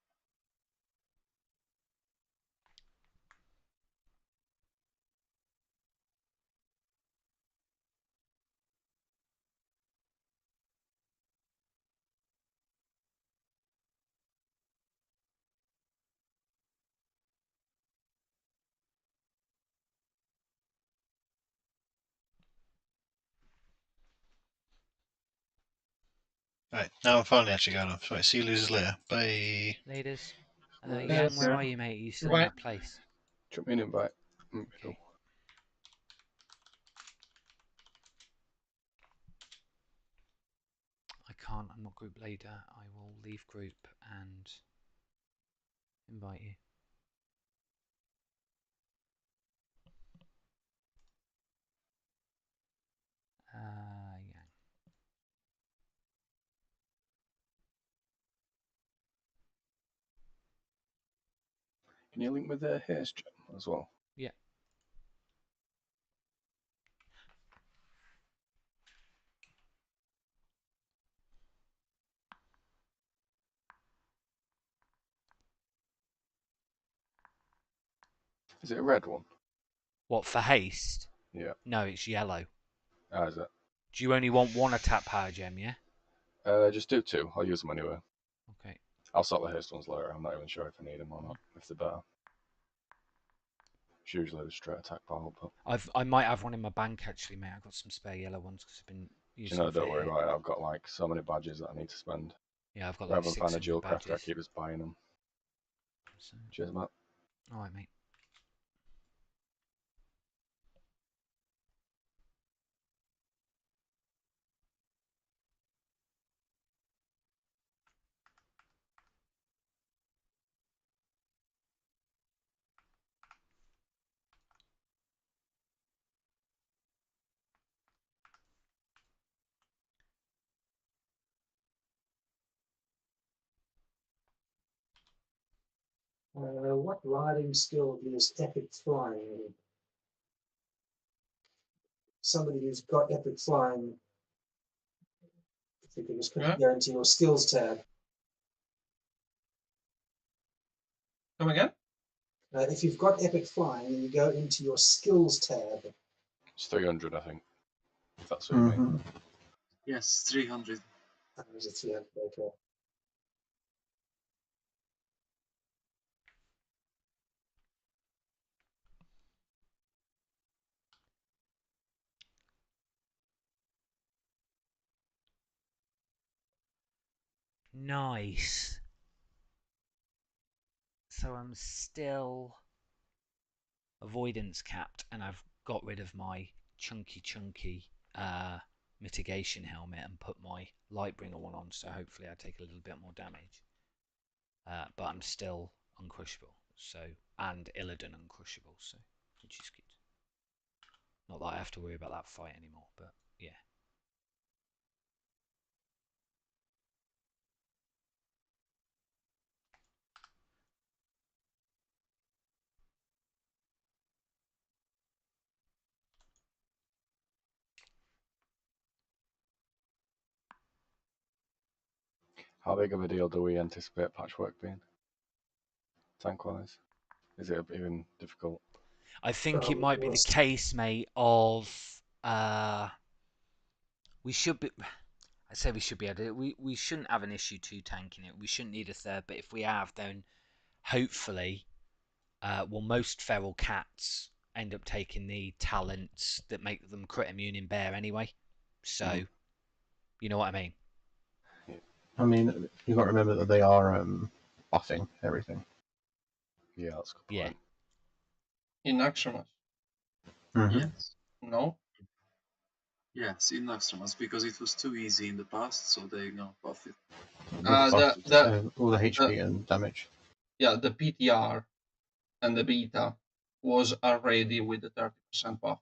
Right, now I'm finally actually going off. Right, see you losers later. Bye. Ladies. Yes. Yang, where are you, mate? Are you still in Right. that place? Drop me an invite. Okay. Cool. I can't. I'm not group leader. I will leave group and invite you. Yang. Can you link with the haste gem as well? Yeah. Is it a red one? What, for haste? Yeah. No, it's yellow. Ah, is it? Do you only want one attack power gem, yeah? Just do 2. I'll use them anyway. Okay. I'll sort the haste ones later. I'm not even sure if I need them or not. If they're better. It's usually the straight attack power, but I might have one in my bank actually, mate. I've got some spare yellow ones because I've been using them. don't worry about it. I've got like so many badges that I need to spend. Yeah, I've got like Rather than find a 600 dual crafter, I badges. keep just buying them. So, Cheers, Matt. alright, mate. What riding skill do you epic flying? somebody who's got epic flying, if you could just quickly Yeah. go into your skills tab. Come again? If you've got epic flying, and you go into your skills tab. It's 300, I think. If that's what you mean. Yes, 300. Is it 300? Okay. Nice. So I'm still avoidance capped, and I've got rid of my chunky mitigation helmet and put my Lightbringer one on, so hopefully I take a little bit more damage. But I'm still uncrushable, so, and Illidan uncrushable, so, which is good. Not that I have to worry about that fight anymore, but yeah. How big of a deal do we anticipate patchwork being? Tank-wise? Is it even difficult? I think it might be the case, mate, of we should be. I say we should be able to. We shouldn't have an issue to tanking it. We shouldn't need a third, but if we have, then hopefully, well, most feral cats end up taking the talents that make them crit immune in bear anyway. So, you know what I mean. I mean, you've got to remember that they are buffing everything. Yeah, that's a good Yeah. point. In Aximas? Yes. No? Yes, in Naxxramas, because it was too easy in the past, so they now buff it. All the HP and damage. Yeah, the PTR and the beta was already with the 30% buff.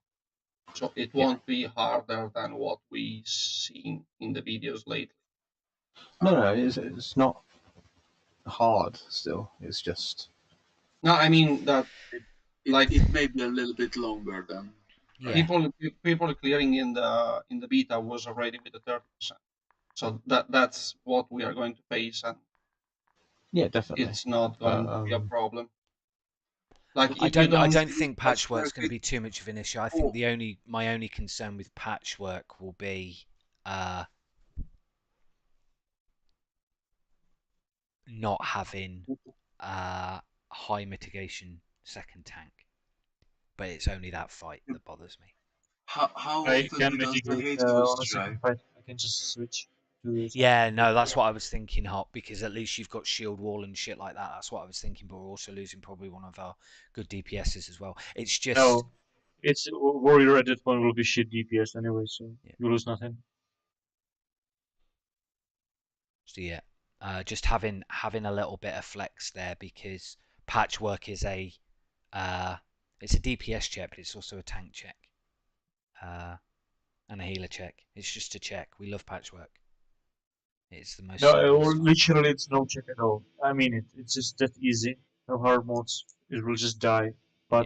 So it won't be harder than what we seen in the videos lately. No, it's not hard still. It's just... No, I mean that it may be a little bit longer than people clearing in the beta was already with the 30%. So that's what we are going to face, and yeah, definitely, it's not going to be a problem. Like I if you don't think patchwork's going to it- be too much of an issue. I think my only concern with patchwork will be not having high mitigation second tank. But it's only that fight that bothers me. How I often can does the mitigate hateful on a second strike? fight. I can just switch to. Yeah, no, that's what I was thinking, Hop, because at least you've got shield wall and shit like that. That's what I was thinking, but we're also losing probably one of our good DPSs as well. It's just No, it's warrior at that point will be shit DPS anyway, so you lose nothing. So yeah, just having a little bit of flex there, because patchwork is it's a DPS check, but it's also a tank check, and a healer check. It's just a check. We love patchwork. It's the most. No, literally, it's no check at all. I mean, it's just that easy. No hard modes. It will just die. But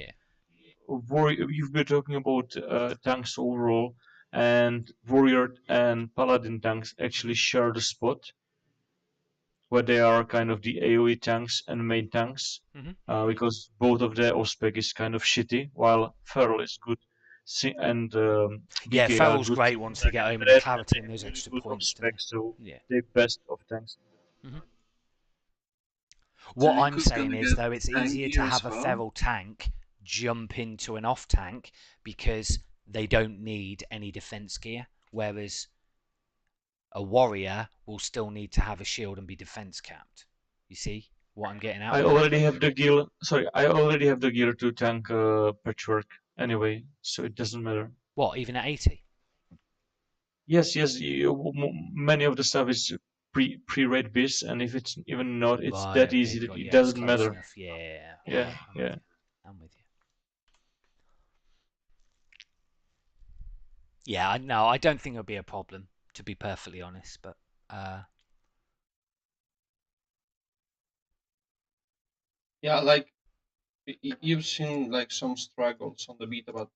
you've been talking about tanks overall, and warrior and paladin tanks actually share the spot where they are kind of the AoE tanks and main tanks, because both of their off-spec is kind of shitty, while feral is good. And yeah, DK feral's are good. great once they get home in Red, clarity and those really extra good points. off-spec, so yeah. they're best of tanks. What Tank I'm is saying gonna is, get though, it's tank easier to gear as have a well? feral tank jump into an off tank because they don't need any defense gear, whereas a warrior will still need to have a shield and be defense capped. You see what I'm getting at? I already have the gear. Sorry, I already have the gear to tank patchwork anyway, so it doesn't matter. What, even at 80? Yes. Many of the stuff is pre-raid bis, and if it's even not, it's Right, that okay, easy that got it you. It's doesn't close matter. enough. Yeah. Yeah. I'm with you. Yeah, no, I don't think it'll be a problem, to be perfectly honest, but yeah, like you've seen like some struggles on the beta, but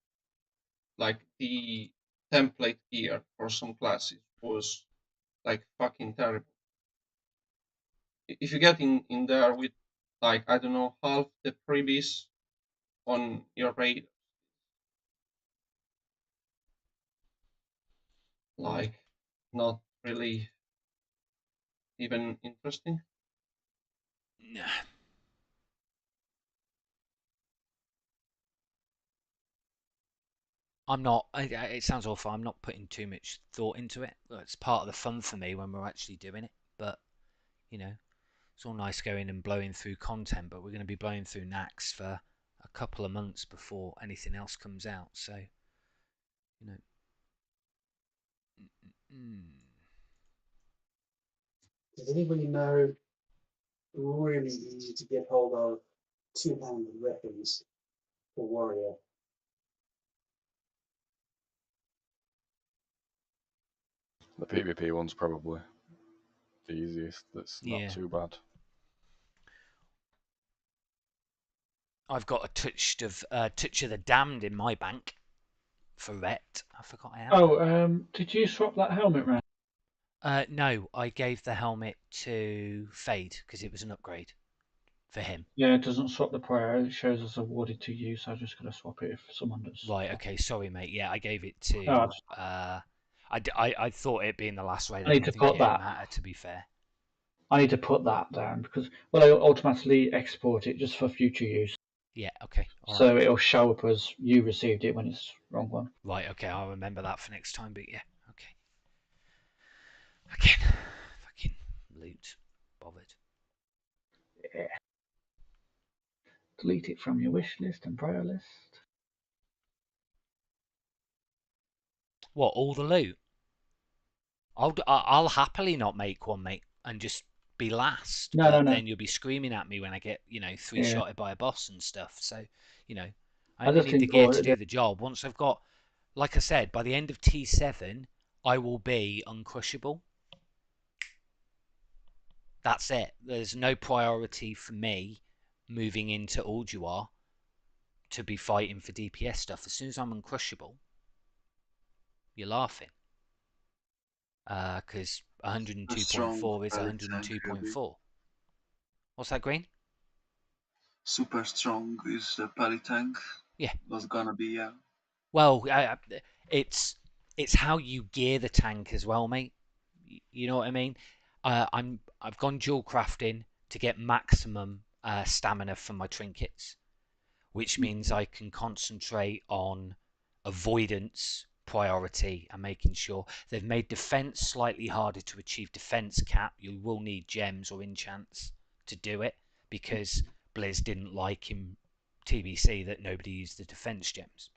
like the template gear for some classes was like fucking terrible. If you get in there with like, I don't know, half the freebies on your raid, like not really even interesting. I'm not. It sounds awful. I'm not putting too much thought into it. It's part of the fun for me when we're actually doing it. But you know, it's all nice going and blowing through content, but we're going to be blowing through Nax for a couple of months before anything else comes out. So, you know. Does anybody know really easy to get hold of two-handed weapons for warrior? The PvP one's probably the easiest. That's not Yeah. too bad. I've got a touch of the damned in my bank for Ret. I forgot I have. Oh, did you swap that helmet round? No, I gave the helmet to Fade because it was an upgrade for him. Yeah, it doesn't swap the prior. It shows us awarded to you, so I'm just going to swap it if someone does. Right. Okay. Sorry, mate. Yeah, I gave it to. Oh, I thought it being the last raid. I need didn't to think put it'd that. matter. To be fair. I need to put that down because, well, I automatically export it just for future use. Yeah. Okay. So it'll show up as you received it when it's wrong one. Right. Okay. I'll remember that for next time. But yeah. Okay. Again, fucking loot. Bothered. Yeah. Delete it from your wish list and prior list. What? All the loot? I'll happily not make one, mate, and just be last. No, but no. Then you'll be screaming at me when I get, three-shotted by a boss and stuff. So, I just need the gear to import do it. the job. Once I've got, like I said, by the end of T7, I will be uncrushable. That's it. There's no priority for me moving into Ulduar to be fighting for DPS stuff. As soon as I'm uncrushable, you're laughing. Because 102.4 is 102.4. What's that, Green? Super strong is the pally tank. Yeah. Was gonna be, yeah. Well, it's how you gear the tank as well, mate. You know what I mean? I've gone dual crafting to get maximum stamina from my trinkets, which means I can concentrate on avoidance priority and making sure they've made defense slightly harder to achieve defense cap. You will need gems or enchants to do it because Blizz didn't like in TBC that nobody used the defense gems.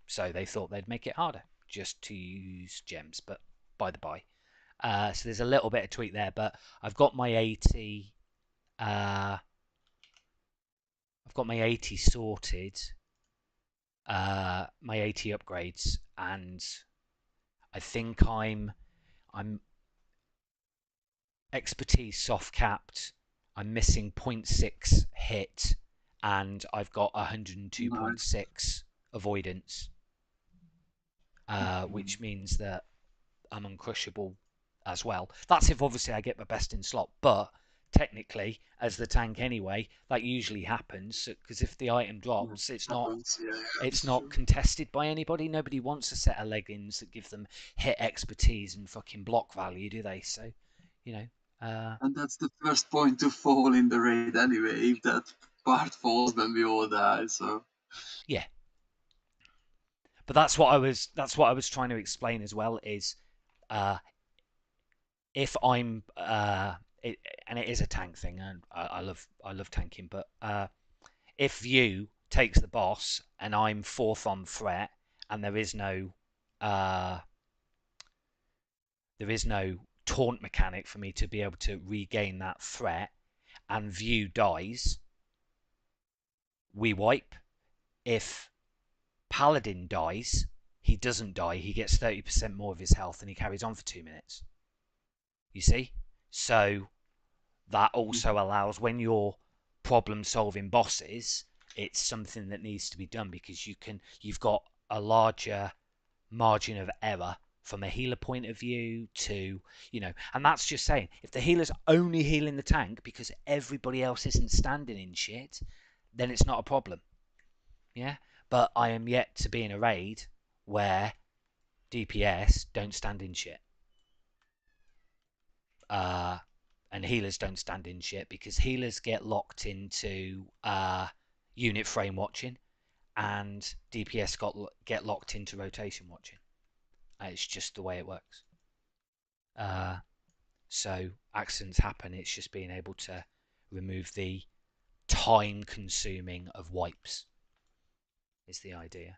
So they thought they'd make it harder just to use gems, but by the by. So there's a little bit of tweak there, but I've got my 80 sorted, my 80 upgrades, and I think I'm expertise soft capped. I'm missing 0.6 hit, and I've got 102.6 avoidance, which means that I'm uncrushable as well. That's if obviously I get my best in slot, but technically as the tank anyway, that usually happens because if the item drops, it's not contested by anybody. Nobody wants a set of leggings that give them hit expertise and fucking block value, do they? So, and that's the first point to fall in the raid anyway. If that part falls, then we all die. So yeah. But that's what I was trying to explain as well is if I'm and it is a tank thing, and I love tanking, but if View takes the boss and I'm fourth on threat and there is no taunt mechanic for me to be able to regain that threat, and View dies, we wipe. If Paladin dies, he doesn't die, he gets 30% more of his health and he carries on for 2 minutes. You see? So that also allows when you're problem solving bosses, it's something that needs to be done because you've got a larger margin of error from a healer point of view to, and that's just saying, if the healer's only healing the tank because everybody else isn't standing in shit, then it's not a problem. Yeah? But I am yet to be in a raid where DPS don't stand in shit. And healers don't stand in shit because healers get locked into unit frame watching, and DPS get locked into rotation watching. It's just the way it works. So accidents happen. It's just being able to remove the time consuming of wipes is the idea.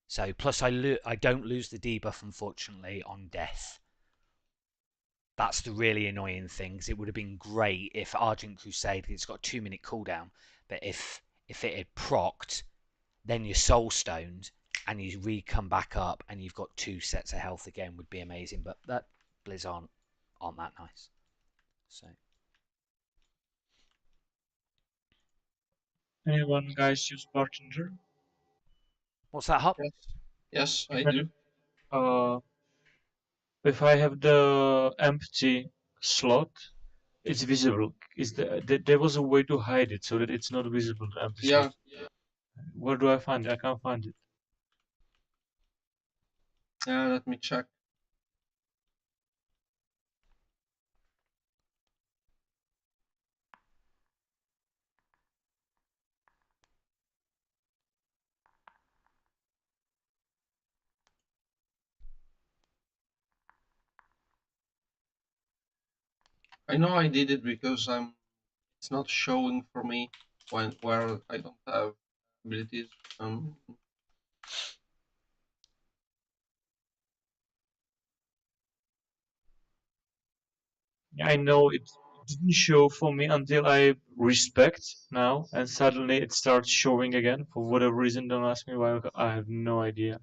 So plus I don't lose the debuff, unfortunately, on death. That's the really annoying thing. It would have been great if Argent Crusade, it's got a 2-minute cooldown, but if it had procced, then you're soul stoned and you come back up and you've got 2 sets of health again, would be amazing. But that Blizz aren't that nice. So Anyone guys use bartender? what's that, Hop? Yes, I do. If I have the empty slot, it's visible. There was a way to hide it so that it's not visible, the empty slot. Where do I find it? I can't find it. Let me check. I know I did it because it's not showing for me where I don't have abilities. I know it didn't show for me until I respect now, and suddenly it starts showing again for whatever reason. Don't ask me why. I have no idea.